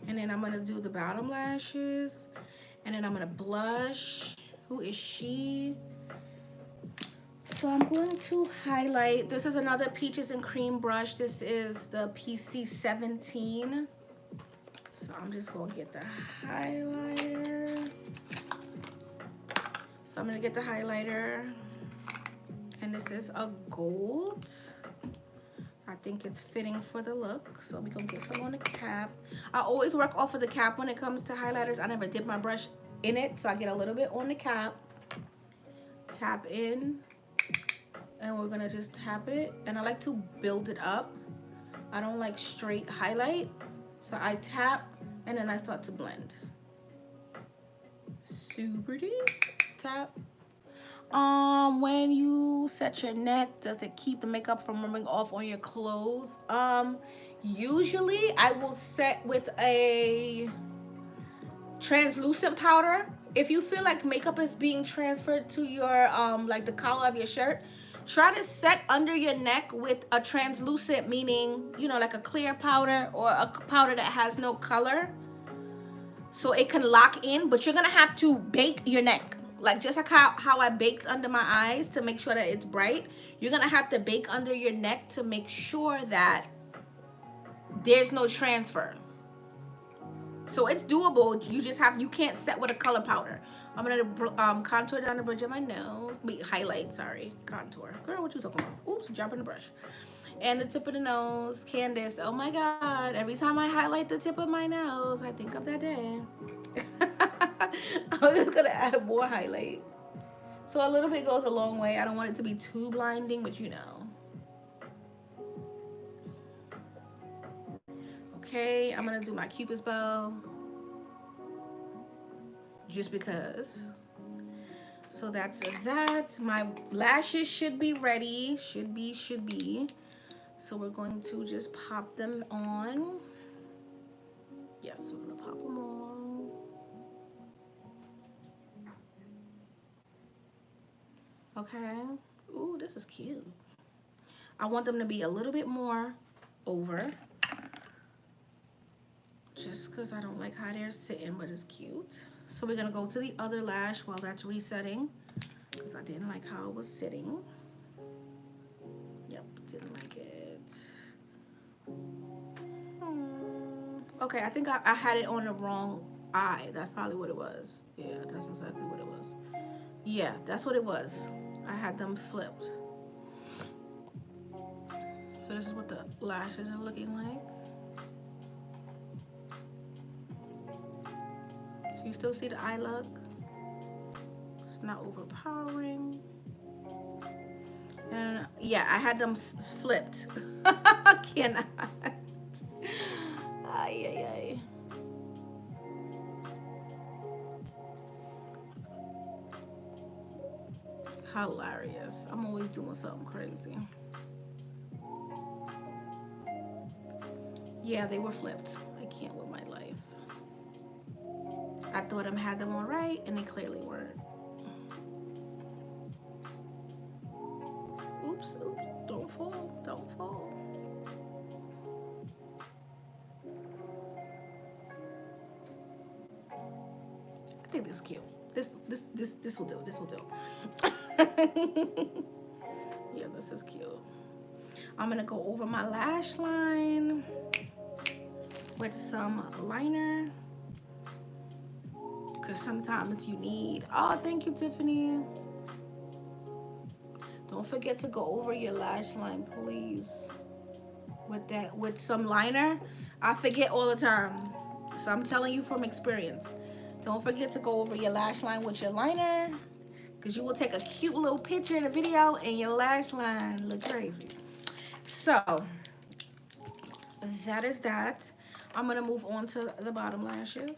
And then I'm gonna do the bottom lashes, and then I'm gonna blush. Who is she? So I'm going to highlight. This is another Peaches and Cream brush. This is the PC17. So I'm just gonna get the highlighter. So I'm gonna get the highlighter, and And this is a gold. I think it's fitting for the look. So we're gonna get some on the cap. I always work off of the cap when it comes to highlighters. I never dip my brush in it, so I get a little bit on the cap. Tap in. And we're gonna just tap it. And I like to build it up. I don't like straight highlight. So I tap and then I start to blend. Super deep. Tap. When you set your neck, does it keep the makeup from rubbing off on your clothes? Usually I will set with a translucent powder. If you feel like makeup is being transferred to your like the collar of your shirt, try to set under your neck with a translucent, meaning, you know, like a clear powder or a powder that has no color, so it can lock in. But you're gonna have to bake your neck, like just like how I baked under my eyes to make sure that it's bright. You're gonna have to bake under your neck to make sure that there's no transfer. So it's doable. You can't set with a color powder. I'm gonna contour down the bridge of my nose. Wait, highlight, sorry. Contour. Girl, what you talking about? Oops, dropping the brush. And the tip of the nose. Candace, oh my God. Every time I highlight the tip of my nose, I think of that day. I'm just gonna add more highlight. So a little bit goes a long way. I don't want it to be too blinding, but you know. Okay, I'm gonna do my Cupid's bow. Just because. So that's that. My lashes should be ready. Should be. So we're going to just pop them on. Yes, we're gonna pop them on. Okay. Ooh, this is cute. I want them to be a little bit more over. Just because I don't like how they're sitting, but it's cute. So we're gonna go to the other lash while that's resetting, because I didn't like how it was sitting. Yep, didn't like it. Okay, I think I had it on the wrong eye. That's probably what it was. Yeah, that's exactly what it was. Yeah, that's what it was. I had them flipped. So this is what the lashes are looking like. So you still see the eye look. It's not overpowering. And yeah, I had them flipped. Cannot. Ay, ay, ay. Hilarious. I'm always doing something crazy. Yeah, they were flipped. I can't with my life. I thought I had them all right, and they clearly weren't. Oops, oops. Don't fall. Don't fall. I think this is cute. This will do. This will do. Yeah, this is cute. I'm gonna go over my lash line with some liner, because sometimes you need. Oh, thank you, Tiffany. Don't forget to go over your lash line, please, with some liner. I forget all the time, so I'm telling you from experience. Don't forget to go over your lash line with your liner, because you will take a cute little picture in a video and your lash line look crazy. So that is that. I'm gonna move on to the bottom lashes.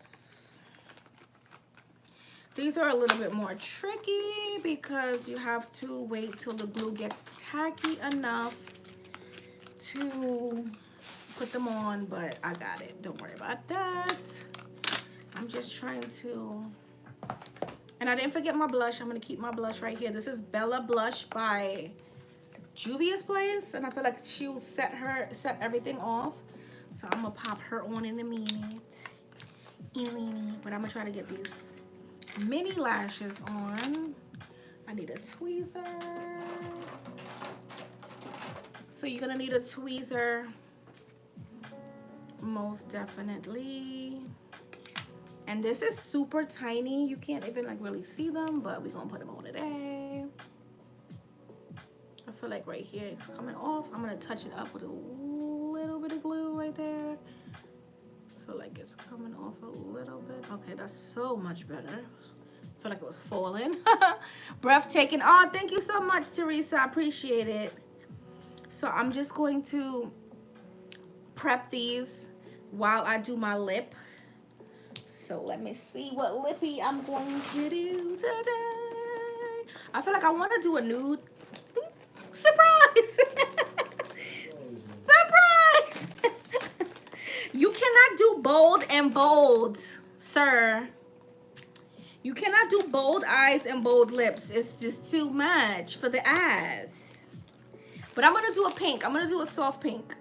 These are a little bit more tricky because you have to wait till the glue gets tacky enough to put them on, but I got it. Don't worry about that. I'm just trying to. And I didn't forget my blush. I'm going to keep my blush right here. This is Bella Blush by Juvia's Place, and I feel like she'll set everything off. So I'm going to pop her on in a minute. But I'm going to try to get these mini lashes on. I need a tweezer. So you're gonna need a tweezer, most definitely. And this is super tiny. You can't even like really see them, but we're gonna put them on today. feel like right here it's coming off. I'm gonna touch it up with a little bit of glue right there. I feel like it's coming off a little bit. Okay, that's so much better. I feel like it was falling. Breathtaking. Oh, thank you so much, Teresa. I appreciate it. So I'm just going to prep these while I do my lip. So let me see what lippy I'm going to do today. I feel like I want to do a nude. Surprise! Surprise! You cannot do bold and bold, sir. You cannot do bold eyes and bold lips. It's just too much for the eyes. But I'm going to do a pink. I'm going to do a soft pink.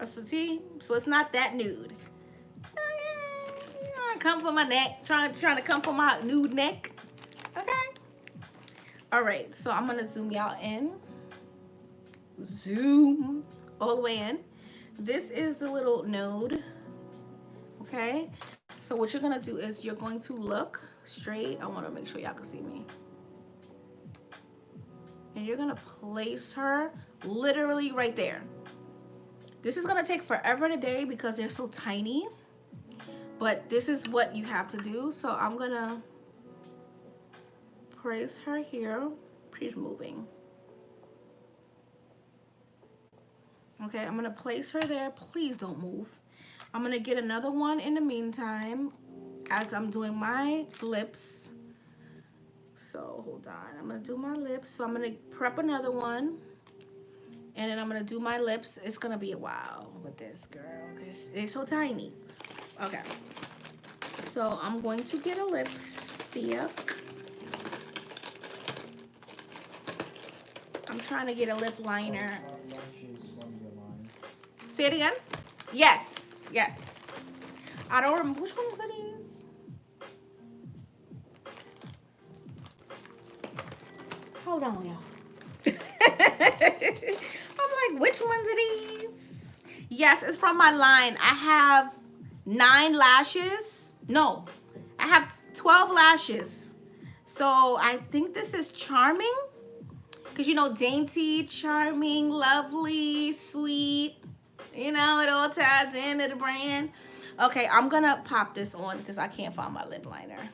See? So it's not that nude. Come for my neck. Trying to come for my nude neck. Okay? Alright, so I'm going to zoom y'all in. Zoom all the way in. This is the little node. Okay? So what you're going to do is you're going to look straight. I want to make sure y'all can see me. And you're going to place her literally right there. This is going to take forever today because they're so tiny. But this is what you have to do. So I'm going to place her here. She's moving. Okay, I'm going to place her there. Please don't move. I'm going to get another one in the meantime as I'm doing my lips. So hold on. I'm going to do my lips. So I'm going to prep another one. And then I'm going to do my lips. It's going to be a while with this, girl, because it's so tiny. Okay. So I'm going to get a lipstick. I'm trying to get a lip liner. Say it again? Yes. Yes. I don't remember. Which one was that? Hold on, y'all. I'm like, which ones are these? Yes, it's from my line. I have 9 lashes. No, I have 12 lashes. So I think this is Charming. Because, you know, dainty, charming, lovely, sweet. You know, it all ties into the brand. Okay, I'm going to pop this on because I can't find my lip liner.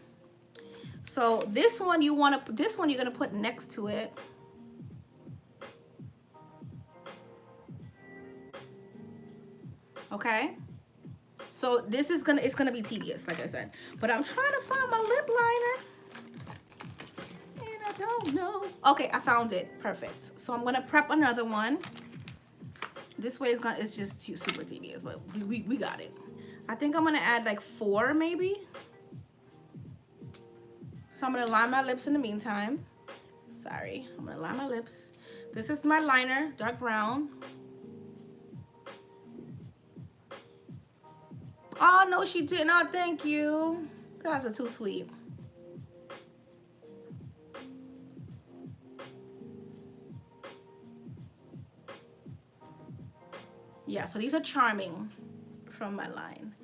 So this one you're going to put next to it. Okay? So this is it's gonna be tedious, like I said. But I'm trying to find my lip liner. And I don't know. Okay, I found it. Perfect. So I'm gonna prep another one. This way it's just super tedious, but we got it. I think I'm gonna add like 4 maybe. So I'm gonna line my lips in the meantime. Sorry, I'm gonna line my lips. This is my liner, dark brown. Oh, no, she didn't. Oh, thank you. You guys are too sweet. Yeah, so these are Charming from my line.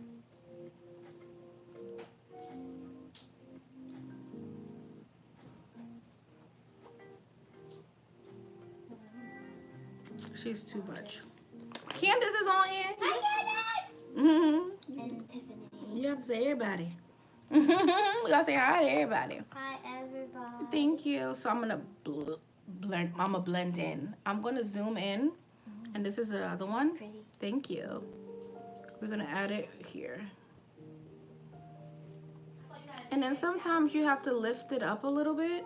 She's too much. Candace is on here. Hi, Candace. And Tiffany. You have to say everybody. We gotta say hi to everybody. Hi, everybody. Thank you. So I'm gonna blend. I'm gonna blend in. I'm gonna zoom in, and this is the other one. Pretty. Thank you. We're gonna add it here. And then sometimes you have to lift it up a little bit.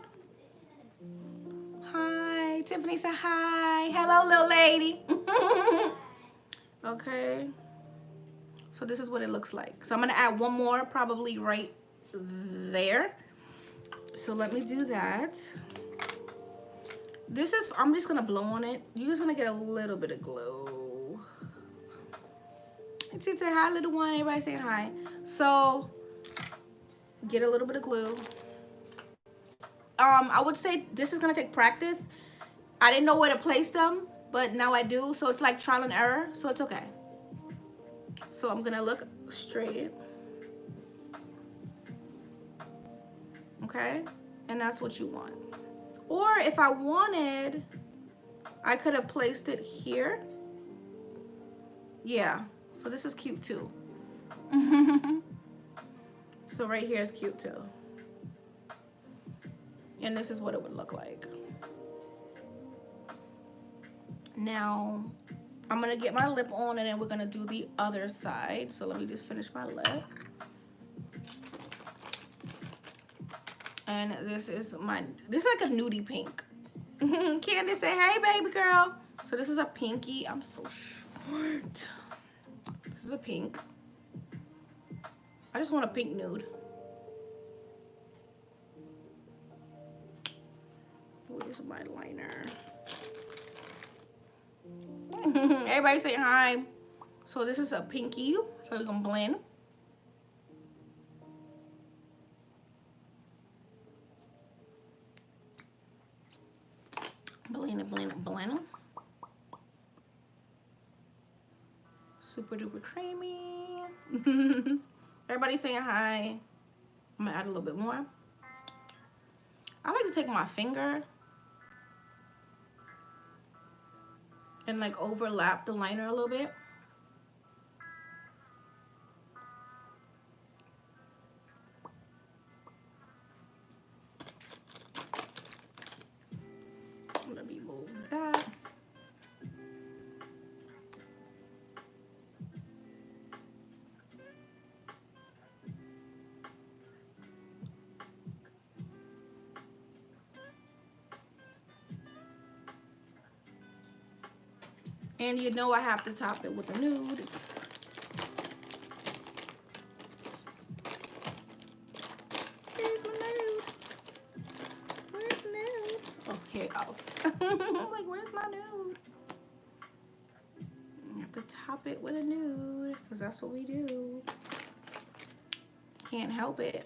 Hi, Tiffany said hi. Hello, little lady. Okay. So this is what it looks like. So I'm gonna add one more probably right there. So let me do that. This is, I'm just gonna blow on it. You're just gonna get a little bit of glow. She said hi, little one. Everybody saying hi. So get a little bit of glue. I would say this is gonna take practice. I didn't know where to place them, but now I do. So it's like trial and error. So it's okay. So I'm gonna look straight. Okay, and that's what you want. Or if I wanted I could have placed it here. Yeah, so this is cute too. So right here is cute too. And this is what it would look like. Now, I'm gonna get my lip on and then we're gonna do the other side. So let me just finish my lip. And this is like a nudie pink. Candace say, hey baby girl. So this is a pinky. I'm so short. This is a pink. I just want a pink nude. Where's my liner? Everybody say hi. So this is a pinky. So we're gonna blend. Blend. Super duper creamy. Everybody saying hi. I'm gonna add a little bit more. I like to take my finger and like overlap the liner a little bit. Let me move that. And you know I have to top it with a nude. Here's my nude. Where's the nude? Oh, here it goes. I'm like, where's my nude? You have to top it with a nude, because that's what we do. Can't help it.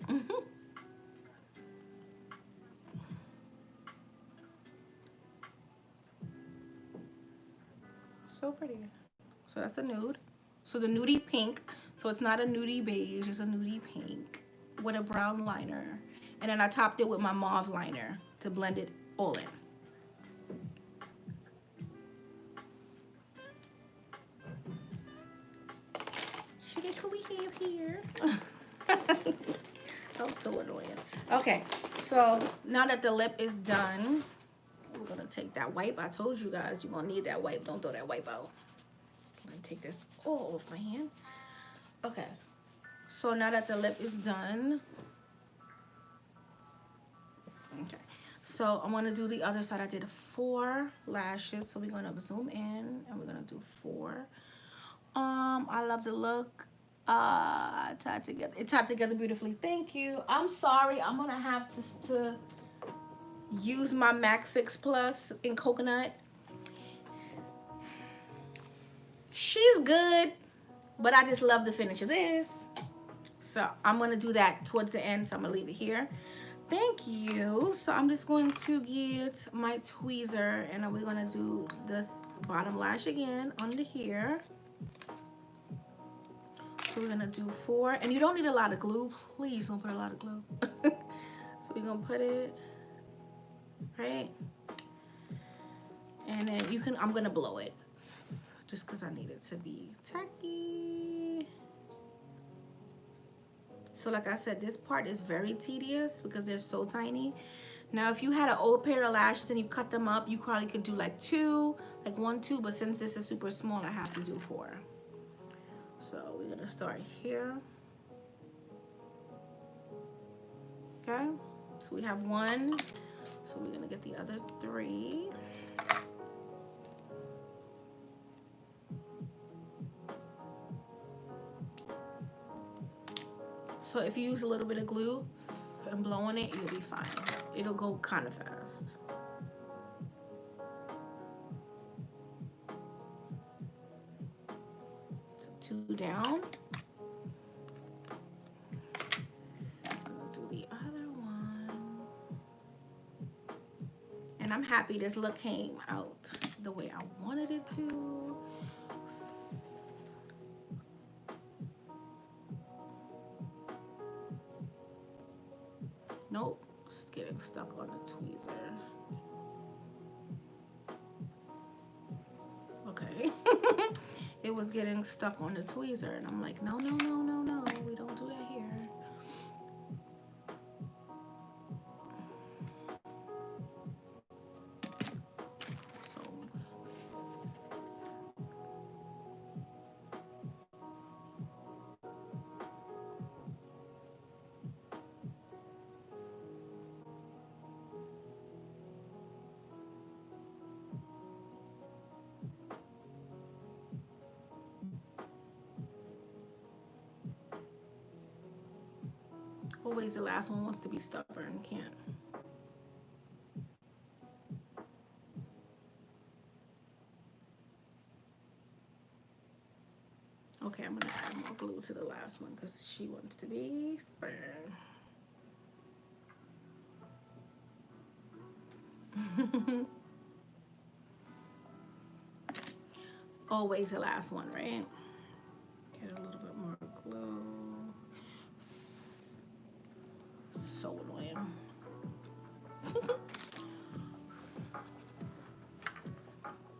So pretty. So that's a nude. So the nudie pink. So it's not a nudie beige, it's a nudie pink with a brown liner. And then I topped it with my mauve liner to blend it all in. What do we have here? I'm so annoying. Okay, so now that the lip is done, we're gonna take that wipe. I told you guys you're gonna need that wipe. Don't throw that wipe out. I'm gonna take this all off my hand. Okay, so now that the lip is done, okay, so I'm gonna do the other side. I did 4 lashes, so we're gonna zoom in and we're gonna do 4. I love the look. Tied together. It tied together beautifully. Thank you. I'm sorry. I'm gonna have to use my MAC Fix Plus in coconut. She's good, but I just love the finish of this. So I'm gonna do that towards the end. So I'm gonna leave it here. Thank you. So I'm just going to get my tweezer and we're gonna do this bottom lash again under here. So we're gonna do 4, and you don't need a lot of glue. Please don't put a lot of glue. So we're gonna put it right, and then you can. I'm gonna blow it, just because I need it to be tacky. So like I said, this part is very tedious because they're so tiny. Now, if you had an old pair of lashes and you cut them up, you probably could do like 2, like 1, 2. But since this is super small, I have to do 4. So we're gonna start here. Okay, so we have 1, so we're gonna get the other 3. So if you use a little bit of glue and blow on it, you'll be fine. It'll go kind of fast. So 2 down. Do the other one. And I'm happy this look came out the way I wanted it to. Nope, it's getting stuck on the tweezer. was getting stuck on the tweezer, and I'm like, no, we don't do that here. So always the last one wants to be stubborn, can't. Okay, I'm gonna add more glue to the last one because she wants to be stubborn. Always the last one, right? Get a little bit more glue. So annoying.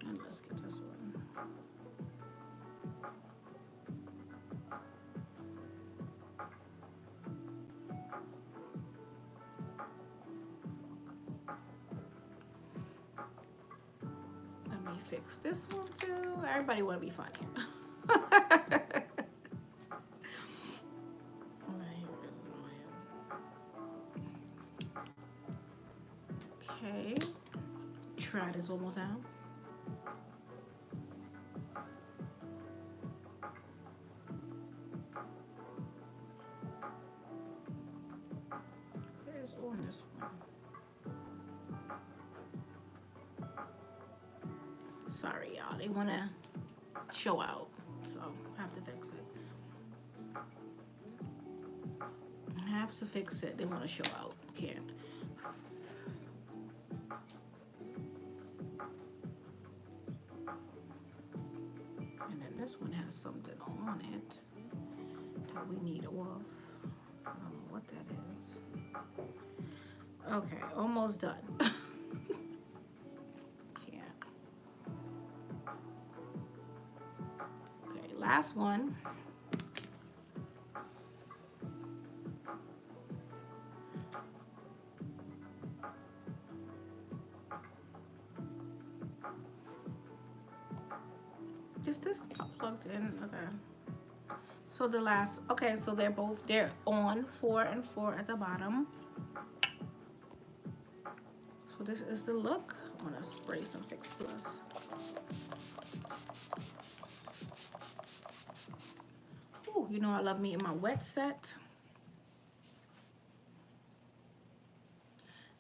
And let's get this one. Let me fix this one too. Everybody want to be funny. Okay. Try this one more time. Where's on this one? Sorry, y'all. They want to show out, so I have to fix it. I have to fix it. They want to show out. Can't. And then this one has something on it that we need off. So I don't know what that is. Okay, almost done. Can't. Okay, last one. Is this not plugged in? Okay. So the last, okay, so they're on 4 and 4 at the bottom. So this is the look. I'm gonna spray some Fix Plus. Ooh, you know I love me in my wet set.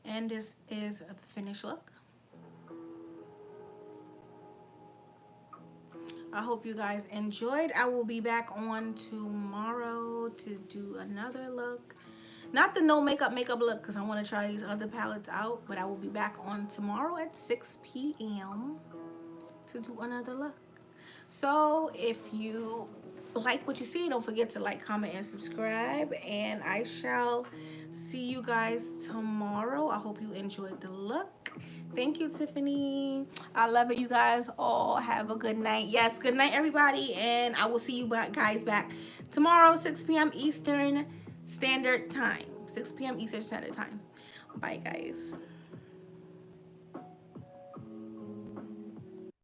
And this is the finished look. I hope you guys enjoyed. I will be back on tomorrow to do another look. Not the no makeup look because I want to try these other palettes out. But I will be back on tomorrow at 6 p.m. to do another look. So if you like what you see, don't forget to like, comment, and subscribe. And I shall see you guys tomorrow. I hope you enjoyed the look. Thank you, Tiffany. I love it. You guys all have a good night. Yes, good night, everybody. And I will see you guys back tomorrow, 6 p.m. Eastern Standard Time. 6 p.m. Eastern Standard Time. Bye, guys.